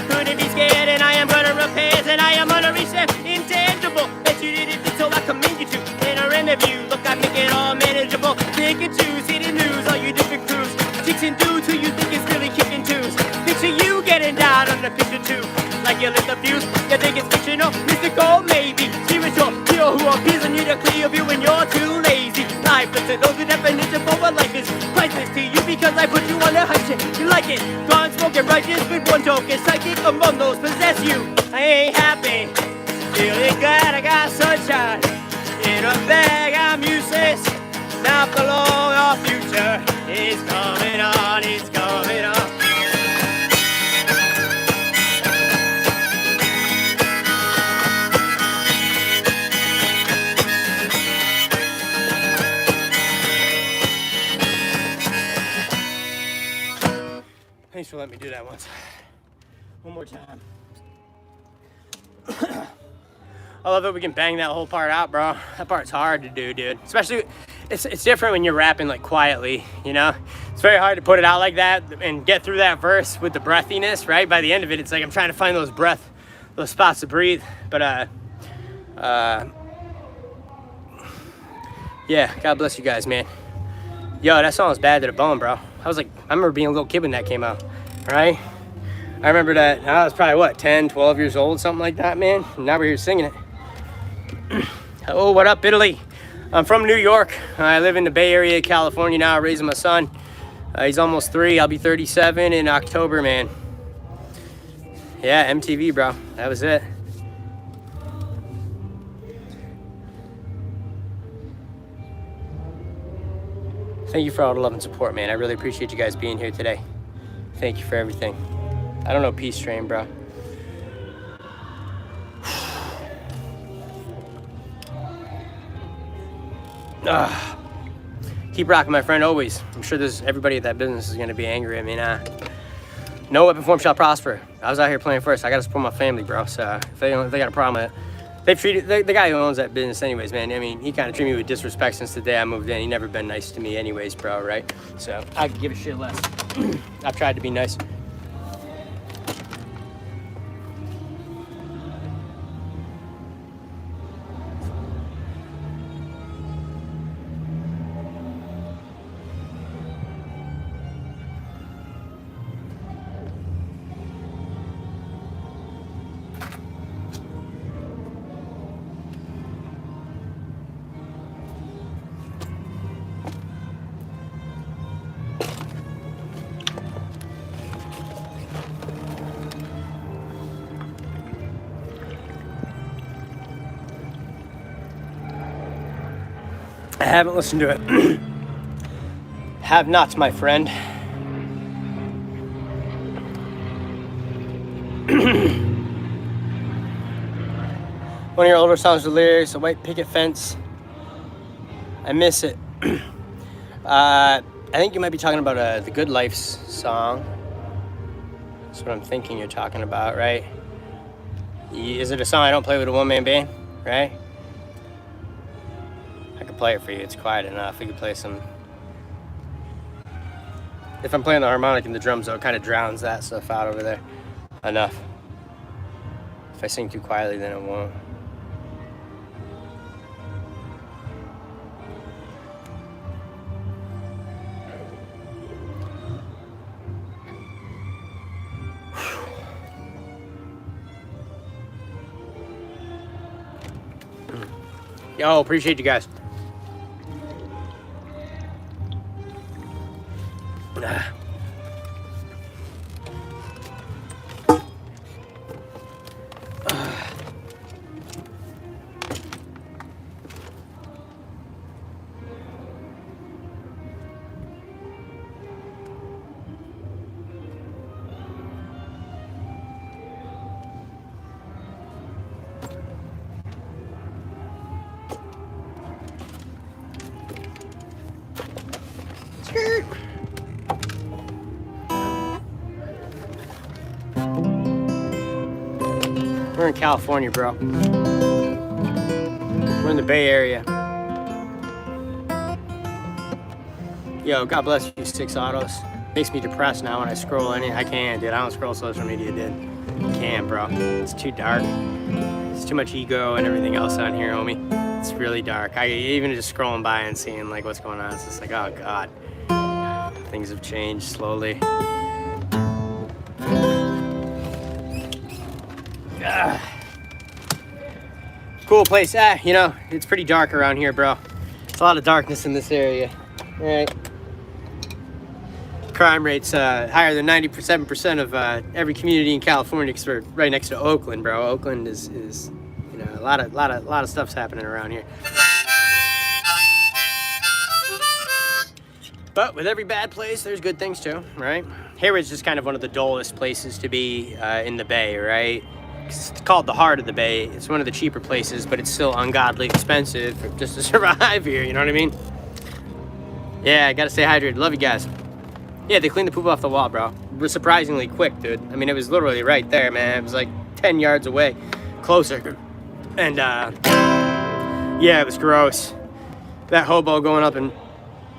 couldn't be scared. And I am gonna repairs and I am gonna reach that intangible that you didn't do, so I commend you to. In our interview, look, I make it all manageable. Pick and choose, hit the news, all you different crews. Chicks and dudes who you think is really kicking tunes. Picture you getting down on the picture too. Like you lit the fuse, you think it's fictional, mystical, maybe spiritual. You know who appeasing you to clear view when you're too lazy. Lifeless to those the definition for what life is. Priceless to you because I put you on a high shit. You like it, gone smoking righteous with one token. Psychic among those possess you. I ain't happy, feeling glad I got sunshine. In a bag I'm useless, not for long our future is coming on, it's coming on. Thanks for letting me do that once. One more time. I love that we can bang that whole part out, bro. That part's hard to do, dude. Especially, it's different when you're rapping like quietly, you know? It's very hard to put it out like that and get through that verse with the breathiness, right? By the end of it, it's like I'm trying to find those spots to breathe. But, yeah, God bless you guys, man. Yo, that song was bad to the bone, bro. I remember being a little kid when that came out, right? I remember that, I was probably, what, 10, 12 years old, something like that, man. And now we're here singing it. Oh, what up, Italy? I'm from New York. I live in the Bay Area, California now, raising my son. He's almost 3. I'll be 37 in October, man. Yeah, MTV, bro. That was it. Thank you for all the love and support, man. I really appreciate you guys being here today. Thank you for everything. I don't know Peace Train, bro. Keep rocking, my friend, always. I'm sure everybody at that business is going to be angry at me now. No weapon form shall prosper. I was out here playing first. I got to support my family, bro. So if they got a problem with it, they've treated the guy who owns that business anyways, man. I mean, he kind of treated me with disrespect since the day I moved in. He never been nice to me anyways, bro, right? So I could give a shit less. I've tried to be nice. I haven't listened to it. Have not, my friend. One of your older songs, the lyrics, a white picket fence. I miss it. I think you might be talking about the Good Life's song. That's what I'm thinking you're talking about, right? Is it a song I don't play with a one-man band, right? I could play it for you. It's quiet enough. We could play some. If I'm playing the harmonic and the drums, though, it kind of drowns that stuff out over there enough. If I sing too quietly, then it won't. Yo, appreciate you guys. We're in California, bro. We're in the Bay Area. Yo, God bless you, 6 Autos. Makes me depressed now when I scroll any. I can't, dude. I don't scroll social media, dude. Can't, bro. It's too dark. It's too much ego and everything else on here, homie. It's really dark. I even just scrolling by and seeing like what's going on. It's just like, oh God. Things have changed slowly. Cool place. You know, it's pretty dark around here, bro. It's a lot of darkness in this area. All right. Crime rate's higher than 97% of every community in California because we're right next to Oakland, bro. Oakland is you know, a lot of stuff's happening around here. But with every bad place, there's good things too, right? Hayward's just kind of one of the dullest places to be in the Bay, right? It's called the heart of the Bay. It's one of the cheaper places, but it's still ungodly expensive just to survive here, you know what I mean? Yeah, I gotta stay hydrated. Love you guys. Yeah, they cleaned the poop off the wall, bro. It was surprisingly quick, dude. I mean, it was literally right there, man. It was like 10 yards away, closer. And yeah, it was gross. That hobo going up and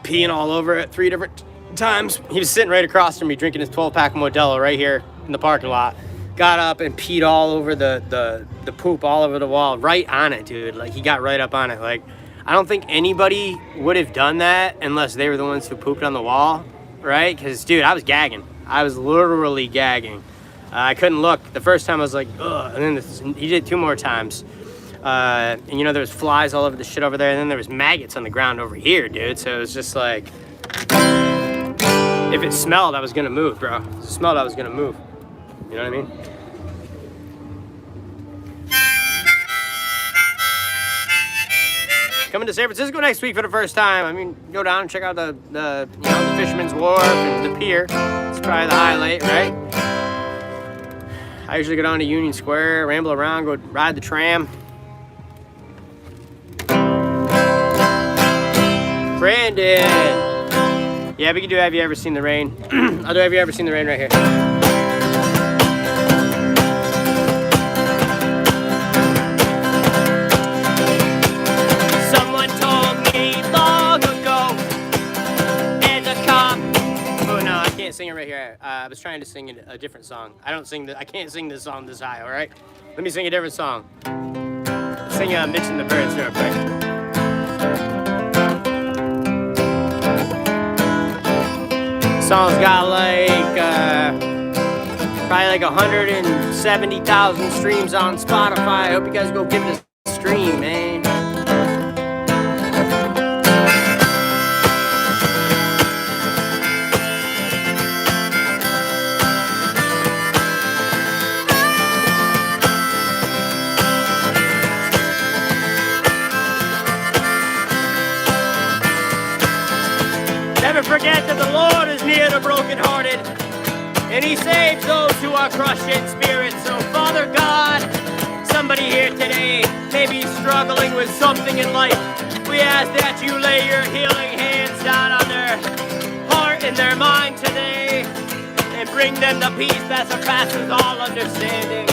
peeing all over it 3 different times. He was sitting right across from me drinking his 12-pack of Modelo right here in the parking lot. Got up and peed all over the poop all over the wall, right on it, dude. Like, he got right up on it. Like, I don't think anybody would have done that unless they were the ones who pooped on the wall, right? Because, dude, I was gagging. I was literally gagging. I couldn't look. The first time I was like, ugh. And then he did 2 more times. And, you know, there was flies all over the shit over there. And then there was maggots on the ground over here, dude. So it was just like, if it smelled, I was going to move, bro. If it smelled, I was going to move. You know what I mean? Coming to San Francisco next week for the first time. I mean, go down and check out the Fisherman's Wharf and the pier. It's probably the highlight, right? I usually go down to Union Square, ramble around, go ride the tram. Brandon! Yeah, we can do Have You Ever Seen the Rain? I'll do Have You Ever Seen the Rain right here. Sing it right here. I was trying to sing a different song. I can't sing this song this high, all right? Let me sing a different song. Sing Mitch and the Birds real quick. Song's got like probably like 170,000 streams on Spotify. I hope you guys go give it a stream, man. Never forget that the Lord is near the brokenhearted, and He saves those who are crushed in spirit. So, Father God, somebody here today may be struggling with something in life. We ask that you lay your healing hands down on their heart and their mind today, and bring them the peace that surpasses all understanding.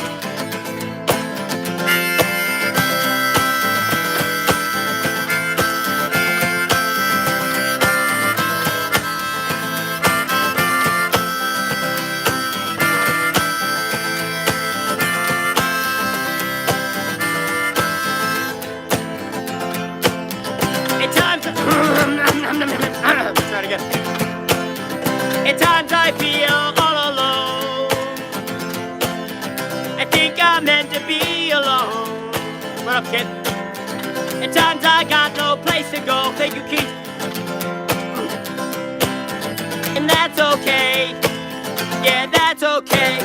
Try it again. At times I feel all alone. I think I'm meant to be alone. What up, kid? At times I got no place to go. Thank you, Keith. And that's okay. Yeah, that's okay.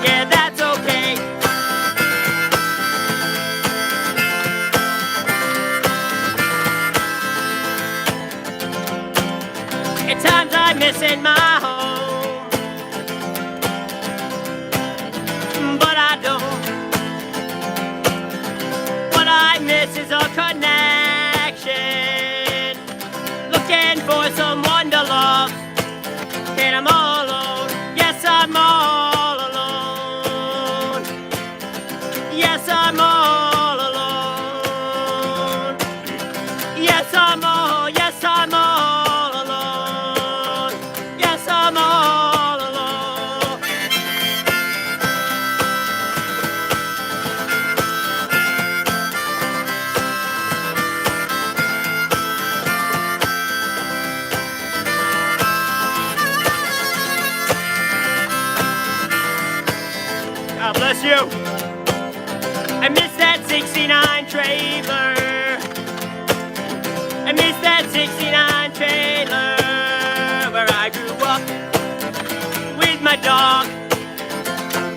Yeah, that's okay. At times I'm missing my home, but I don't. What I miss is a connection. bless you. I miss that 69 trailer. I miss that 69 trailer where I grew up with my dog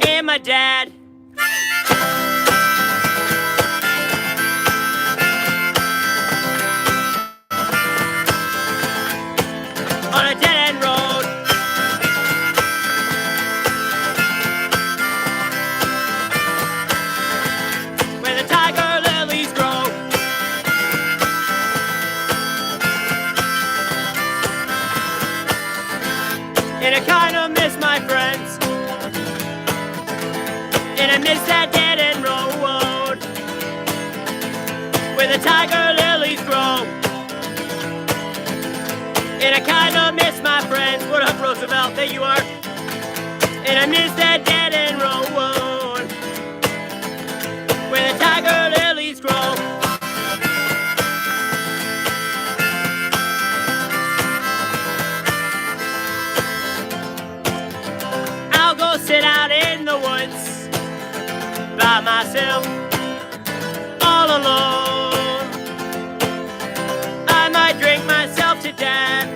and my dad. On a dead-end road, where the tiger lilies grow. And I kinda miss my friends, and I miss that dead-end road, where the tiger lilies grow. And I kinda miss my friends. What up, Roosevelt? There you are. And I miss that dead-end road, where the tiger lilies grow. I'll go sit out in the woods by myself, all alone. I might drink myself to death.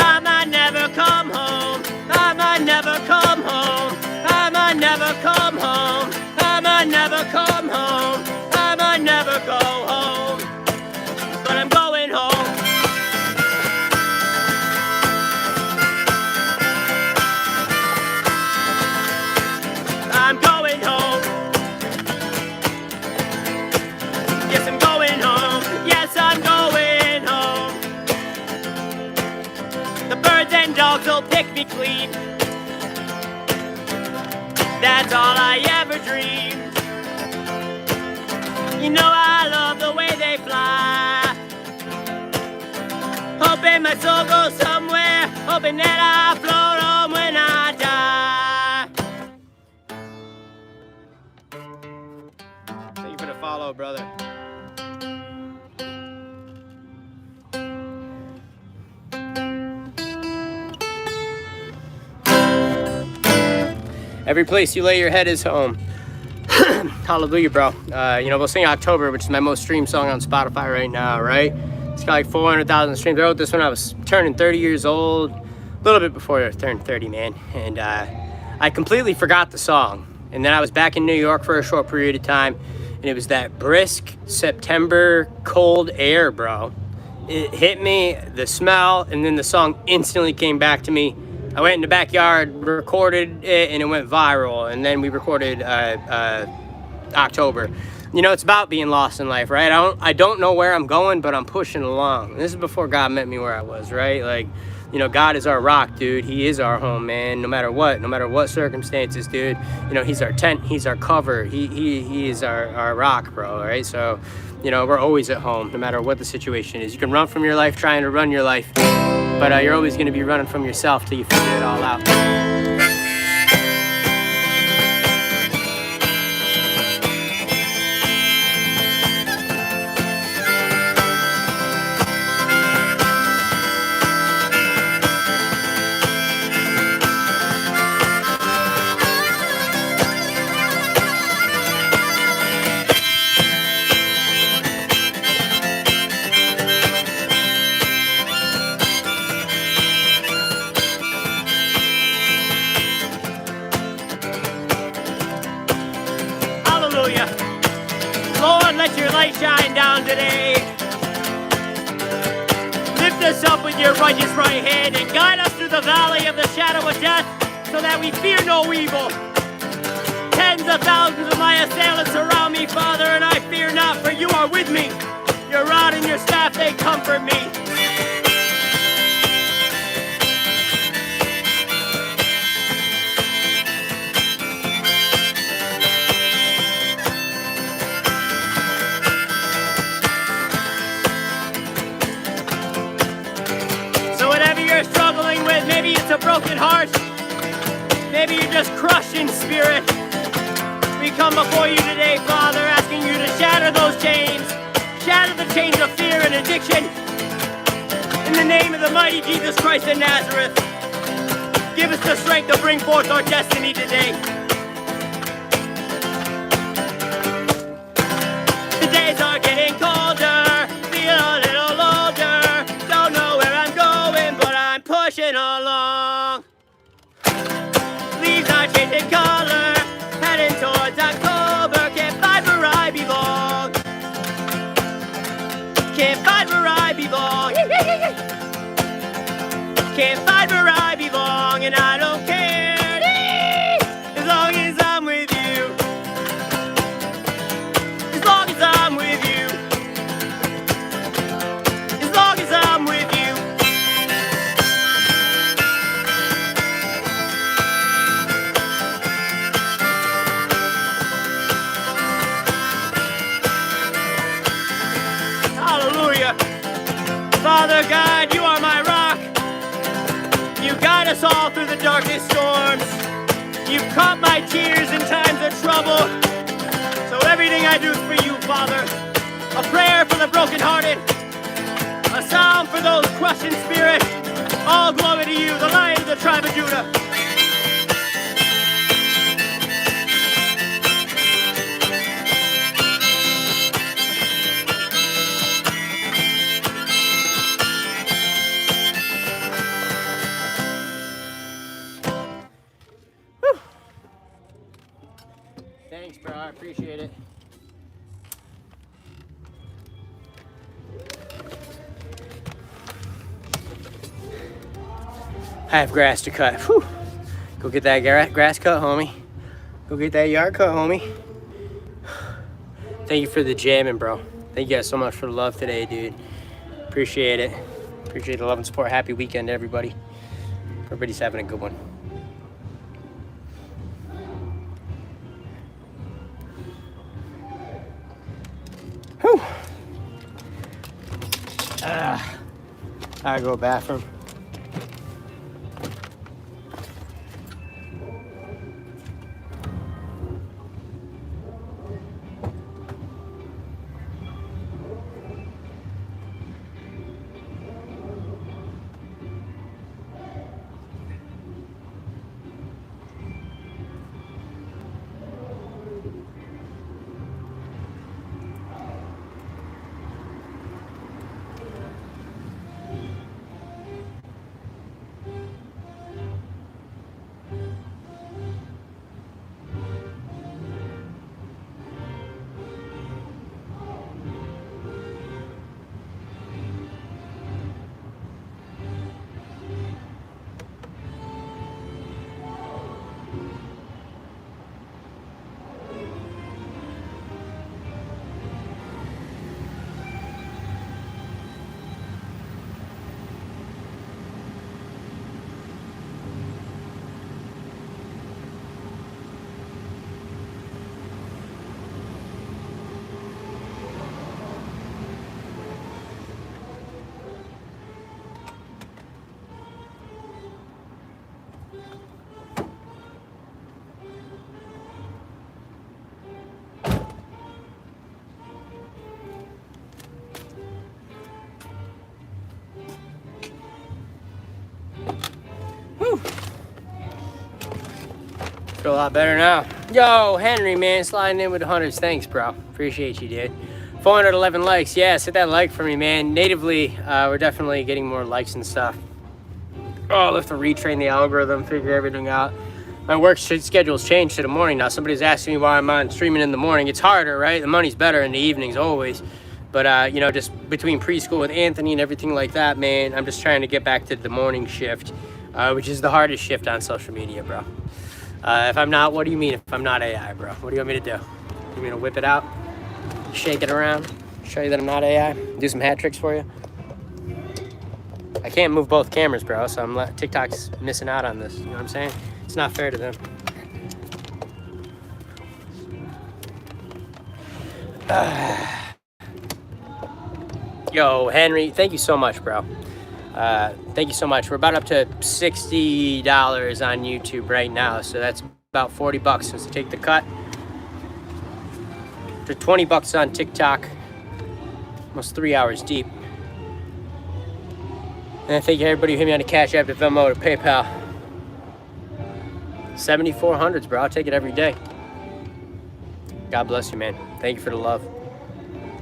I might never come home. I might never come home. I might never come home. I might never come home. I might never go home. But I'm going home. I'm going home. Yes, I'm going home. Yes, I'm going home. The birds and dogs will pick me clean. That's all I ever dreamed. You know I love the way they fly. Hoping my soul goes somewhere. Hoping that I float home when I die. Thank you for the follow, brother. Every place you lay your head is home. Hallelujah, bro. We'll sing October, which is my most streamed song on Spotify right now, right? It's got like 400,000 streams. I wrote this when I was turning 30 years old, a little bit before I turned 30, man. And I completely forgot the song. And then I was back in New York for a short period of time, and it was that brisk September cold air, bro. It hit me, the smell, and then the song instantly came back to me. I went in the backyard, recorded it, and it went viral. And then we recorded October. You know, it's about being lost in life, right? I don't know where I'm going, but I'm pushing along. And this is before God met me where I was, right? Like, you know, God is our rock, dude. He is our home, man. No matter what circumstances, dude. You know, he's our tent, he's our cover. He is our rock, bro, right? So, you know, we're always at home, no matter what the situation is. You can run from your life trying to run your life, but you're always going to be running from yourself till you figure it all out. Lord, let your light shine down today. Lift us up with your righteous right hand and guide us through the valley of the shadow of death so that we fear no evil. Tens of thousands of my assailants surround me, Father, and I fear not, for you are with me. Your rod and your staff, they comfort me. Struggling with, maybe it's a broken heart, maybe you're just crushed in spirit. We come before you today, Father, asking you to shatter those chains, shatter the chains of fear and addiction. In the name of the mighty Jesus Christ of Nazareth, Give us the strength to bring forth our destiny today. The days are getting colder, feel a little older. Don't know where I'm going, but I'm pushing along. Leaves are changing color, heading towards October. Can't find where I belong. Can't find where I belong. Can't find where I belong, and I don't care as long as I'm with you. As long as I'm with you. As long as I'm with you. Hallelujah. Father God, you are my rock. You guide us all through the darkest storms. You've caught my tears in times of trouble. So everything I do is for you, Father. A prayer for the brokenhearted. A psalm for those crushed in spirit. All glory to you, the Lion of the tribe of Judah. Thanks, bro. I appreciate it. I have grass to cut. Whew. Go get that grass cut, homie. Go get that yard cut, homie. Thank you for the jamming, bro. Thank you guys so much for the love today, dude. Appreciate it. Appreciate the love and support. Happy weekend, everybody. Everybody's having a good one. Whew. I go to the bathroom. Feel a lot better now. Yo, Henry, man, sliding in with the hundreds. Thanks, bro. Appreciate you, dude. 411 likes. Yes, hit that like for me, man. Natively, we're definitely getting more likes and stuff. Oh, I'll have to retrain the algorithm, figure everything out. My work schedule's changed to the morning now. Somebody's asking me why I'm on streaming in the morning. It's harder, right? The money's better in the evenings always. But, you know, just between preschool with Anthony and everything like that, man, I'm just trying to get back to the morning shift, which is the hardest shift on social media, bro. If I'm not, what do you mean if I'm not AI, bro? What do you want me to do? You want me to whip it out? Shake it around? Show you that I'm not AI? Do some hat tricks for you? I can't move both cameras, bro, so TikTok's missing out on this. You know what I'm saying? It's not fair to them. Yo, Henry, thank you so much, bro. Thank you so much. We're about up to $60 on YouTube right now, so that's about 40 bucks since I take the cut. To 20 bucks on TikTok, almost 3 hours deep. And I thank everybody who hit me on the Cash App, to Venmo, to PayPal. 7400s, bro. I'll take it every day. God bless you, man. Thank you for the love.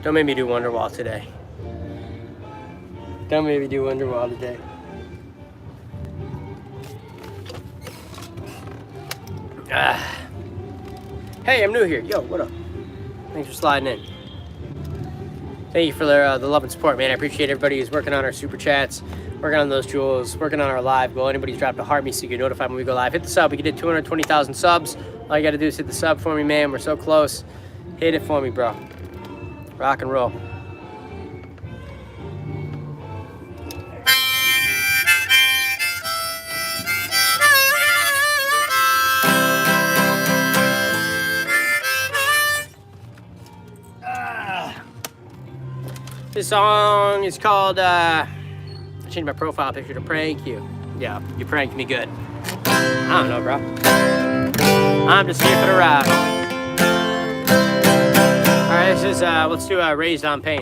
Don't make me do Wonderwall today. Don't make me do Wonderwall today. Hey, I'm new here. Yo, what up? Thanks for sliding in. Thank you for the love and support, man. I appreciate everybody who's working on our super chats, working on those jewels, working on our live goal. Anybody who's dropped a heart me so you get notified when we go live. Hit the sub. We can hit 220,000 subs. All you got to do is hit the sub for me, man. We're so close. Hit it for me, bro. Rock and roll. This song is called, I changed my profile picture to Prank You. Yeah, you pranked me good. I don't know, bro. I'm just here for the ride. Alright, this is, let's do Raised on Pain.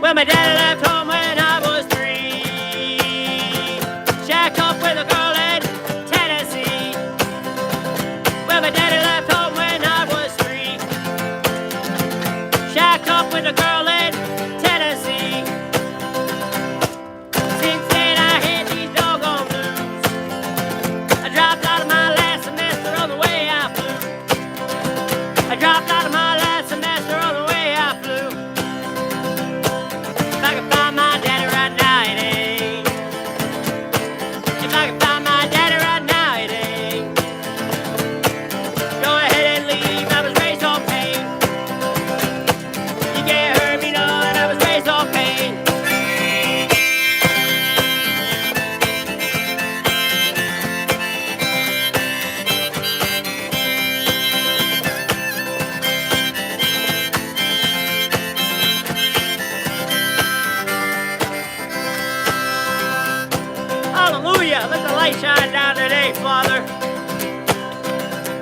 Well, my daddy left home when I was 3. Shacked up with a girl in Tennessee. Well, my daddy left home when I was 3. Shacked up with a girl in Tennessee. Since then I hit these doggone blues. I dropped out of my last semester on the way I flew. I dropped out of my last semester on the way I flew. If I can find my daddy right now, it ain't. If I can find my daddy right now, it ain't. Go ahead and leave, I was raised on pain. You can't hurt me none, I was raised on pain. Hallelujah, let the light shine down today, Father.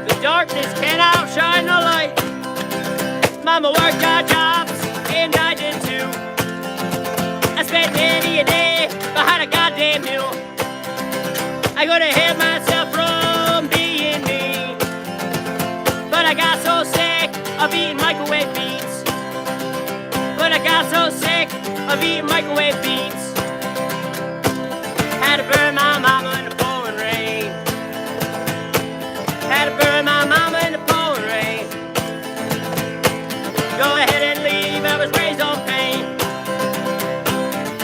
The darkness can't outshine the light. Mama worked our jobs, and I did too. I spent many a day behind a goddamn mule. I could have hid myself from being me, but I got so sick of eating microwave beats. But I got so sick of eating microwave beats. Had to burn my mama in the pouring rain. Had to burn my mama in the pouring rain. Go ahead and leave, I was raised on pain.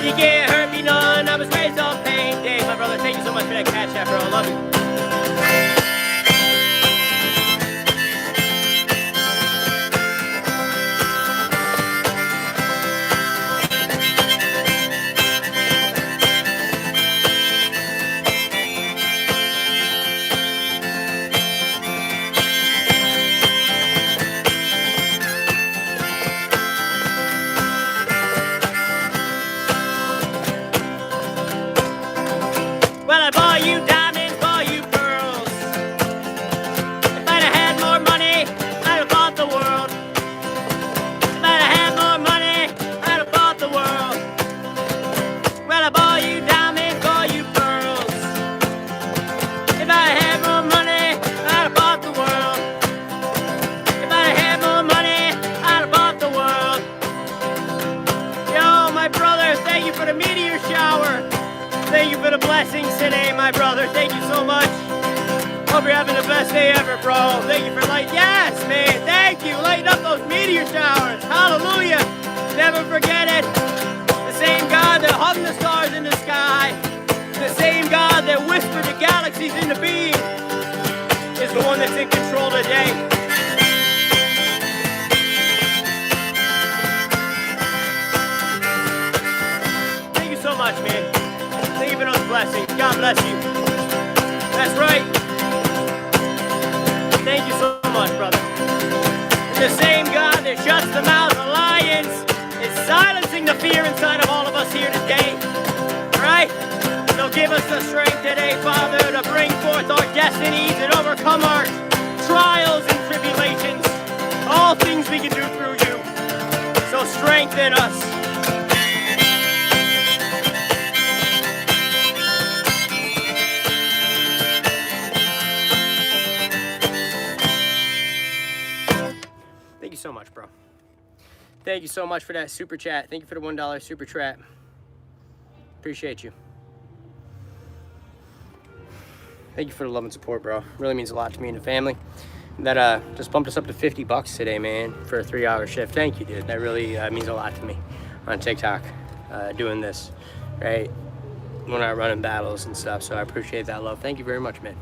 You can't hurt me none, I was raised on pain. Dave, my brother, thank you so much for that cash app, bro. I love you. Well, I bought you diamonds, bought you pearls. If I'd have had more money, I'd have bought the world. If I'd have had more money, I'd have bought the world. Well, I bought you diamonds, bought you pearls. If I'd have had more money, I'd have bought the world. If I'd have had more money, I'd have bought the world. Yo, my brother, thank you for the meteor shower. Thank you for the blessings today, my brother. Thank you so much. Hope you're having the best day ever, bro. Thank you for lighting. Yes, man. Thank you. Lighting up those meteor showers. Hallelujah. Never forget it. The same God that hung the stars in the sky, the same God that whispered the galaxies into being, is the one that's in control today. Thank you so much, man. Thank you for those blessings. God bless you. That's right. Thank you so much, brother. The same God that shuts the mouths of lions is silencing the fear inside of all of us here today. All right? Give us the strength today, Father, to bring forth our destinies and overcome our trials and tribulations. All things we can do through you. So strengthen us. Thank you so much, bro. Thank you so much for that super chat. Thank you for the $1 super chat. Appreciate you. Thank you for the love and support, bro. Really means a lot to me and the family. That just bumped us up to $50 today, man, for a 3-hour shift. Thank you, dude. That really means a lot to me on TikTok, doing this, right? When I'm running battles and stuff. So I appreciate that love. Thank you very much, man.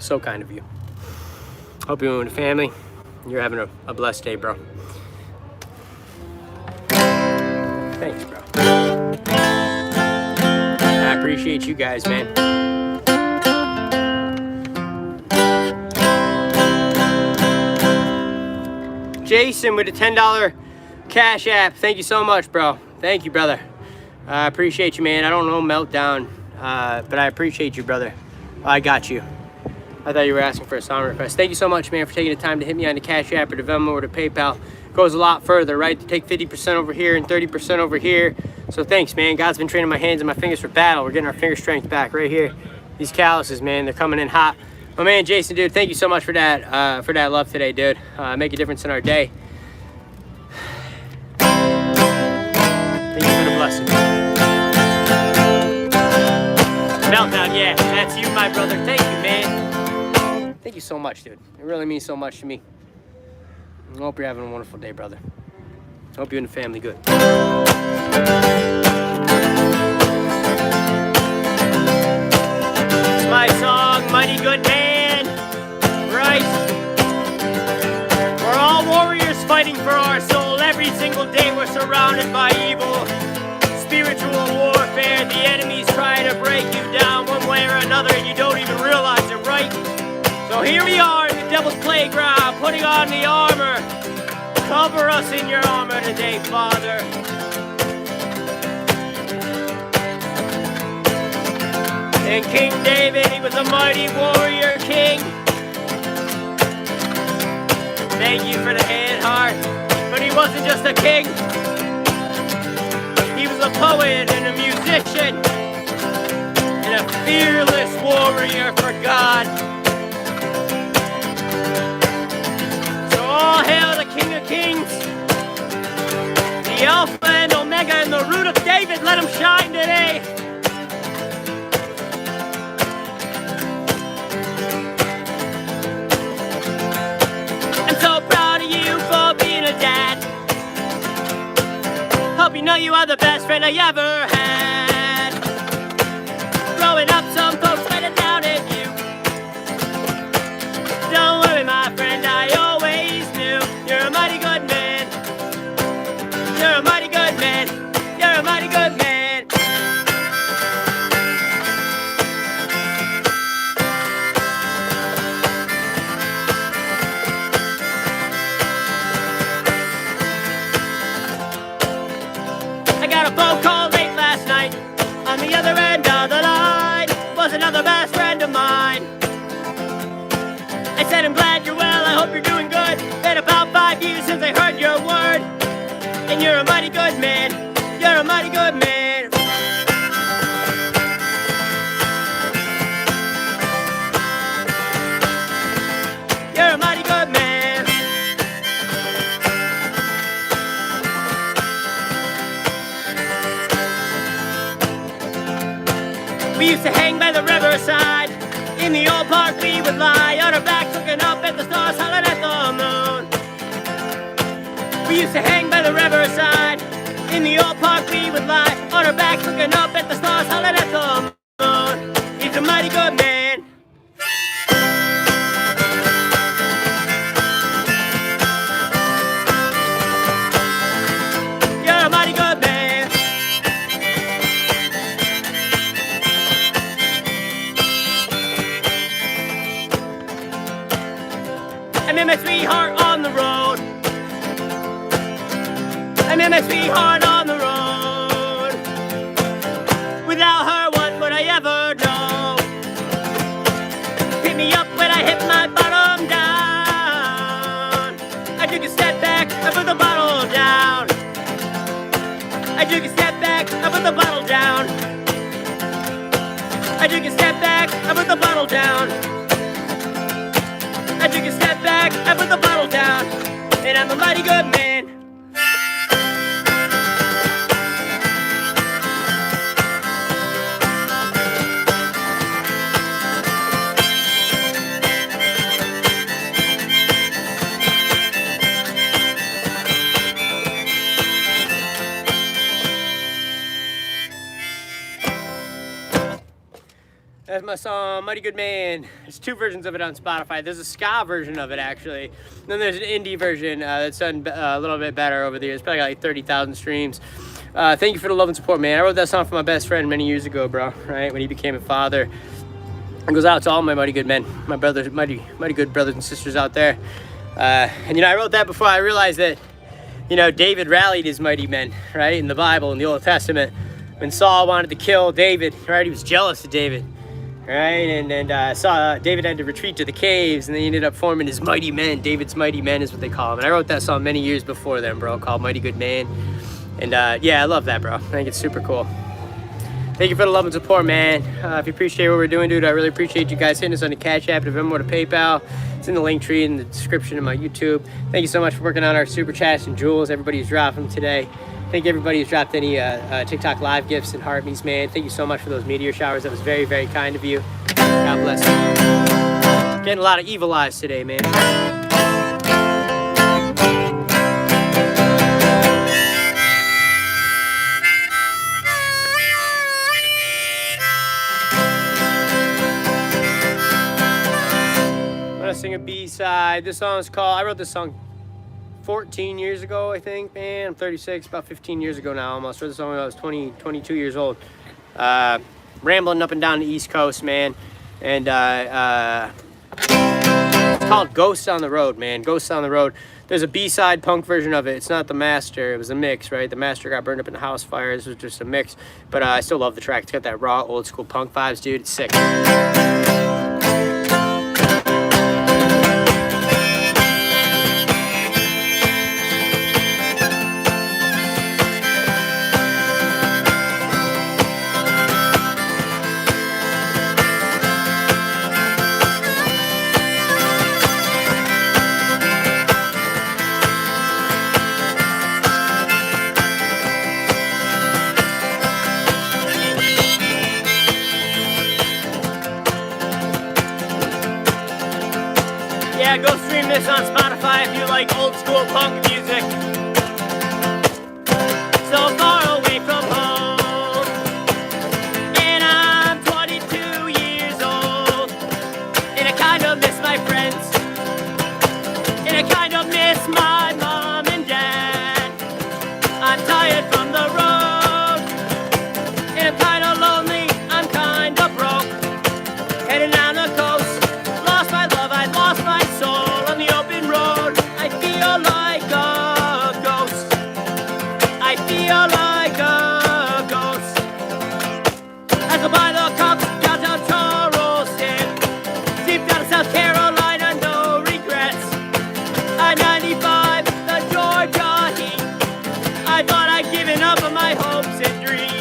So kind of you. Hope you and the family, you're having a blessed day, bro. Thanks, bro. I appreciate you guys, man. Jason with a $10 Cash App. Thank you so much, bro. Thank you, brother. I appreciate you, man. I don't know Meltdown, but I appreciate you, brother. I got you. I thought you were asking for a song request. Thank you so much, man, for taking the time to hit me on the Cash App or the Venmo or the PayPal. Goes a lot further, right? To take 50% over here and 30% over here. So thanks, man. God's been training my hands and my fingers for battle. We're getting our finger strength back right here. These calluses, man, they're coming in hot. My man, Jason, dude, thank you so much for that love today, dude. Make a difference in our day. Thank you for the blessing. Meltdown, yeah, that's you, my brother. Thank you, man. Thank you so much, dude. It really means so much to me. I hope you're having a wonderful day, brother. I hope you and the family good. It's my song, Mighty Good Man, right? We're all warriors fighting for our soul. Every single day we're surrounded by evil. Spiritual warfare, the enemy's trying to break you down one way or another and you don't even realize it, right? So here we are in the devil's playground, putting on the armor. Cover us in your armor today, Father. And King David, he was a mighty warrior king. Thank you for the hand heart. But he wasn't just a king. He was a poet and a musician. And a fearless warrior for God. All hail the King of Kings, the Alpha and Omega and the root of David. Let him shine today. I'm so proud of you for being a dad. Hope you know you are the best friend I ever had. Growing up, some folks might have doubted you. Don't worry, my friend, I always knew you're a mighty good man. You're a mighty good man. You're a mighty good man. I got a phone call late last night. On the other end of the line was another best friend of mine. I said, I'm glad you're well, I hope you're doing good. Been about 5 years since I heard your word. And you're a mighty good man. You're a mighty good man. You're a mighty good man. We used to hang by the riverside. In the old park we would lie, on our backs looking up at the stars, hollering at the moon. We used to hang by the riverside. In the old park we would lie, on our backs looking up at the stars, hollering at the moon. He's a mighty good man. You're a mighty good man. I met my sweetheart on the road. I met my sweetheart on the road. Without her, what would I ever back, I put the bottle down. I took a step back, I put the bottle down. I took a step back, I put the bottle down. And I'm a mighty good man. That's my song, Mighty Good Man. There's two versions of it on Spotify. There's a ska version of it, actually. And then there's an indie version that's done a little bit better over the years. Probably got like 30,000 streams. Thank you for the love and support, man. I wrote that song for my best friend many years ago, bro, right? When he became a father. It goes out to all my mighty good men, my brothers, mighty good brothers and sisters out there. And, you know, I wrote that before I realized that, you know, David rallied his mighty men, right? In the Bible, in the Old Testament. When Saul wanted to kill David, right? He was jealous of David. Right, and David had to retreat to the caves, and they ended up forming his mighty men. David's mighty men is what they call him. And I wrote that song many years before then, bro, called Mighty Good Man. And yeah, I love that, bro. I think it's super cool. Thank you for the love and support, man. If you appreciate what we're doing, dude, I really appreciate you guys hitting us on the Cash App, to Venmo, to PayPal. It's in the link tree in the description of my YouTube. Thank you so much for working on our super chats and jewels. Everybody who's dropping them today. Thank everybody who's dropped any TikTok live gifts and heart me's, man. Thank you so much for those meteor showers. That was very, very kind of you. God bless you. Getting a lot of evil eyes today, man. I'm gonna sing a B-side. This song's called, I wrote this song 14 years ago, I think, man. I'm 36, about 15 years ago now almost. I wrote this song when I was 22 years old. Rambling up and down the East Coast, man. And it's called Ghosts on the Road, man. Ghosts on the Road. There's a B-side punk version of it. It's not the master. It was a mix, right? The master got burned up in a house fire. This was just a mix. But I still love the track. It's got that raw, old school punk vibes, dude. It's sick. Yeah, go stream this on Spotify if you like old school punk music. So far away from home, and I'm 22 years old, and I kind of miss my friends, and I kind of miss my mom and dad. I'm tired from the road, and I'm kind of lonely, I'm kind of broke, heading down the coast. Lost my love, I lost my soul on the open road. I feel like a ghost. I feel like a ghost. I go by the cops downtown Charleston, deep down in South Carolina, no regrets. I-95, the Georgia heat. I thought I'd given up on my hopes and dreams.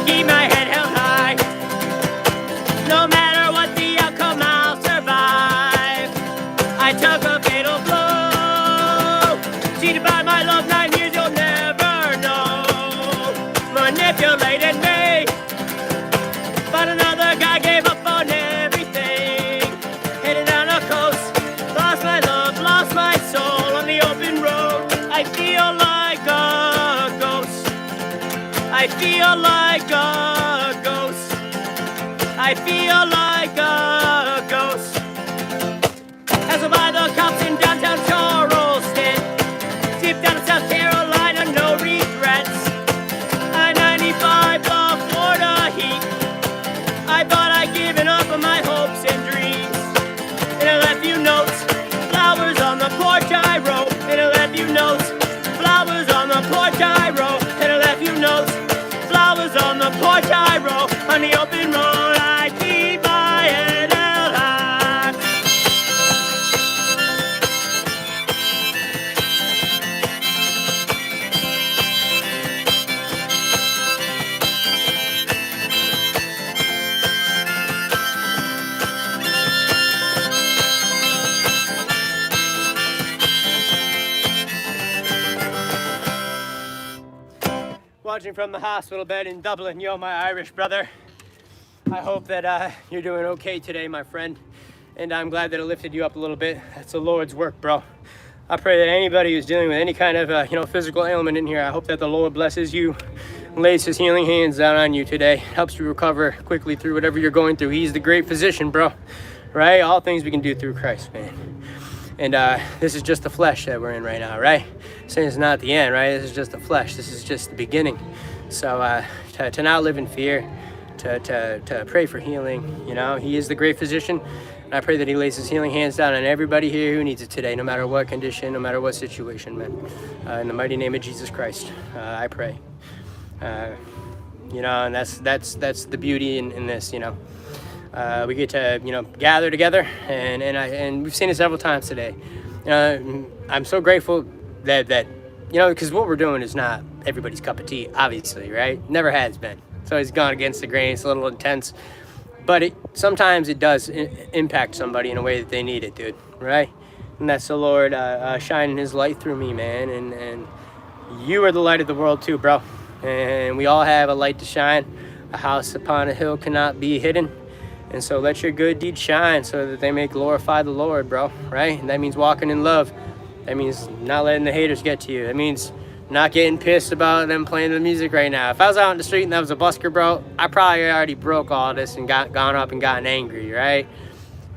Keep my head held high. No matter what the outcome, I'll survive. I took a fatal blow. Cheated by my love, 9 years, you'll never know. Manipulated me, but another guy gave up on everything. Headed down the coast, lost my love, lost my soul on the open road. I feel like a ghost. I feel like a ghost. I feel like a ghost. Hassled by the cops in downtown Charleston, deep down in South Carolina, no regrets. I-95, the Florida heat. I thought I'd given up on my hopes and dreams. And I left you notes, flowers on the porch I wrote. And I left you notes, flowers on the porch I wrote. on the open road, I keep my head held high. Watching from the hospital bed in Dublin, yo, my Irish brother. I hope that you're doing okay today, my friend. And I'm glad that it lifted you up a little bit. That's the Lord's work, bro. I pray that anybody who's dealing with any kind of, physical ailment in here, I hope that the Lord blesses you, lays his healing hands down on you today, helps you recover quickly through whatever you're going through. He's the great physician, bro, right? All things we can do through Christ, man. And this is just the flesh that we're in right now, right? Saying it's not the end, right? This is just the flesh. This is just the beginning. So to not live in fear, to pray for healing, he is the great physician. And I pray that he lays his healing hands down on everybody here who needs it today, no matter what condition, no matter what situation, man. In the mighty name of Jesus Christ, I pray. And that's the beauty in this, we get to, gather together, and we've seen it several times today. I'm so grateful that because what we're doing is not everybody's cup of tea, obviously, right? Never has been. It's always gone against the grain. It's a little intense, but sometimes it does impact somebody in a way that they need it, dude, right? And that's the Lord shining his light through me, man, and you are the light of the world too, bro. And we all have a light to shine. A house upon a hill cannot be hidden. And so let your good deeds shine so that they may glorify the Lord, bro, right? And that means walking in love. That means not letting the haters get to you. That means not getting pissed about them playing the music right now. If I was out in the street and that was a busker, bro, I probably already broke all this and gone up and gotten angry, right?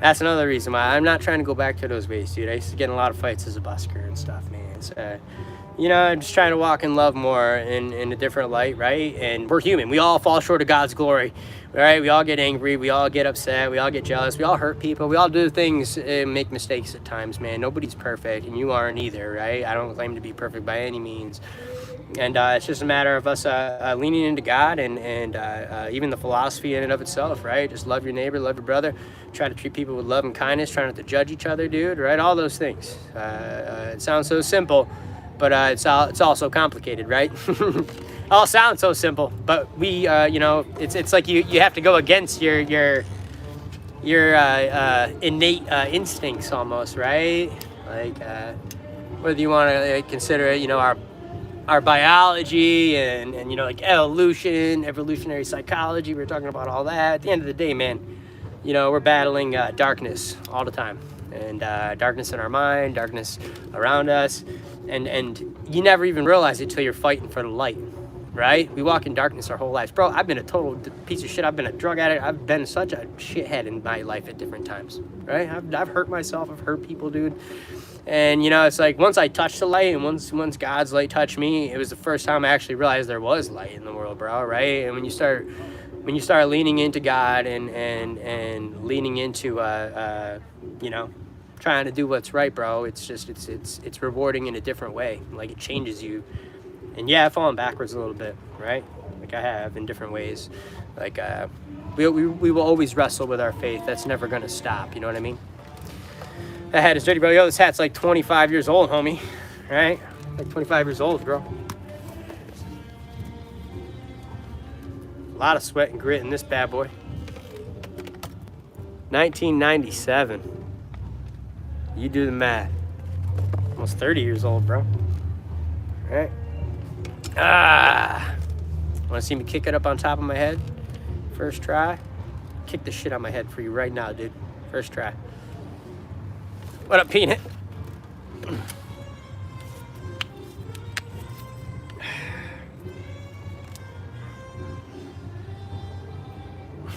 That's another reason why I'm not trying to go back to those ways, dude. I used to get in a lot of fights as a busker and stuff, man. So, I'm just trying to walk in love more in a different light, right? And we're human. We all fall short of God's glory, right? We all get angry. We all get upset. We all get jealous. We all hurt people. We all do things and make mistakes at times, man. Nobody's perfect, and you aren't either, right? I don't claim to be perfect by any means. And it's just a matter of us leaning into God and even the philosophy in and of itself, right? Just love your neighbor, love your brother. Try to treat people with love and kindness. Try not to judge each other, dude, right? All those things. It sounds so simple, but it's also complicated, right? All sounds so simple, but we, it's like you have to go against your innate instincts almost, right? Like whether you want to consider it, our biology and like evolutionary psychology. We're talking about all that. At the end of the day, man, we're battling darkness all the time, and darkness in our mind, darkness around us, and you never even realize it till you're fighting for the light, right? We walk in darkness our whole lives, bro. I've been a total piece of shit. I've been a drug addict. I've been such a shithead in my life at different times, right? I've hurt myself. I've hurt people, dude. And it's like once I touched the light, and once God's light touched me, it was the first time I actually realized there was light in the world, bro, right? And when you start leaning into God and leaning into trying to do what's right, bro, it's rewarding in a different way. Like, it changes you. And yeah, I've fallen backwards a little bit, right? Like I have in different ways. Like we will always wrestle with our faith. That's never gonna stop. You know what I mean? That hat is dirty, bro. Yo, this hat's like 25 years old, homie. Right? Like 25 years old, bro. A lot of sweat and grit in this bad boy. 1997. You do the math. Almost 30 years old, bro. Right? Want to see me kick it up on top of my head? First try. Kick the shit out of my head for you right now, dude. First try. What up, Peanut?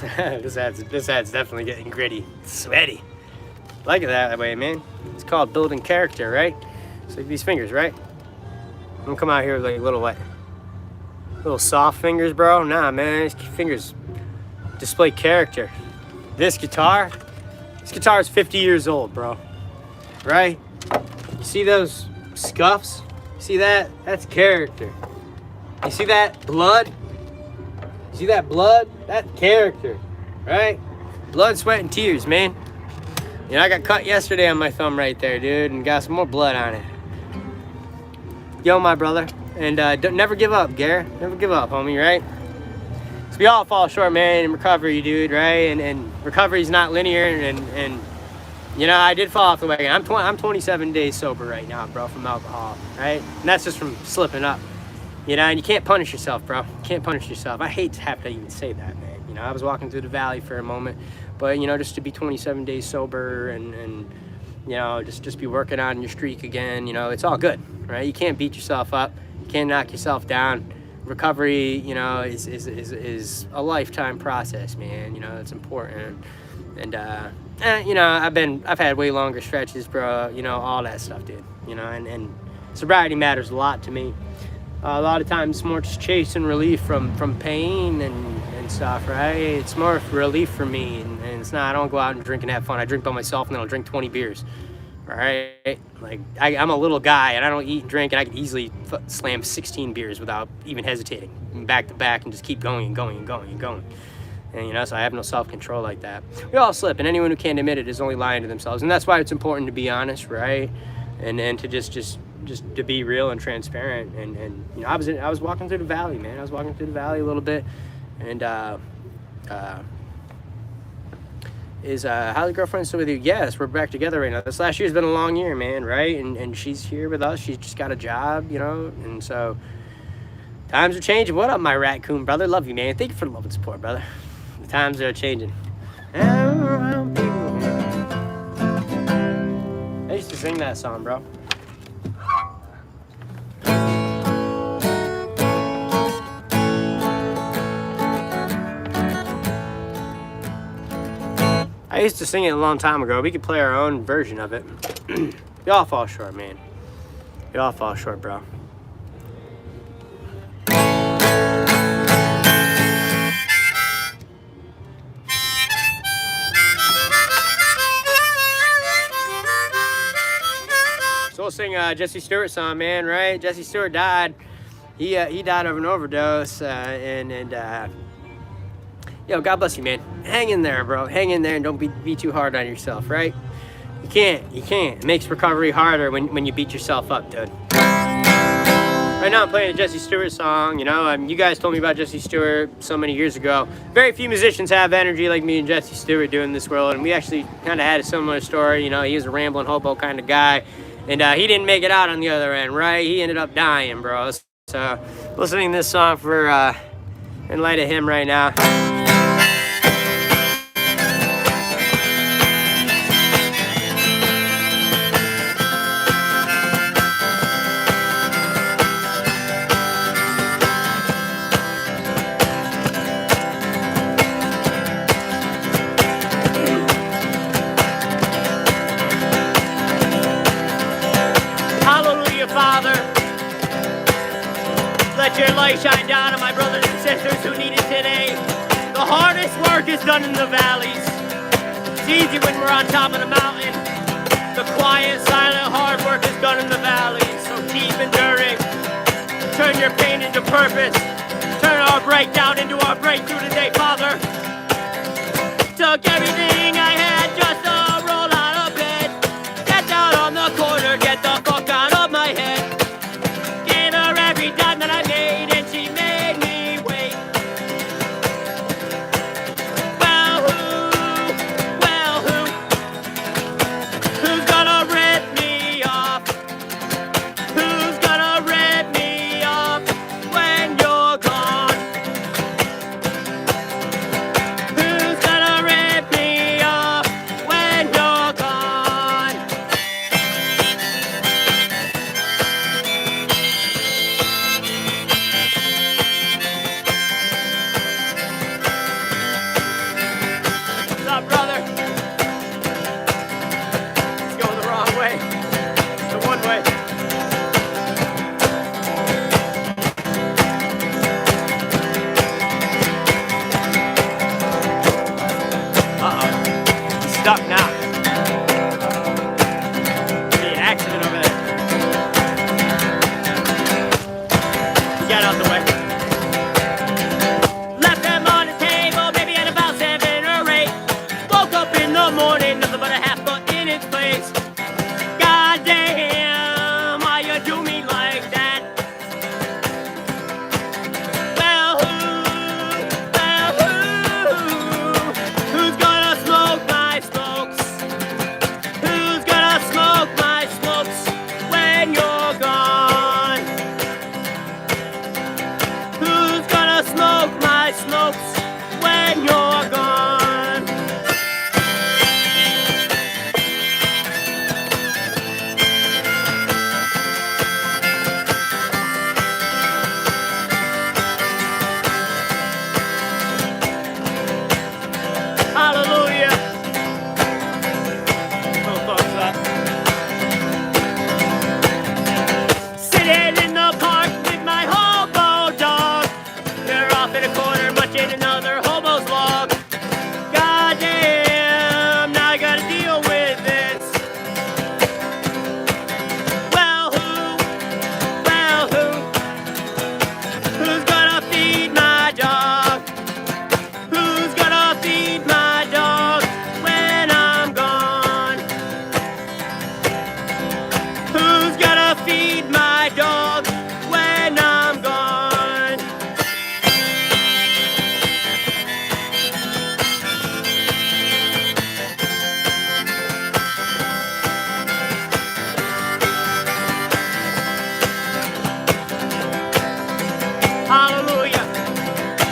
This ad's definitely getting gritty, sweaty. Like it that way, man. It's called building character, right? So like these fingers, right? I'm gonna come out here with like little soft fingers, bro. Nah, man, these fingers display character. This guitar is 50 years old, bro. Right? You see those scuffs? See that? That's character. You see that blood? See that blood? That's character, right? Blood, sweat, and tears, man. You know, I got cut yesterday on my thumb right there, dude, and got some more blood on it. Yo, my brother. And never give up, Gare. Never give up, homie, right? So we all fall short, man, in recovery, dude, right? And recovery's not linear, and you know, I did fall off the wagon. I'm 27 days sober right now, bro, from alcohol, right? And that's just from slipping up. You know, and you can't punish yourself, bro. You can't punish yourself. I hate to have to even say that, man. You know, I was walking through the valley for a moment, but, you know, just to be 27 days sober and you know, just be working on your streak again, you know, it's all good, right? You can't beat yourself up. You can't knock yourself down. Recovery, you know, is a lifetime process, man. You know, it's important. And you know, I've had way longer stretches, bro. You know, all that stuff, dude. You know, and sobriety matters a lot to me. A lot of times it's more just chasing relief from pain and stuff, right? It's more relief for me, and it's not, I don't go out and drink and have fun. I drink by myself and then I'll drink 20 beers, all right? Like, I'm a little guy and I don't eat and drink, and I can easily slam 16 beers without even hesitating, back to back, and just keep going and going and going and going. And, you know, so I have no self-control like that. We all slip, and anyone who can't admit it is only lying to themselves, and that's why it's important to be honest, right? And to just to be real and transparent. And you know, I was walking through the valley, man. I was walking through the valley a little bit, and how's the girlfriend still with you? Yes, we're back together right now. This last year's been a long year, man, right? And she's here with us. She's just got a job, you know, and so times are changing. What up, my raccoon brother? Love you, man. Thank you for the love and support, brother. The times are changing. I used to sing that song, bro. I used to sing it a long time ago. We could play our own version of it. We all fall short, man. We all fall short, bro. So we'll sing Jesse Stewart's song, man, right? Jesse Stewart died. He died of an overdose, yo, God bless you, man. Hang in there, bro. Hang in there and don't be too hard on yourself, right? You can't. It makes recovery harder when you beat yourself up, dude. Right now I'm playing a Jesse Stewart song, you know. You guys told me about Jesse Stewart so many years ago. Very few musicians have energy like me and Jesse Stewart do in this world, and we actually kind of had a similar story. You know, he was a rambling hobo kind of guy, and he didn't make it out on the other end, right? He ended up dying, bro. So listening to this song for in light of him right now. Let your light shine down on my brothers and sisters who need it today. The hardest work is done in the valleys. It's easy when we're on top of the mountain. The quiet, silent, hard work is done in the valleys. So keep enduring. Turn your pain into purpose. Turn our breakdown into our breakthrough today, Father. Took everything I had just to roll out of bed. Get down on the corner, get the fuck out of my head. Gave her every dime that I made, and she made me wait. Who's gonna rip me off? Who's gonna rip me off when you're gone? Who's gonna rip me off? folks when you're gone. Hallelujah. Little thumbs up. Sitting in the park with my hobo dog. They're off in a corner munching another hobo's log. Goddamn, now I gotta deal with this. Well, who's gonna feed my dog? Who's gonna feed my dog when I'm gone? Who's gonna feed my dog when I'm gone? Hallelujah.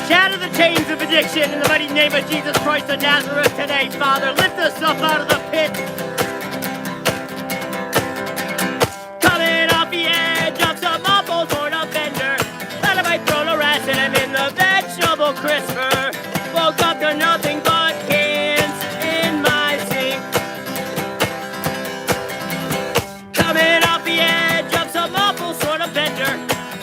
Shatter the chains of addiction in the mighty name of Jesus Christ of Nazareth today, Father. Lift us up out of the pit. Coming off the edge of some awful sort of bender. Thought I might throw the rest of them in the vegetable crisper. Woke up to nothing but cans in my sink. Coming off the edge of some awful sort of bender.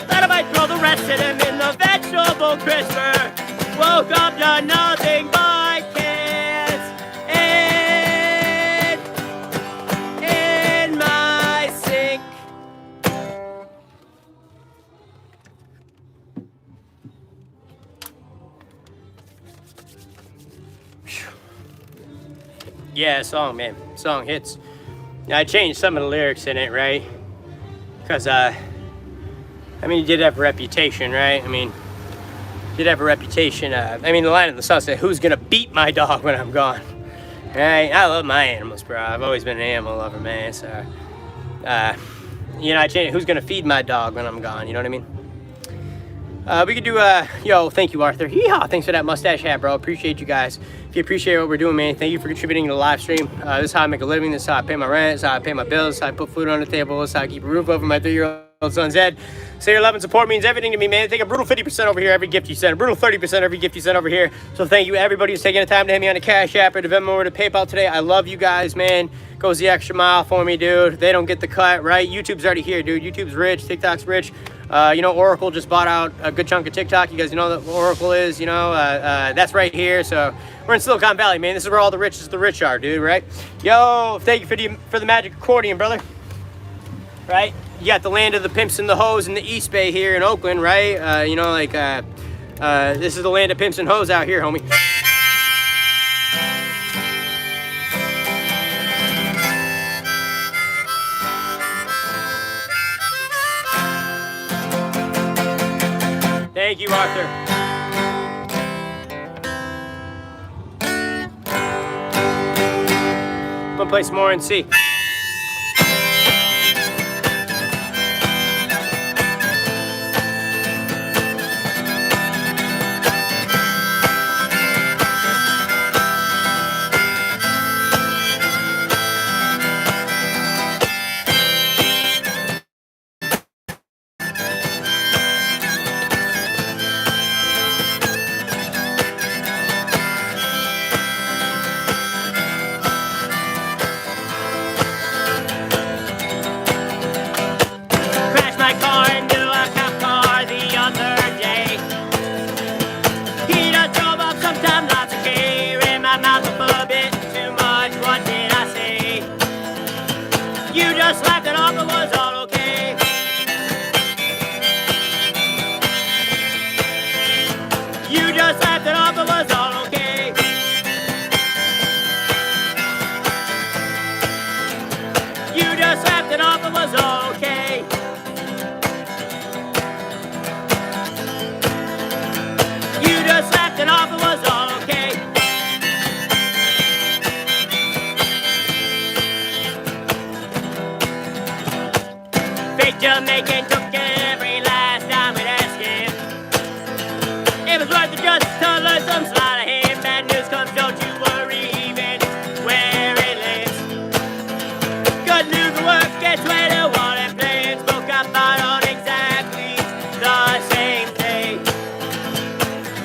Thought I might throw the rest of them in the vegetable crisper. Woke up to nothing but cans in my sink. Yeah, song, man. Song hits. Now, I changed some of the lyrics in it, right? Because, I mean, you did have a reputation, right? I mean, you did have a reputation. The line in the song said, "Who's gonna beat my dog when I'm gone?" Right? I love my animals, bro. I've always been an animal lover, man. So, I changed it. Who's gonna feed my dog when I'm gone? You know what I mean? We could do, yo, thank you, Arthur. Yeehaw, thanks for that mustache hat, bro. Appreciate you guys. If you appreciate what we're doing, man, thank you for contributing to the live stream. This is how I make a living. This is how I pay my rent. This is how I pay my bills. This is how I put food on the table. This is how I keep a roof over my 3-year-old son's head. So your love and support means everything to me, man. Take a brutal 50% over here, every gift you send. A brutal 30% every gift you send over here. So thank you, everybody who's taking the time to hit me on the Cash App or the Venmo or the PayPal today. I love you guys, man. Goes the extra mile for me, dude. They don't get the cut, right? YouTube's already here, dude. YouTube's rich. TikTok's rich. Oracle just bought out a good chunk of TikTok. You guys know what Oracle is, that's right here. So we're in Silicon Valley, man. This is where all the rich are, dude, right? Yo, thank you for the magic accordion, brother. Right? You got the land of the pimps and the hoes in the East Bay here in Oakland, right? This is the land of pimps and hoes out here, homie. Thank you, Arthur. I'm gonna play some more and see. Here's what the justice told us, some sleight of hand. Bad news comes, don't you worry, even where it lives. Good news at work gets way to one and plans. Both got fired on exactly the same day.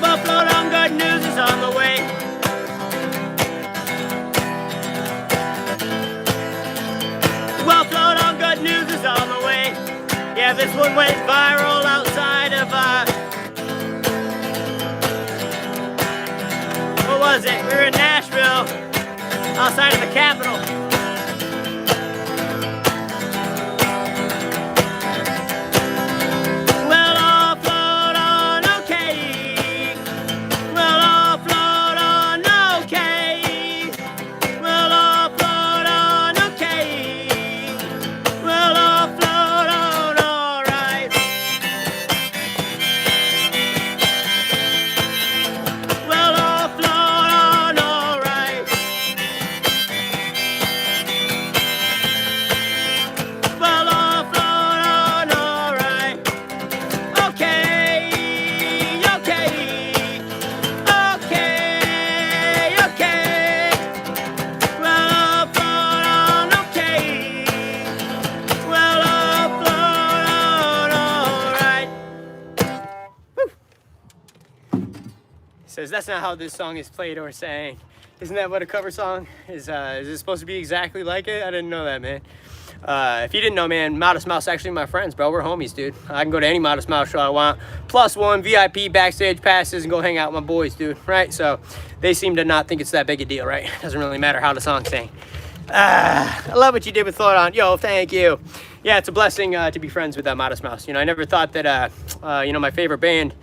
But float on, good news is on the way. Well, float on, good news is on the way. Yeah, this one went viral outside of, what was it? We were in Nashville, outside of the Capitol. We'll all float on, okay. We'll all float on, okay. We'll all float on, okay. We'll all float on, alright. We'll all float on, alright. We'll all float on, alright. Okay, okay. Okay, okay. We'll all float on, okay. We'll all float on, alright. Says that's not how this song is played or sang. Isn't that what a cover song is? Is it supposed to be exactly like it? I didn't know that, man. If you didn't know, man, Modest Mouse actually my friends, bro. We're homies, dude. I can go to any Modest Mouse show I want. +1 VIP backstage passes and go hang out with my boys, dude. Right? So they seem to not think it's that big a deal, right? Doesn't really matter how the song's sang. I love what you did with Float On. Yo, thank you. Yeah, it's a blessing to be friends with Modest Mouse. You know, I never thought that, you know, my favorite band,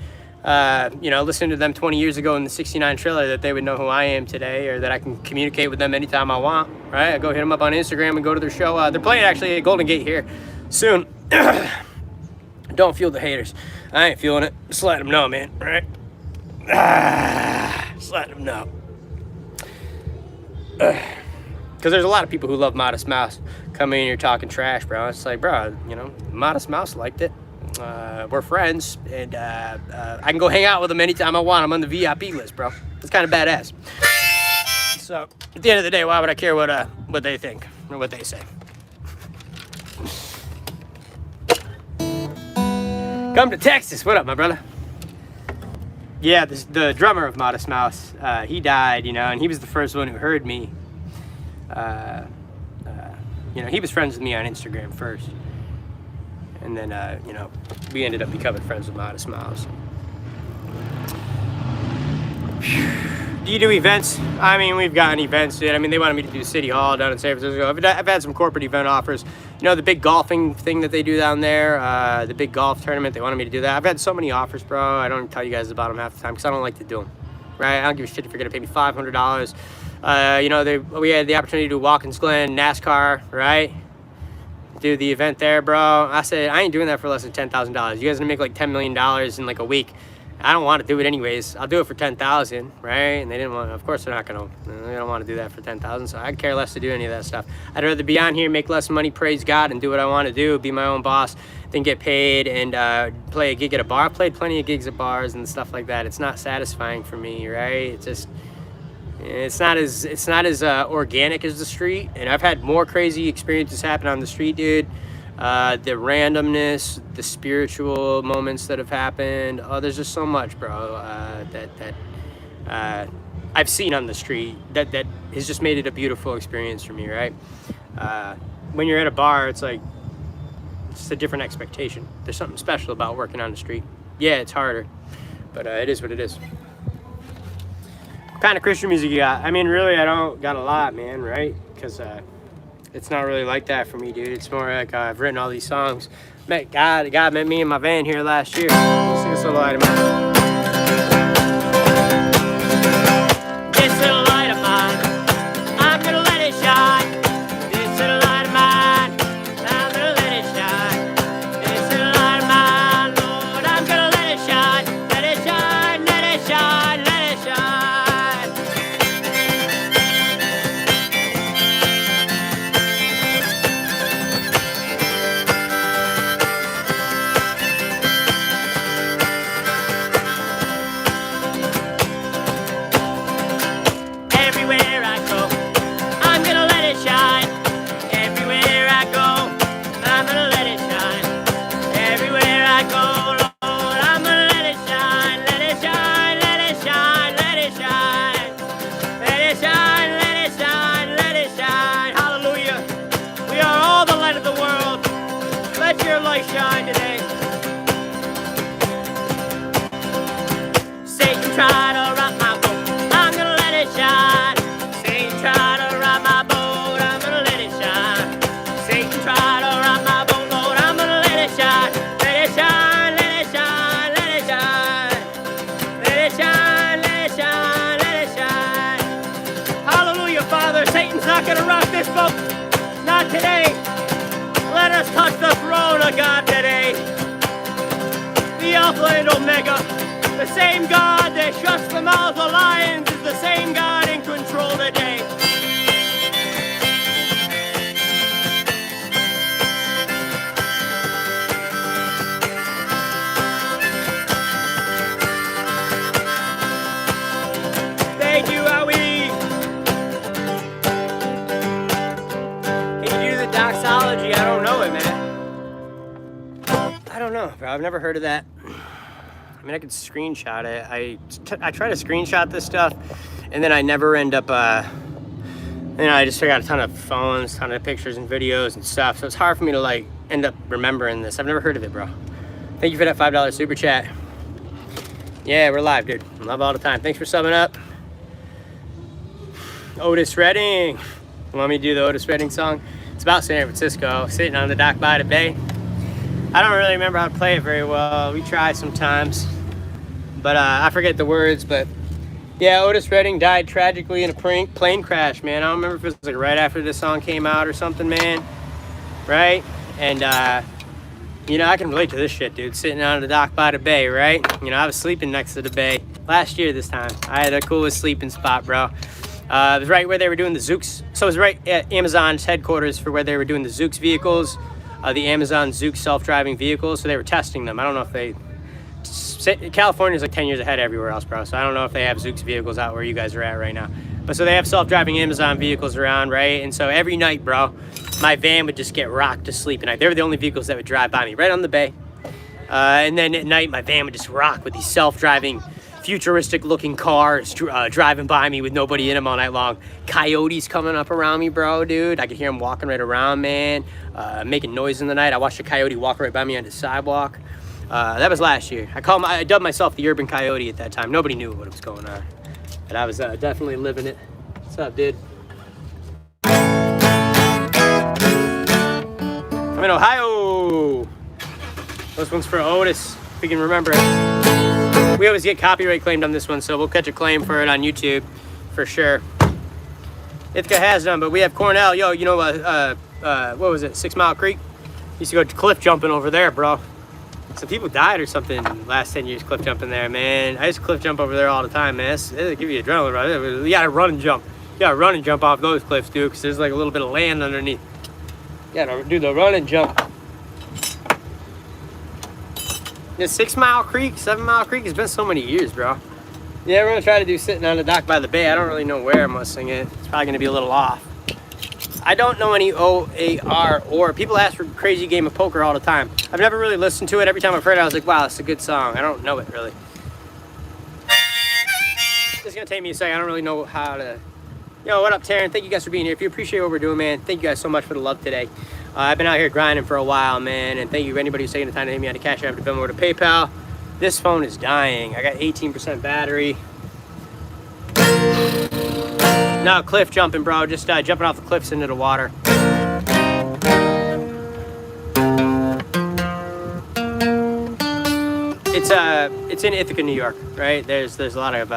you know, listening to them 20 years ago in the '69 trailer, that they would know who I am today, or that I can communicate with them anytime I want, right? I go hit them up on Instagram and go to their show. They're playing actually at Golden Gate here soon. Don't feel the haters. I ain't feeling it. Just let them know, man, right? Just let them know. Because there's a lot of people who love Modest Mouse coming in here talking trash, bro. It's like, bro, you know, Modest Mouse liked it. We're friends, and I can go hang out with them anytime I want. I'm on the VIP list, bro. It's kind of badass. So at the end of the day, why would I care what they think or what they say? Come to Texas. What up, my brother? Yeah, the drummer of Modest Mouse, he died, you know, and he was the first one who heard me. You know, he was friends with me on Instagram first. And then, you know, we ended up becoming friends with Modest Mouse. Do you do events? I mean, we've gotten events, dude. I mean, they wanted me to do City Hall down in San Francisco. I've had some corporate event offers. You know, the big golfing thing that they do down there, the big golf tournament, they wanted me to do that. I've had so many offers, bro. I don't tell you guys about them half the time because I don't like to do them, right? I don't give a shit if you're going to pay me $500. You know, we had the opportunity to do Watkins Glen, NASCAR, right? Do the event there, bro. I said, I ain't doing that for less than $10,000. You guys gonna make like $10 million in like a week. I don't want to do it anyways. I'll do it for $10,000, right? And they didn't want, of course they're not gonna, they don't want to do that for $10,000. So I care less to do any of that stuff. I'd rather be on here, make less money, praise God, and do what I want to do, be my own boss, than get paid and play a gig at a bar. I've played plenty of gigs at bars and stuff like that. It's not satisfying for me, right? It's just, it's not as organic as the street, and I've had more crazy experiences happen on the street, dude. The randomness, the spiritual moments that have happened. Oh, there's just so much, bro, that I've seen on the street that has just made it a beautiful experience for me, right? When you're at a bar, it's like it's a different expectation. There's something special about working on the street. Yeah, it's harder, but it is what it is. What kind of Christian music you got? I mean, really, I don't got a lot, man, right? Because it's not really like that for me, dude. It's more like I've written all these songs. God met me in my van here last year. Let's sing this little light of mine. This little light of mine, I'm gonna let it shine. This little light of mine, I'm gonna let it shine. This little light of mine, Lord, I'm gonna let it shine. Let it shine, let it shine, let it shine. try to rock my boat, I'm gonna let it shine. Satan try to rock my boat, I'm gonna let it shine. Satan try to rock my boat, Lord, I'm gonna let it shine. Let it shine, let it shine, let it shine. Let it shine, let it shine, let it shine. Hallelujah, Father. Satan's not gonna rock this boat. Not today. Let us touch the throne of God today. The Alpha and Omega. The same God that shuts the mouths of lions is the same God in control today. Thank you, Howie. Can you do the doxology? I don't know it, man. I don't know, bro. I've never heard of that. I mean, I could screenshot it. I try to screenshot this stuff, and then I never end up, I just got a ton of phones, ton of pictures and videos and stuff, so it's hard for me to, like, end up remembering this. I've never heard of it, bro. Thank you for that $5 super chat. Yeah, we're live, dude. Love all the time. Thanks for subbing up. Otis Redding. You want me to do the Otis Redding song? It's about San Francisco, sitting on the dock by the bay. I don't really remember how to play it very well. We try sometimes, but I forget the words. But yeah, Otis Redding died tragically in a plane crash, man. I don't remember if it was like right after this song came out or something, man. Right? And you know, I can relate to this shit, dude. Sitting on the dock by the bay, right? You know, I was sleeping next to the bay last year this time. I had the coolest sleeping spot, bro. It was right where they were doing the Zooks. So it was right at Amazon's headquarters for where they were doing the Zooks vehicles. The Amazon Zoox self-driving vehicles, so they were testing them. I don't know if they... California's like 10 years ahead everywhere else, bro, so I don't know if they have Zoox vehicles out where you guys are at right now. But so they have self-driving Amazon vehicles around, right? And so every night, bro, my van would just get rocked to sleep at night. They were the only vehicles that would drive by me, right on the bay. And then at night, my van would just rock with these self-driving, futuristic-looking cars driving by me with nobody in them all night long. Coyotes coming up around me, bro, dude. I could hear them walking right around, man. Making noise in the night. I watched a coyote walk right by me on the sidewalk. That was last year. I dubbed myself the urban coyote at that time. Nobody knew what was going on. But I was definitely living it. What's up, dude? I'm in Ohio. This one's for Otis, if we can remember it. We always get copyright claimed on this one, so we'll catch a claim for it on YouTube for sure. Ithaca has done, but we have Cornell. Yo, you know, what was it, 6 Mile Creek? Used to go cliff jumping over there, bro. Some people died or something last 10 years cliff jumping there, man. I used to cliff jump over there all the time, man. It'll give you adrenaline, bro. You gotta run and jump. You gotta run and jump off those cliffs, dude, because there's like a little bit of land underneath. You gotta do the run and jump. Yeah, 6 Mile Creek, 7 Mile Creek, it's been so many years, bro. Yeah, we're gonna try to do sitting on the dock by the bay. I don't really know where I'm gonna sing it. It's probably gonna be a little off. I don't know any OAR or people ask for Crazy Game of Poker all the time. I've never really listened to it. Every time I've heard it, I was like, wow, it's a good song. I don't know it really. It's gonna take me a second. I don't really know how to. Yo, what up, Taryn? Thank you guys for being here. If you appreciate what we're doing, man, thank you guys so much for the love today. I've been out here grinding for a while, man, and thank you for anybody who's taking the time to hit me on the Cash App, to Venmo, or to PayPal. This phone is dying. I got 18% battery. No, cliff jumping, bro. Just jumping off the cliffs into the water. It's in Ithaca, New York, right? There's a lot of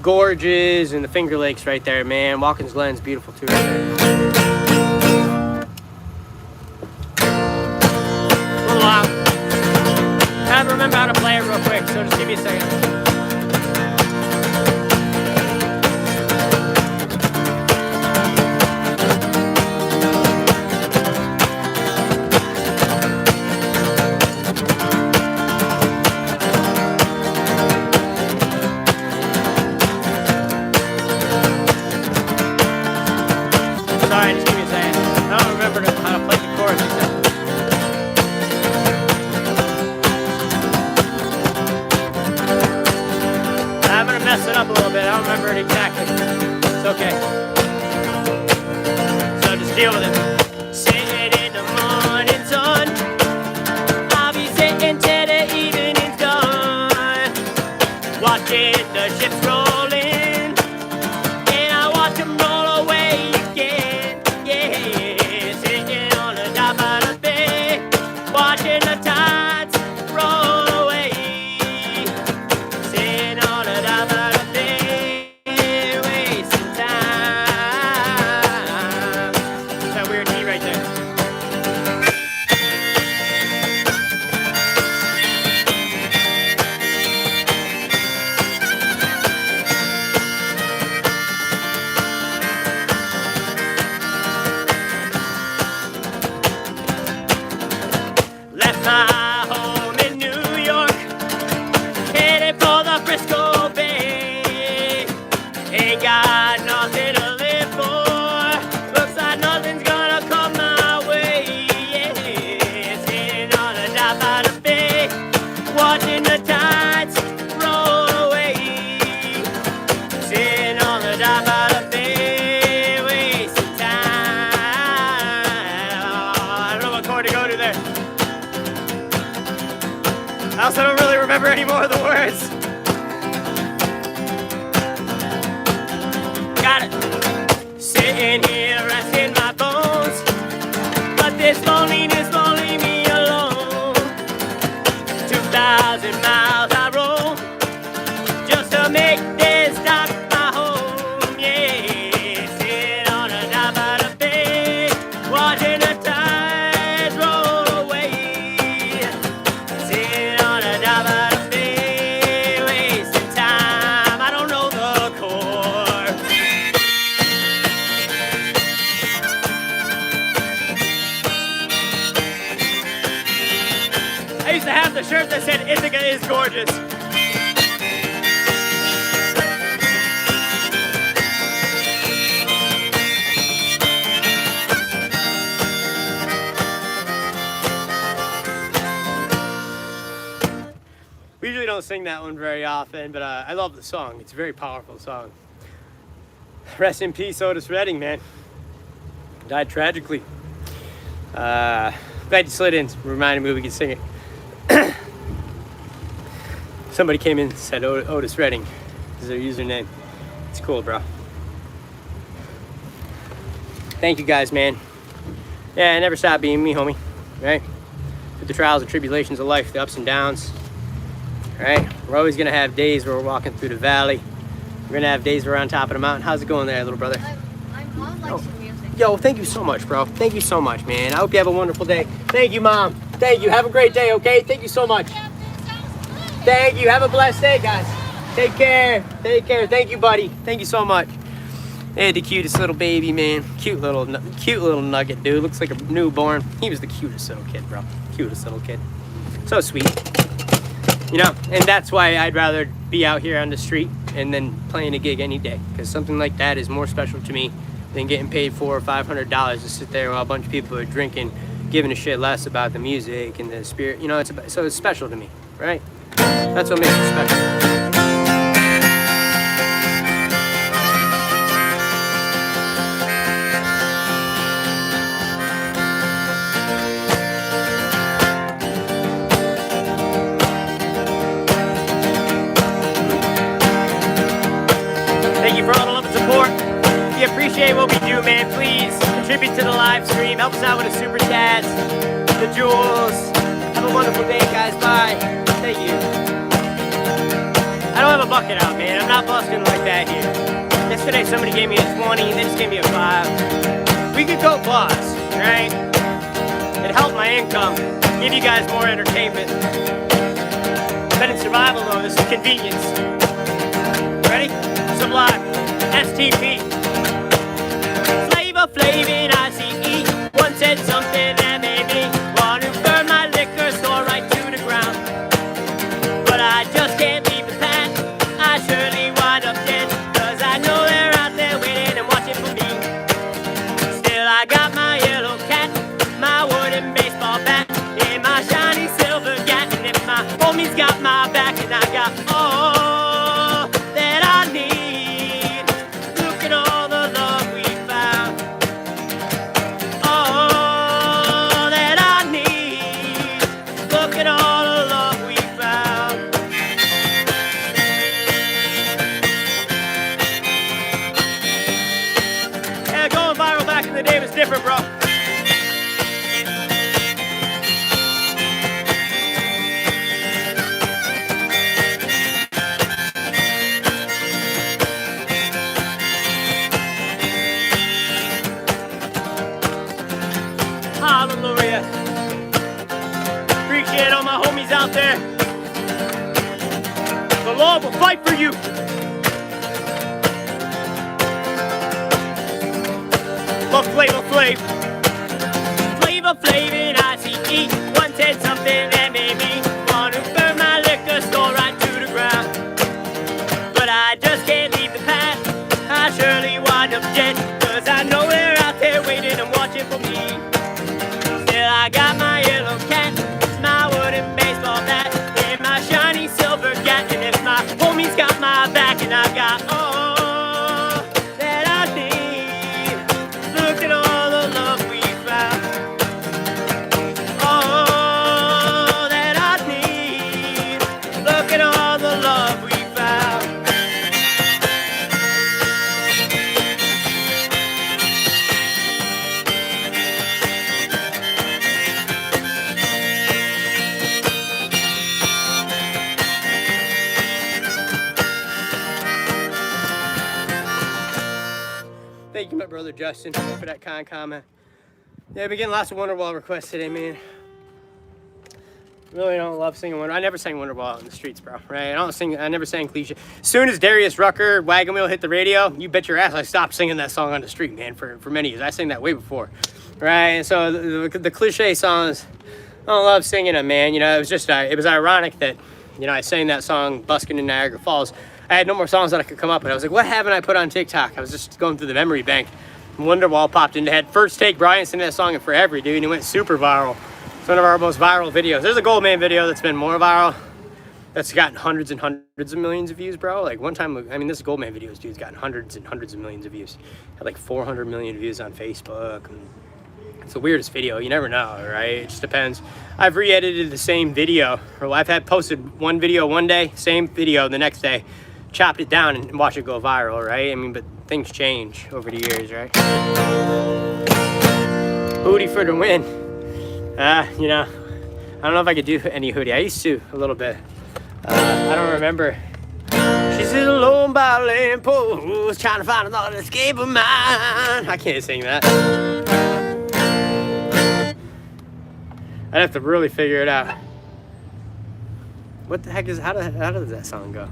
gorges and the Finger Lakes right there, man. Watkins Glen's beautiful too, right there. A little loud. I have to remember how to play it real quick, so just give me a second. Sorry, just give me a second. I don't remember how to play the chorus. I'm gonna mess it up a little bit. I don't remember it exactly. It's okay. So just deal with it. Sitting in the morning sun, I'll be sitting till the evening's done, watching the ships roll in, and I watch them roll away again. Yeah, sitting on the dock of the bay, watching the tides roll away. Sitting on the dock of the bay, wasting time. That's that weird key right there. Left my home in New York, headed for the Frisco Bay. Ain't got nothing to live for. Looks like nothing's gonna come my way. Yeah, sitting on the dock of the bay, watching the tides roll away. Sitting on the dock of the bay, wasting time. I don't know what chord to go to there. I also don't really remember any more of the words. Got it. Sitting here resting my bones, but this loneliness won't leave me alone. 2,000 miles I roll just to make this dock my home. Yeah, sitting on a dock of the bay, watching the tides roll away. Sitting on a dock of the bay, wasting time. I don't know the chord. I used to have the shirt that said Ithaca is gorgeous. We usually don't sing that one very often, but I love the song. It's a very powerful song. Rest in peace, Otis Redding, man. Died tragically. Glad you slid in, reminded me we could sing it. Somebody came in and said Otis Redding is their username. It's cool, bro. Thank you guys, man. Yeah, never stop being me, homie. Right? Through the trials and tribulations of life, the ups and downs. Right? We're always gonna have days where we're walking through the valley. We're gonna have days where we're on top of the mountain. How's it going there, little brother? I'm on like some music. Yo, thank you so much, bro. Thank you so much, man. I hope you have a wonderful day. Thank you, Mom. Thank you. Have a great day, okay? Thank you so much. Thank you. Have a blessed day, guys. Take care. Take care. Thank you, buddy. Thank you so much. Hey, the cutest little baby, man. Cute little nugget, dude. Looks like a newborn. He was the cutest little kid, bro. Cutest little kid. So sweet. You know, and that's why I'd rather be out here on the street and then playing a gig any day, because something like that is more special to me than getting paid $400 or $500 to sit there while a bunch of people are drinking, giving a shit less about the music and the spirit. You know, so it's special to me, right? That's what makes it special. Thank you for all the love and support. If you appreciate what we do, man, please contribute to the live stream. Help us out with the super chats, the jewels. Have a wonderful day, guys. Bye. Thank you. I don't have a bucket out, man. I'm not busting like that here. Yesterday, somebody gave me a 20, they just gave me a 5. We could go bust, right? It'd help my income, give you guys more entertainment. But in survival mode, this is convenience. Ready? Sublime. STP. Flavor Flavin' ICE. One said something that made me want to burn my liquor store right to the ground. But I just can't leave the path. I surely wind up dead, 'cause I know they're out there waiting and watching for me. Still I got my yellow cat, my wooden baseball bat, and my shiny silver gat. And if my homie's got my back, and I got all that I need. Look at all the love we found. All that I need. Look at all the love we found. different, bro. Hallelujah. Appreciate all my homies out there. The Lord will fight for you. Love Flavor Flav. Flavor Flav and ICE. 110 something that made me want to burn my liquor store right to the ground. But I just can't leave the path. I surely wind up dead. Cause I know they're out there waiting and watching for me. Still I got my yellow cat, my wooden baseball bat, and my shiny silver cat. And if my homie's got my back and I've got all that I need, look at all the love we found. All that I need, look at all the love we found. Thank you, my brother Justin, for that kind comment. Yeah, I've been getting lots of Wonderwall requests today, man. Really don't love singing Wonderwall. I never sang Wonderwall out in the streets, bro. Right? I never sang Cliche. As soon as Darius Rucker, Wagon Wheel hit the radio, you bet your ass I stopped singing that song on the street, man, for many years. I sang that way before. Right? And so the Cliche songs, I don't love singing them, man. You know, it was just, it was ironic that, you know, I sang that song, Busking in Niagara Falls. I had no more songs that I could come up with. I was like, what haven't I put on TikTok? I was just going through the memory bank. Wonderwall popped into head. First take, Brian sang that song in forever, dude, and it went super viral. It's one of our most viral videos. There's a Goldman video that's been more viral. That's gotten hundreds and hundreds of millions of views, bro. Like one time, I mean, this Goldman videos, dude's gotten hundreds and hundreds of millions of views. Had like 400 million views on Facebook. It's the weirdest video. You never know, right? It just depends. I've re-edited the same video. Or I've had posted one video one day, same video the next day. Chopped it down and watch it go viral, right? I mean, but things change over the years, right? Hootie for the win. You know, I don't know if I could do any Hootie. I used to a little bit. I don't remember. She's alone by a lamppost, trying to find another escape of mine. I can't sing that. I'd have to really figure it out. What the heck is, how does that song go?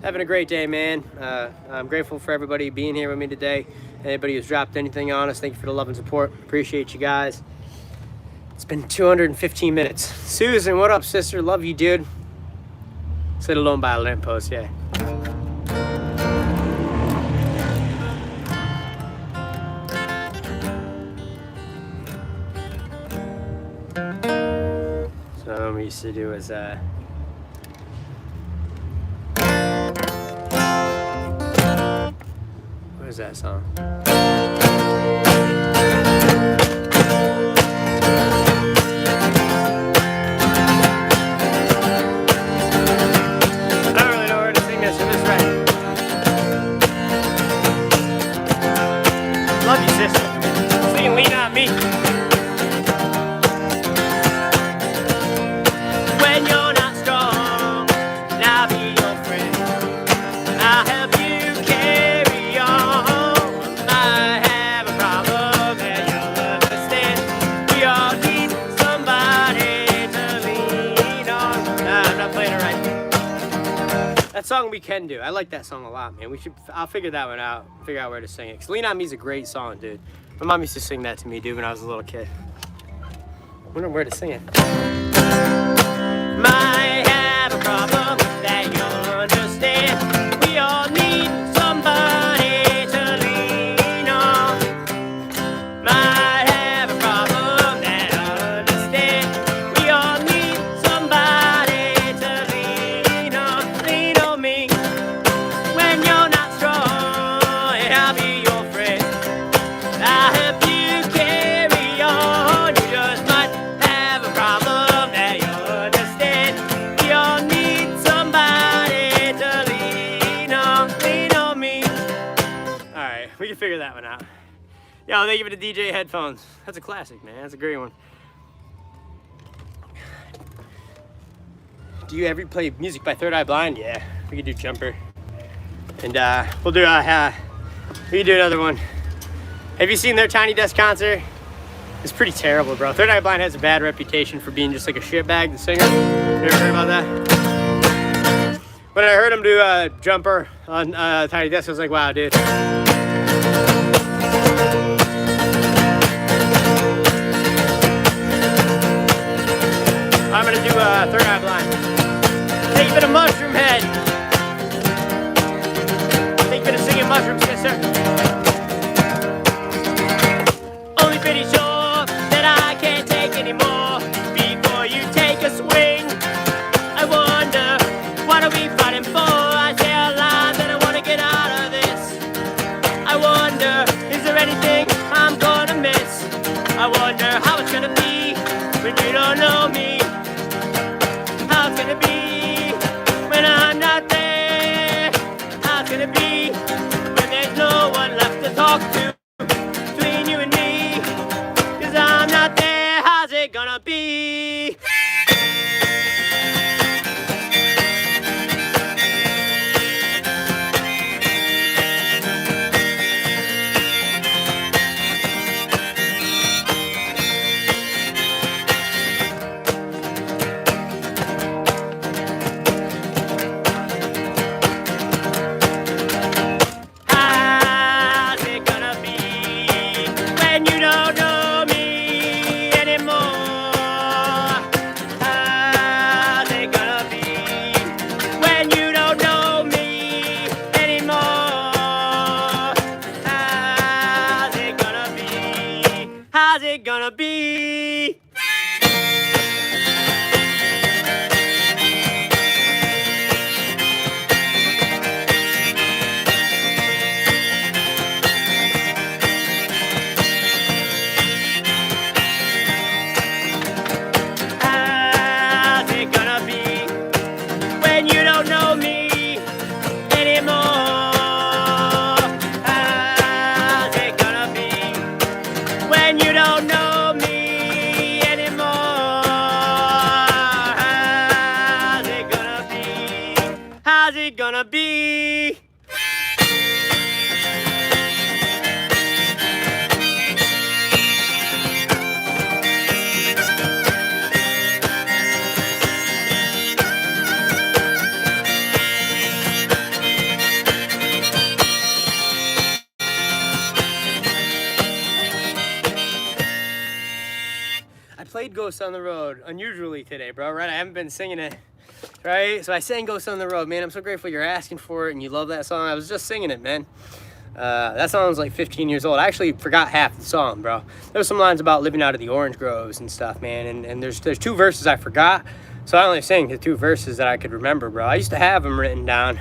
Having a great day, man. I'm grateful for everybody being here with me today. Anybody who's dropped anything on us, thank you for the love and support. Appreciate you guys. It's been 215 minutes. Susan, what up, sister? Love you, dude. Sit alone by a lamppost, yeah. So what we used to do is what is that song? I don't really know where to sing this, so this right. Love you, sister. Sing Lean On Me. When you're not strong, I'll be your friend. I'll help you carry on. I have a problem that you'll understand. We all need somebody to lean on. Nah, I'm not playing it right. That song we can do. I like that song a lot, man. I'll figure that one out. Figure out where to sing it. 'Cause Lean On Me is a great song, dude. My mom used to sing that to me, dude, when I was a little kid. I wonder where to sing it. Might have a problem that you'll understand. We all need somebody to lean on. Might have a problem that I'll understand. We all need somebody to lean on. Lean on me when you're not strong, and I'll be your friend. I'll help you carry on. You just might have a problem that you'll understand. Yo, they give it a DJ headphones. That's a classic, man. That's a great one. Do you ever play music by Third Eye Blind? Yeah, we could do Jumper. And we'll do we can do another one. Have you seen their Tiny Desk concert? It's pretty terrible, bro. Third Eye Blind has a bad reputation for being just like a shitbag, the singer. You ever heard about that? When I heard him do Jumper on Tiny Desk, I was like, wow, dude. I'm gonna do Third Eye Blind. Take a bit of Mushroom Head. Take a bit of Singing Mushrooms, yes sir. Only pretty sure that I can't take anymore. Before you take a swing, I wonder, what are we fighting for? I say out loud that I wanna get out of this. I wonder, is there anything I'm gonna miss? I wonder how it's gonna be when you don't know me. How it's gonna be when I'm not there. How it's gonna be when there's no one left to talk to between you and me. 'Cause I'm not there. How's it gonna be? How's it gonna be when you don't know me anymore? How's it gonna be when you don't know me anymore? How's it gonna be? How's it gonna be? How's it gonna be when you don't know me anymore? How's it gonna be when you don't know me anymore? How's it gonna be? How's it gonna be? I played Ghosts on the Road unusually today, bro, right? I haven't been singing it, right? So I sang Ghosts on the Road, man. I'm so grateful you're asking for it and you love that song. I was just singing it, man. That song was like 15 years old. I actually forgot half the song, bro. There was some lines about living out of the orange groves and stuff, man. And there's two verses I forgot. So I only sang the two verses that I could remember, bro. I used to have them written down.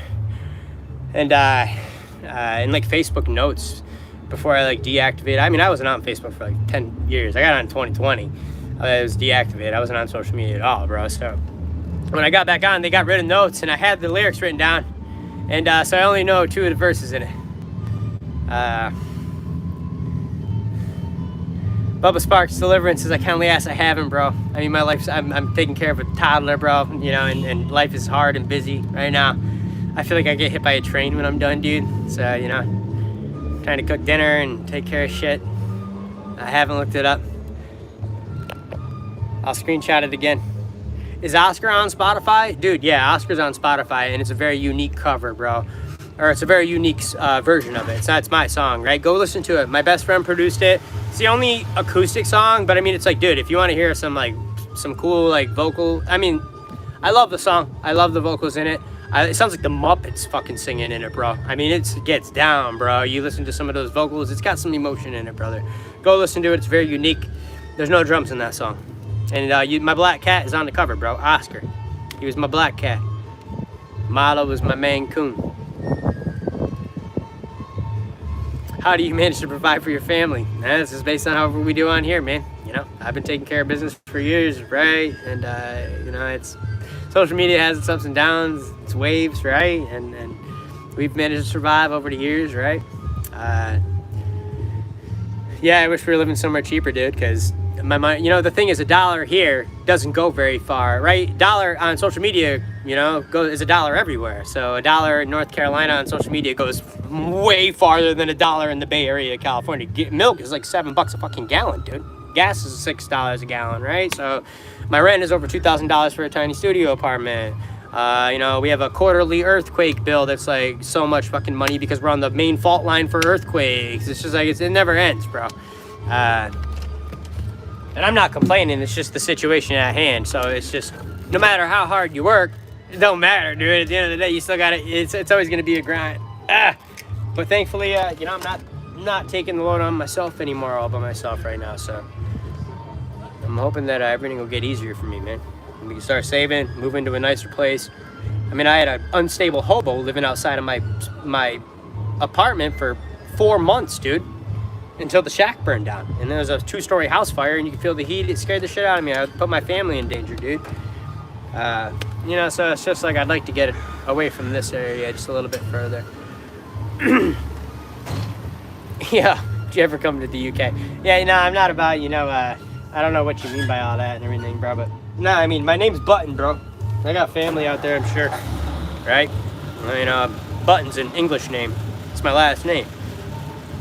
And in like Facebook notes before I like deactivated. I mean, I wasn't on Facebook for like 10 years. I got on in 2020. I was deactivated. I wasn't on social media at all, bro. So when I got back on, they got rid of notes and I had the lyrics written down. And so I only know two of the verses in it. Bubba Sparks' Deliverance is the kindly ass I haven't, bro. I mean, my life's, I'm taking care of a toddler, bro, you know, and life is hard and busy right now. I feel like I get hit by a train when I'm done, dude. So, you know, trying to cook dinner and take care of shit. I haven't looked it up. I'll screenshot it again. Is Oscar on Spotify? Dude, yeah, Oscar's on Spotify, and it's a very unique cover, bro. Or it's a very unique version of it. It's my song, right? Go listen to it. My best friend produced it. It's the only acoustic song, but I mean, it's like, dude, if you want to hear some cool, like, vocal, I mean, I love the song. I love the vocals in it. It sounds like the Muppets fucking singing in it, bro. I mean, it gets down, bro. You listen to some of those vocals, it's got some emotion in it, brother. Go listen to it. It's very unique. There's no drums in that song. And my black cat is on the cover, bro. Oscar. He was my black cat. Milo was my Maine Coon. How do you manage to provide for your family? This is based on however we do on here, man. You know, I've been taking care of business for years, right? And, you know, it's social media has its ups and downs, its waves, right? And we've managed to survive over the years, right? Yeah, I wish we were living somewhere cheaper, dude, because my mind, you know, the thing is, $1 here doesn't go very far, right? Dollar on social media, you know, is $1 everywhere. So $1 in North Carolina on social media goes way farther than $1 in the Bay Area of California. Milk is like $7 a fucking gallon, dude. Gas is $6 a gallon, right? So my rent is over $2,000 for a tiny studio apartment. You know, we have a quarterly earthquake bill that's like so much fucking money because we're on the main fault line for earthquakes. It's just like, it never ends, bro. And I'm not complaining, it's just the situation at hand. So it's just, no matter how hard you work, it don't matter, dude. At the end of the day, you still gotta, it's always gonna be a grind. But thankfully, you know, I'm not taking the load on myself anymore all by myself right now. So I'm hoping that everything will get easier for me, man. We can start saving, move into a nicer place. I mean, I had an unstable hobo living outside of my apartment for 4 months, dude, until the shack burned down. And there was a 2-story house fire, and you could feel the heat. It scared the shit out of me. I put my family in danger, dude. You know, so it's just like I'd like to get away from this area just a little bit further. Yeah, did you ever come to the UK? Yeah, no, I'm not about, you know, I don't know what you mean by all that and everything, bro, but no, I mean, my name's Button, bro. I got family out there, I'm sure, right? I mean, Button's an English name. It's my last name.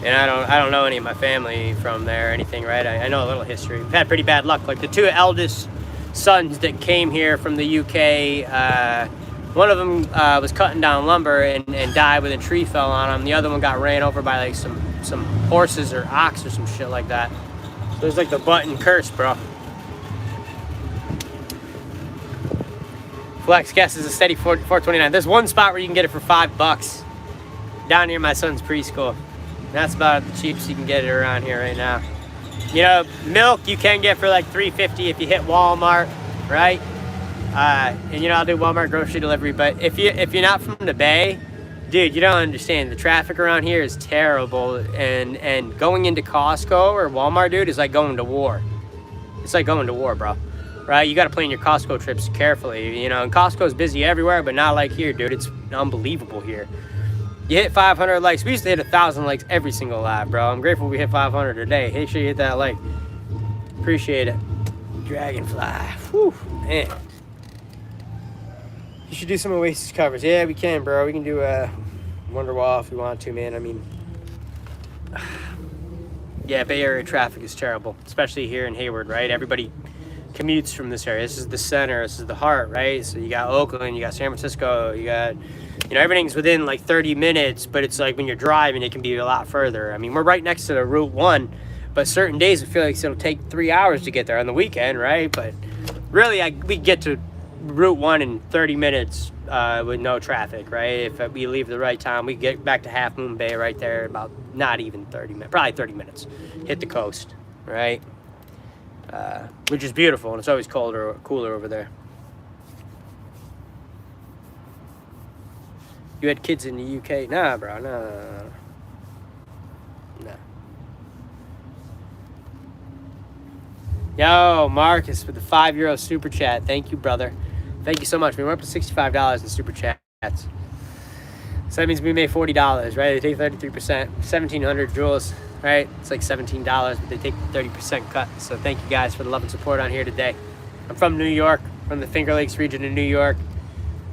And I don't know any of my family from there or anything, right? I know a little history. We've had pretty bad luck. Like the 2 eldest sons that came here from the UK, one of them was cutting down lumber and died when a tree fell on him. The other one got ran over by like some horses or ox or some shit like that. So it's like the Button curse, bro. Flex guess is a steady $4.29. There's one spot where you can get it for $5 down near my son's preschool. That's about the cheapest you can get it around here right now. You know, milk you can get for like $3.50 if you hit Walmart, right? And you know, I'll do Walmart grocery delivery. But if you're not from the Bay, dude, you don't understand. The traffic around here is terrible, and going into Costco or Walmart, dude, is like going to war. It's like going to war, bro. Right? You got to plan your Costco trips carefully. You know, and Costco's busy everywhere, but not like here, dude. It's unbelievable here. You hit 500 likes. We used to hit 1,000 likes every single live, bro. I'm grateful we hit 500 a day. Make sure you hit that like. Appreciate it. Dragonfly. Whew, man. You should do some Oasis covers. Yeah, we can, bro. We can do Wonderwall if we want to, man. I mean, yeah, Bay Area traffic is terrible, especially here in Hayward, right? Everybody commutes from this area. This is the center. This is the heart, right? So you got Oakland, you got San Francisco, you got, you know, everything's within like 30 minutes, but it's like when you're driving, it can be a lot further. I mean, we're right next to the Route 1, but certain days I feel like it'll take 3 hours to get there on the weekend, right? But really, we get to Route 1 in 30 minutes with no traffic, right? If we leave the right time, we get back to Half Moon Bay right there about not even 30 minutes, probably 30 minutes. Hit the coast, right? Which is beautiful, and it's always cooler over there. You had kids in the UK? Nah, bro, no. Yo, Marcus with the €5 super chat. Thank you, brother. Thank you so much. We're up to $65 in super chats. So that means we made $40, right? They take 33%, 1,700 joules, right? It's like $17, but they take the 30% cut. So thank you guys for the love and support on here today. I'm from New York, from the Finger Lakes region of New York.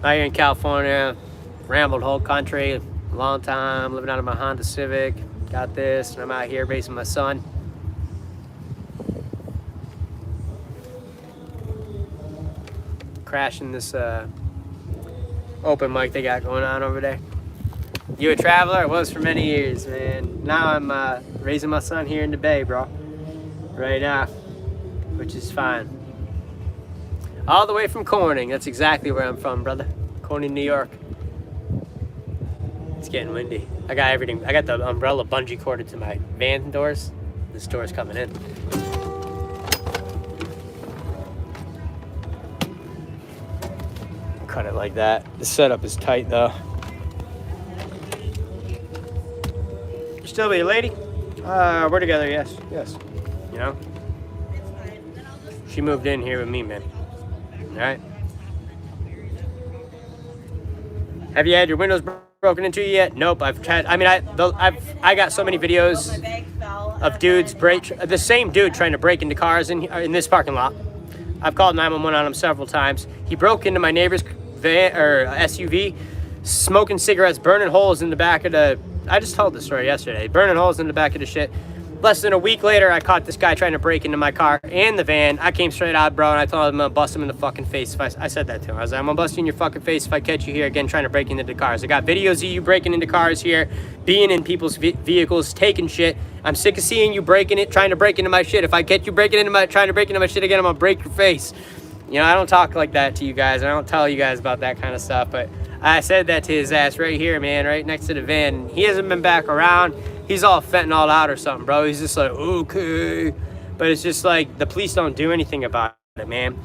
Out here in California, rambled whole country, a long time, living out of my Honda Civic. Got this, and I'm out here raising my son. Crashing this open mic they got going on over there. You a traveler? I was for many years, man. Now I'm raising my son here in the Bay, bro. Right now, which is fine. All the way from Corning. That's exactly where I'm from, brother. Corning, New York. It's getting windy. I got everything. I got the umbrella bungee corded to my van doors. This door's coming in. Cut it like that. The setup is tight though. You still be a lady? We're together, yes. You know? She moved in here with me, man. Alright? Have you had your windows broken into yet? Nope, I've tried. I mean, I got so many videos. My bag fell of dudes the same dude trying to break into cars in this parking lot. I've called 911 on him several times. He broke into my neighbor's van or SUV, smoking cigarettes, burning holes in the back of the. I just told the story yesterday. Burning holes in the back of the shit. Less than a week later, I caught this guy trying to break into my car and the van. I came straight out, bro, and I told him I'm gonna bust him in the fucking face. I said that to him. I was like, I'm gonna bust you in your fucking face if I catch you here again trying to break into cars. I got videos of you breaking into cars here, being in people's vehicles, taking shit. I'm sick of seeing you trying to break into my shit. If I catch you trying to break into my shit again, I'm gonna break your face. You know, I don't talk like that to you guys. I don't tell you guys about that kind of stuff, but I said that to his ass right here, man, right next to the van. He hasn't been back around. He's all fentanyl out or something, bro. He's just like, okay. But it's just like, the police don't do anything about it, man.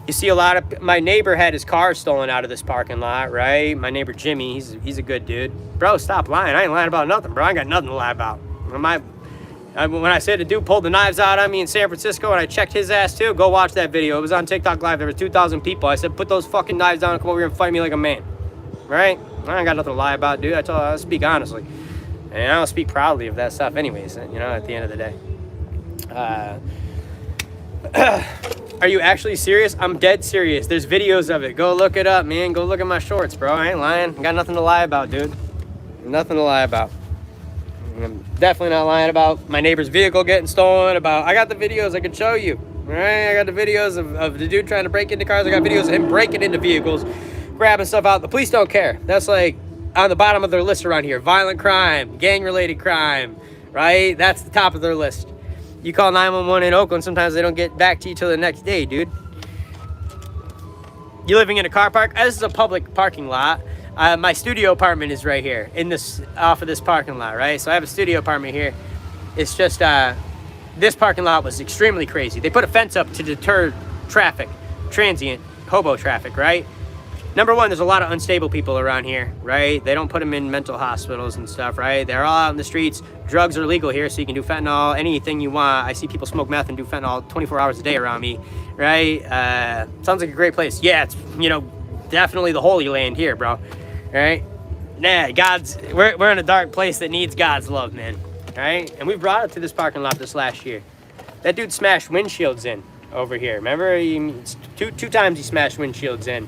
You see a lot of, my neighbor had his car stolen out of this parking lot, right? My neighbor Jimmy, he's a good dude. Bro, stop lying. I ain't lying about nothing, bro. I ain't got nothing to lie about. When I said the dude pulled the knives out on me in San Francisco and I checked his ass too, go watch that video. It was on TikTok Live. There were 2,000 people. I said, put those fucking knives down and come over here and fight me like a man. Right? I ain't got nothing to lie about, dude. I speak honestly. And I don't speak proudly of that stuff anyways, you know, at the end of the day. Are you actually serious? I'm dead serious. There's videos of it. Go look it up, man. Go look at my shorts, bro. I ain't lying. I got nothing to lie about, dude. Nothing to lie about. I'm definitely not lying about my neighbor's vehicle getting stolen. I got the videos I can show you. All right? I got the videos of the dude trying to break into cars. I got videos of him breaking into vehicles, grabbing stuff out. The police don't care. That's like on the bottom of their list around here. Violent crime, gang-related crime, right? That's the top of their list. You call 911 in Oakland, sometimes they don't get back to you till the next day, dude. You living in a car park? This is a public parking lot. My studio apartment is right here off of this parking lot, right? So I have a studio apartment here. It's just, this parking lot was extremely crazy. They put a fence up to deter traffic, transient, hobo traffic, right? Number one, there's a lot of unstable people around here, right? They don't put them in mental hospitals and stuff, right? They're all out in the streets. Drugs are legal here, so you can do fentanyl, anything you want. I see people smoke meth and do fentanyl 24 hours a day around me, right? Sounds like a great place. Yeah, it's, you know, definitely the Holy Land here, bro, right? Nah, we're in a dark place that needs God's love, man, right? And we brought it to this parking lot this last year. That dude smashed windshields in over here. Remember, two times he smashed windshields in.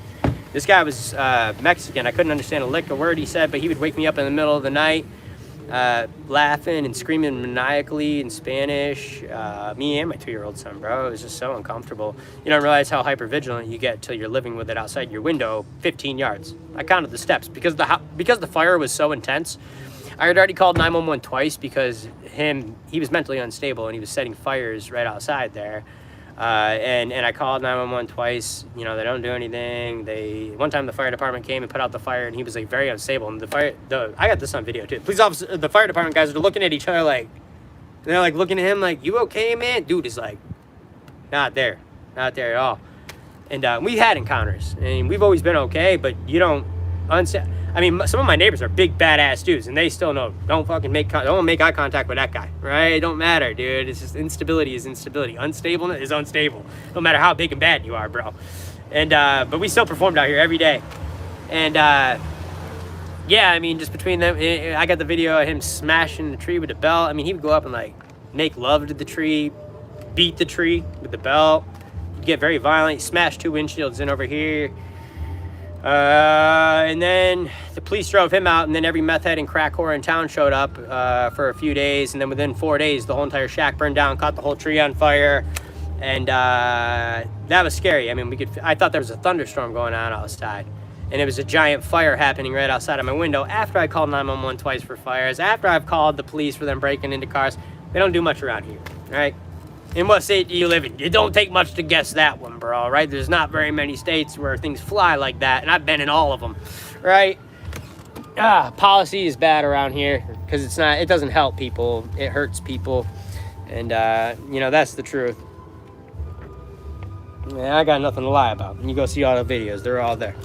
This guy was Mexican. I couldn't understand a lick of word he said, but he would wake me up in the middle of the night, laughing and screaming maniacally in Spanish. Me and my 2-year-old son, bro. It was just so uncomfortable. You don't realize how hypervigilant you get till you're living with it outside your window 15 yards. I counted the steps because the fire was so intense. I had already called 911 twice because he was mentally unstable and he was setting fires right outside there. And I called 911 twice. You know, they don't do anything. One time the fire department came and put out the fire, and he was like very unstable. And I got this on video too. The fire department guys are looking at each other like, they're like looking at him like, "You okay, man?" Dude is like, not there at all. And we had encounters, and we've always been okay. But you don't I mean, some of my neighbors are big badass dudes, and they still know, don't make eye contact with that guy, right? It don't matter, dude. It's just instability is instability. Unstableness is unstable. No matter how big and bad you are, bro. And but we still performed out here every day. And yeah, I mean, just between them, I got the video of him smashing the tree with the belt. I mean, he would go up and like make love to the tree, beat the tree with the belt. He'd get very violent. He smashed 2 windshields in over here. And then the police drove him out, and then every meth head and crack whore in town showed up for a few days, and then within 4 days, the whole entire shack burned down, caught the whole tree on fire, and that was scary. I mean, I thought there was a thunderstorm going on outside, and it was a giant fire happening right outside of my window after I called 911 twice for fires, after I've called the police for them breaking into cars. They don't do much around here, right? In what state do you live in? It don't take much to guess that one, bro, right? There's not very many states where things fly like that, and I've been in all of them, right? Policy is bad around here because it doesn't help people. It hurts people, and, you know, that's the truth. Yeah, I got nothing to lie about. And you go see all the videos. They're all there.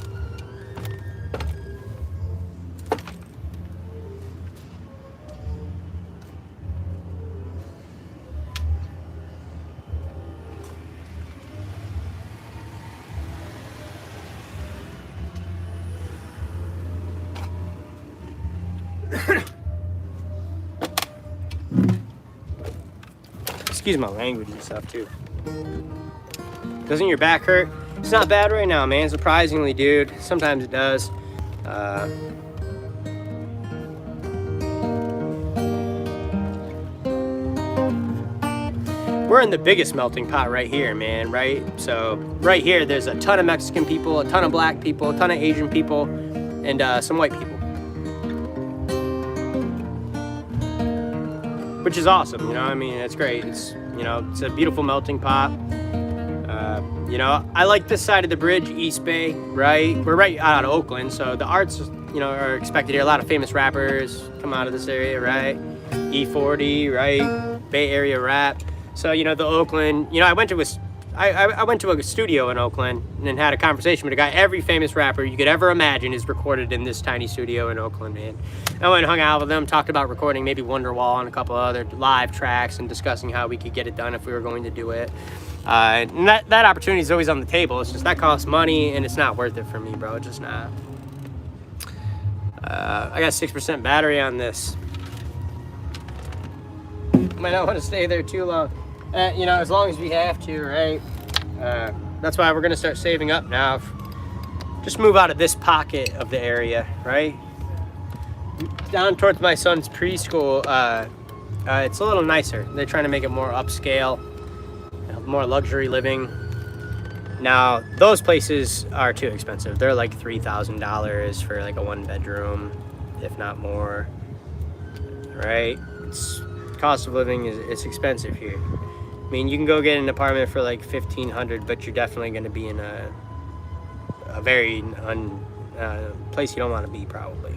excuse my language and stuff too. Doesn't your back hurt? It's not bad right now, man. Surprisingly, dude. Sometimes it does. We're in the biggest melting pot right here, man, right? So right here, there's a ton of Mexican people, a ton of black people, a ton of Asian people, and some white people. Which is awesome, you know, I mean, it's great. It's, you know, it's a beautiful melting pot. You know, I like this side of the bridge, East Bay, right? We're right out of Oakland, so the arts, you know, are expected here. A lot of famous rappers come out of this area, right? E40, right? Bay Area rap. So, you know, the Oakland, you know, I went to a studio in Oakland and had a conversation with a guy. Every famous rapper you could ever imagine is recorded in this tiny studio in Oakland, man. I went and hung out with them, talked about recording maybe Wonderwall and a couple other live tracks and discussing how we could get it done if we were going to do it. And that opportunity is always on the table. It's just that costs money and it's not worth it for me, bro. It's just not. I got 6% battery on this. Might not want to stay there too long. You know, as long as we have to, right? That's why we're gonna start saving up now. Just move out of this pocket of the area, right? Down towards my son's preschool, it's a little nicer. They're trying to make it more upscale, more luxury living. Now, those places are too expensive. They're like $3,000 for like a 1-bedroom, if not more, right? Cost of living is expensive here. I mean, you can go get an apartment for like $1,500, but you're definitely going to be in a very place you don't want to be, probably.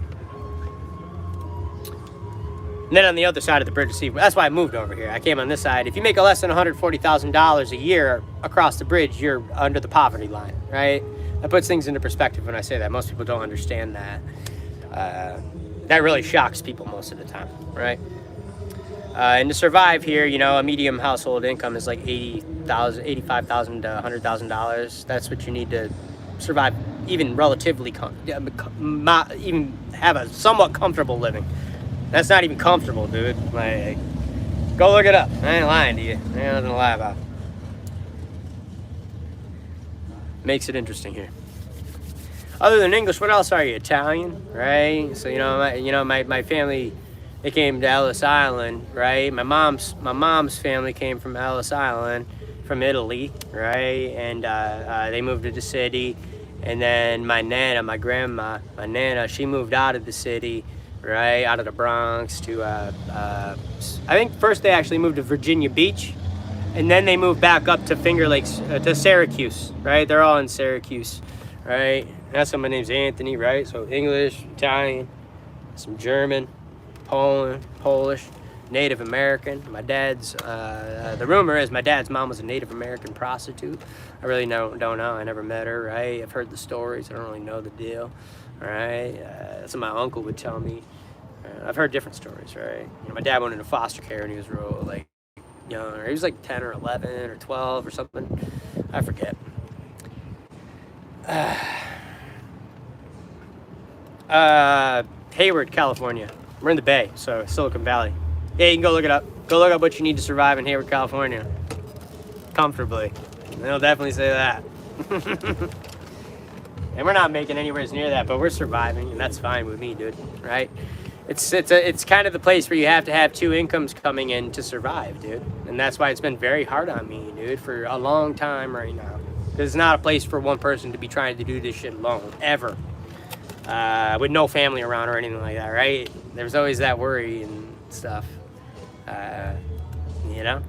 And then on the other side of the bridge, see, that's why I moved over here. I came on this side. If you make less than $140,000 a year across the bridge, you're under the poverty line, right? That puts things into perspective when I say that. Most people don't understand that. That really shocks people most of the time, right? And to survive here, you know, a medium household income is like $85,000 to $100,000. That's what you need to survive, even relatively, even have a somewhat comfortable living. That's not even comfortable, dude. Like, go look it up. I ain't lying to you. I ain't nothing to lie about. Makes it interesting here. Other than English, what else are you? Italian, right? So my family, they came to Ellis Island, right? My mom's family came from Ellis Island, from Italy, right? And they moved to the city. And then my Nana, she moved out of the city, right? Out of the Bronx to, I think first they actually moved to Virginia Beach. And then they moved back up to Finger Lakes, to Syracuse, right? They're all in Syracuse, right? That's why my name's Anthony, right? So English, Italian, some German, Polish, Native American. My dad's, the rumor is my dad's mom was a Native American prostitute. I really don't know. I never met her, right? I've heard the stories. I don't really know the deal, right? That's what my uncle would tell me. I've heard different stories, right? You know, my dad went into foster care when he was real, like, young. He was like 10 or 11 or 12 or something. I forget. Hayward, California. We're in the Bay, so Silicon Valley. Yeah, you can go look it up. Go look up what you need to survive in Hayward, California. Comfortably. They'll definitely say that. And we're not making anywhere near that, but we're surviving, and that's fine with me, dude, right? It's kind of the place where you have to have two incomes coming in to survive, dude. And that's why it's been very hard on me, dude, for a long time right now. Because it's not a place for one person to be trying to do this shit alone, ever. With no family around or anything like that, right? There's always that worry and stuff. You know?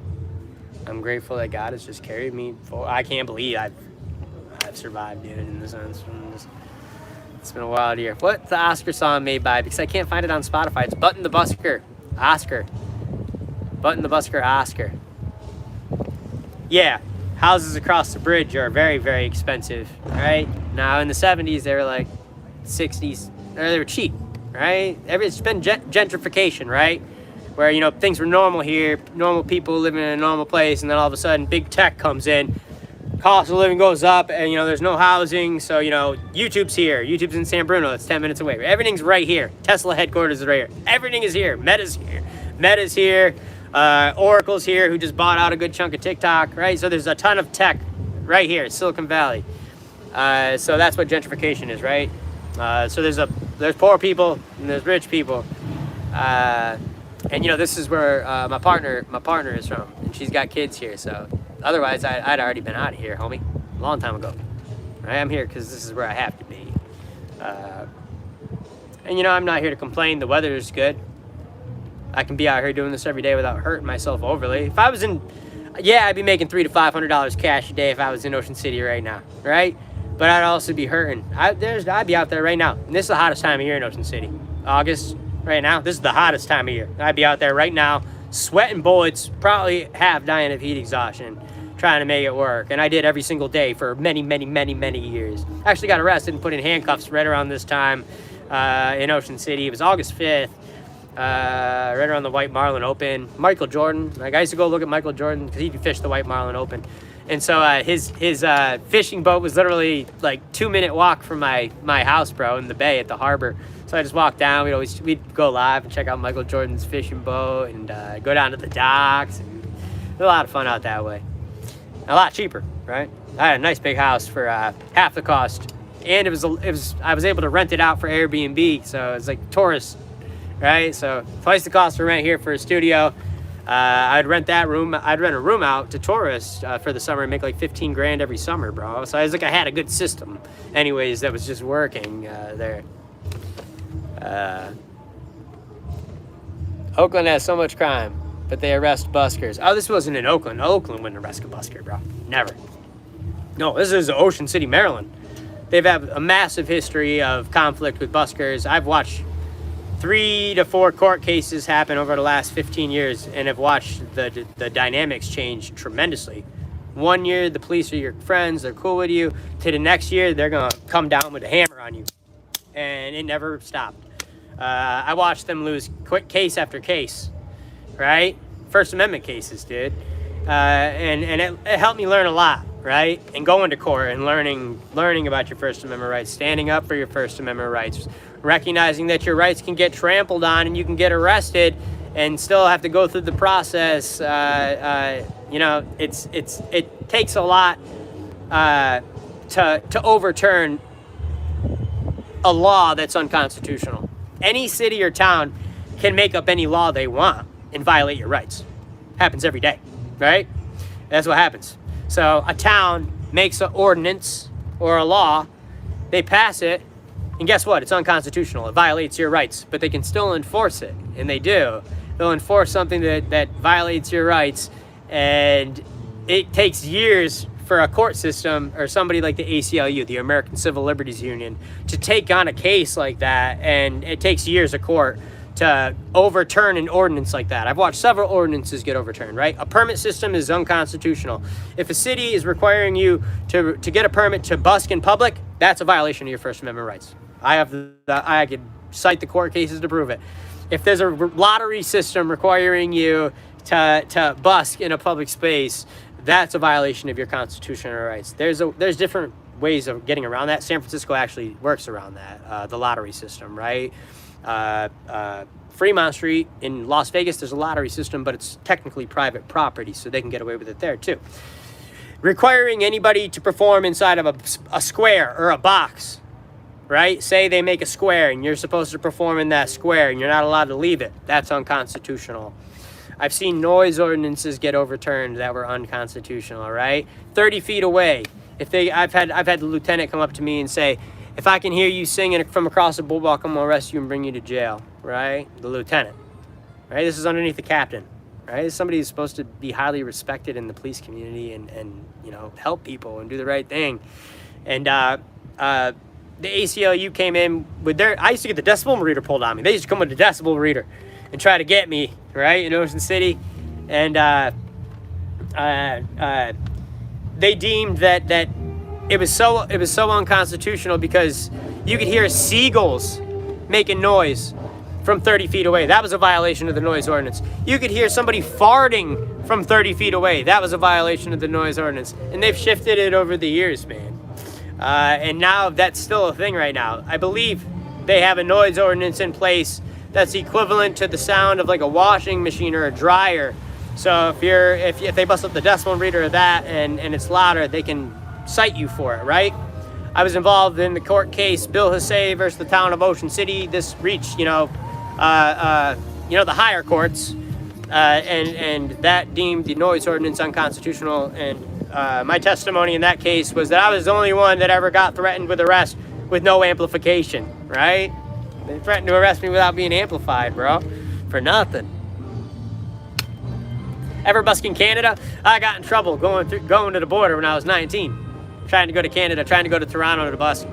I'm grateful that God has just carried me forward. I can't believe I've survived, dude, in the sense. It's been a wild year. What's the Oscar song made by? Because I can't find it on Spotify. It's Button The Busker. Oscar. Button The Busker, Oscar. Yeah. Houses across the bridge are very, very expensive, right? Now, in the 70s, they were like 60s. Or they were cheap, right? It's been gentrification, right? Where, you know, things were normal here. Normal people living in a normal place. And then all of a sudden, big tech comes in. Cost of living goes up, and you know there's no housing, so you know YouTube's here. YouTube's in San Bruno. It's 10 minutes away. Everything's right here. Tesla headquarters is right here. Everything is here. Meta's here. Oracle's here, who just bought out a good chunk of TikTok, right? So there's a ton of tech right here, Silicon Valley. So that's what gentrification is, right? So there's poor people and there's rich people. And you know, this is where my partner is from, and she's got kids here. So otherwise, I'd already been out of here, homie, a long time ago. Right? I'm here because this is where I have to be. And you know, I'm not here to complain. The weather is good. I can be out here doing this every day without hurting myself overly. If I was in, yeah, I'd be making $300 to $500 cash a day if I was in Ocean City right now, right? But I'd also be hurting. I'd be out there right now. And this is the hottest time of year in Ocean City. August, right now. This is the hottest time of year. I'd be out there right now, sweating bullets, probably half dying of heat exhaustion, trying to make it work. And I did every single day for many, many, many, many years. I actually got arrested and put in handcuffs right around this time in Ocean City. It was August 5th. Right around the White Marlin Open. Michael Jordan, like I used to go look at Michael Jordan because he'd fish the White Marlin Open, and so his fishing boat was literally like 2-minute walk from my house, bro, in the bay at the harbor. So I just walked down. We'd go live and check out Michael Jordan's fishing boat and go down to the docks. And it was a lot of fun out that way. A lot cheaper, right? I had a nice big house for half the cost, and I was able to rent it out for Airbnb, so it was like tourists. Right, so twice the cost of rent here for a studio. I'd rent a room out to tourists for the summer and make like 15 grand every summer, bro. So I was like, I had a good system, anyways, that was just working there. Oakland has so much crime, but they arrest buskers. Oh, this wasn't in Oakland. Oakland wouldn't arrest a busker, bro. Never. No, this is Ocean City, Maryland. They've had a massive history of conflict with buskers. I've watched 3 to 4 court cases happen over the last 15 years and have watched the dynamics change tremendously. 1 year, the police are your friends, they're cool with you. To the next year, they're going to come down with a hammer on you. And it never stopped. I watched them lose quick case after case, right? First Amendment cases, dude. And it helped me learn a lot, right? And going to court and learning about your First Amendment rights, standing up for your First Amendment rights, recognizing that your rights can get trampled on and you can get arrested and still have to go through the process. You know, it takes a lot to overturn a law that's unconstitutional. Any city or town can make up any law they want and violate your rights. Happens every day, right? That's what happens. So a town makes an ordinance or a law, they pass it, and guess what? It's unconstitutional. It violates your rights, but they can still enforce it, and they do. They'll enforce something that violates your rights, and it takes years for a court system or somebody like the ACLU, the American Civil Liberties Union, to take on a case like that, and it takes years of court to overturn an ordinance like that. I've watched several ordinances get overturned, right? A permit system is unconstitutional. If a city is requiring you to get a permit to busk in public, that's a violation of your First Amendment rights. I could cite the court cases to prove it. If there's a lottery system requiring you to busk in a public space, that's a violation of your constitutional rights. There's different ways of getting around that. San Francisco actually works around that, the lottery system, right? Fremont Street in Las Vegas, there's a lottery system, but it's technically private property, so they can get away with it there too. Requiring anybody to perform inside of a square or a box, right? Say they make a square and you're supposed to perform in that square and you're not allowed to leave it. That's unconstitutional. I've seen noise ordinances get overturned that were unconstitutional, right? 30 feet away. I've had the lieutenant come up to me and say, if I can hear you singing from across the boardwalk, I'm gonna arrest you and bring you to jail, right? The lieutenant, right? This is underneath the captain, right? This is somebody who's supposed to be highly respected in the police community and you know, help people and do the right thing. And the ACLU came in with I used to get the decibel reader pulled on me. They used to come with the decibel reader and try to get me, right, in Ocean City. And they deemed that it was so unconstitutional because you could hear seagulls making noise from 30 feet away. That was a violation of the noise ordinance. You could hear somebody farting from 30 feet away. That was a violation of the noise ordinance. And they've shifted it over the years, man. And now that's still a thing right now. I believe they have a noise ordinance in place that's equivalent to the sound of like a washing machine or a dryer So if they bust up the decibel reader of that and it's louder, they can cite you for it, right? I was involved in the court case Bill Hussey versus the town of Ocean City. This reached, the higher courts, and that deemed the noise ordinance unconstitutional. And my testimony in that case was that I was the only one that ever got threatened with arrest with no amplification, right? They threatened to arrest me without being amplified, bro, for nothing. Ever busking Canada? I got in trouble going to the border when I was 19. Trying to go to Canada, trying to go to Toronto to bus.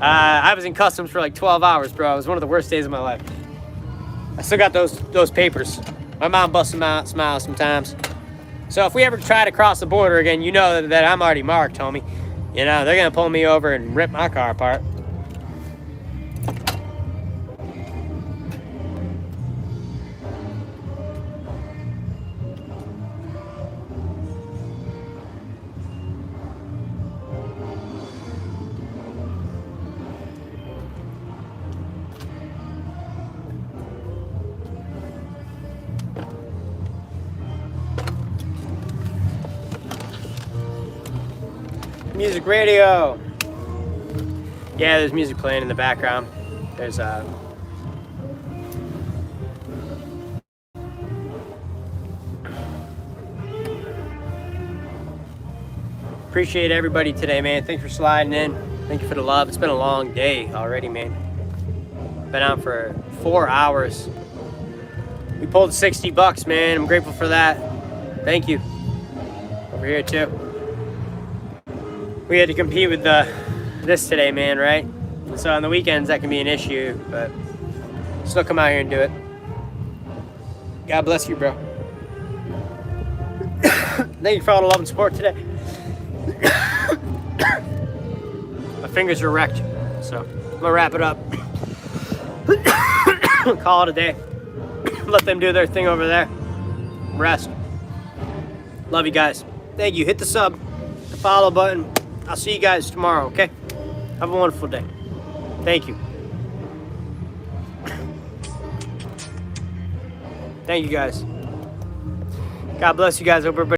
I was in customs for like 12 hours, bro. It was one of the worst days of my life. I still got those papers. My mom busts them out, smiles sometimes. So if we ever try to cross the border again, you know that I'm already marked, homie. You know, they're gonna pull me over and rip my car apart. Music radio. Yeah, there's music playing in the background. There's appreciate everybody today, man. Thanks for sliding in. Thank you for the love. It's been a long day already, man. Been on for 4 hours. We pulled $60, man. I'm grateful for that. Thank you. Over here too. We had to compete with this today, man, right? So on the weekends, that can be an issue, but still come out here and do it. God bless you, bro. Thank you for all the love and support today. My fingers are wrecked, so I'm gonna wrap it up. Call it a day. Let them do their thing over there. Rest. Love you guys. Thank you. Hit the sub, the follow button. I'll see you guys tomorrow, okay? Have a wonderful day. Thank you. Thank you, guys. God bless you guys. Hope everybody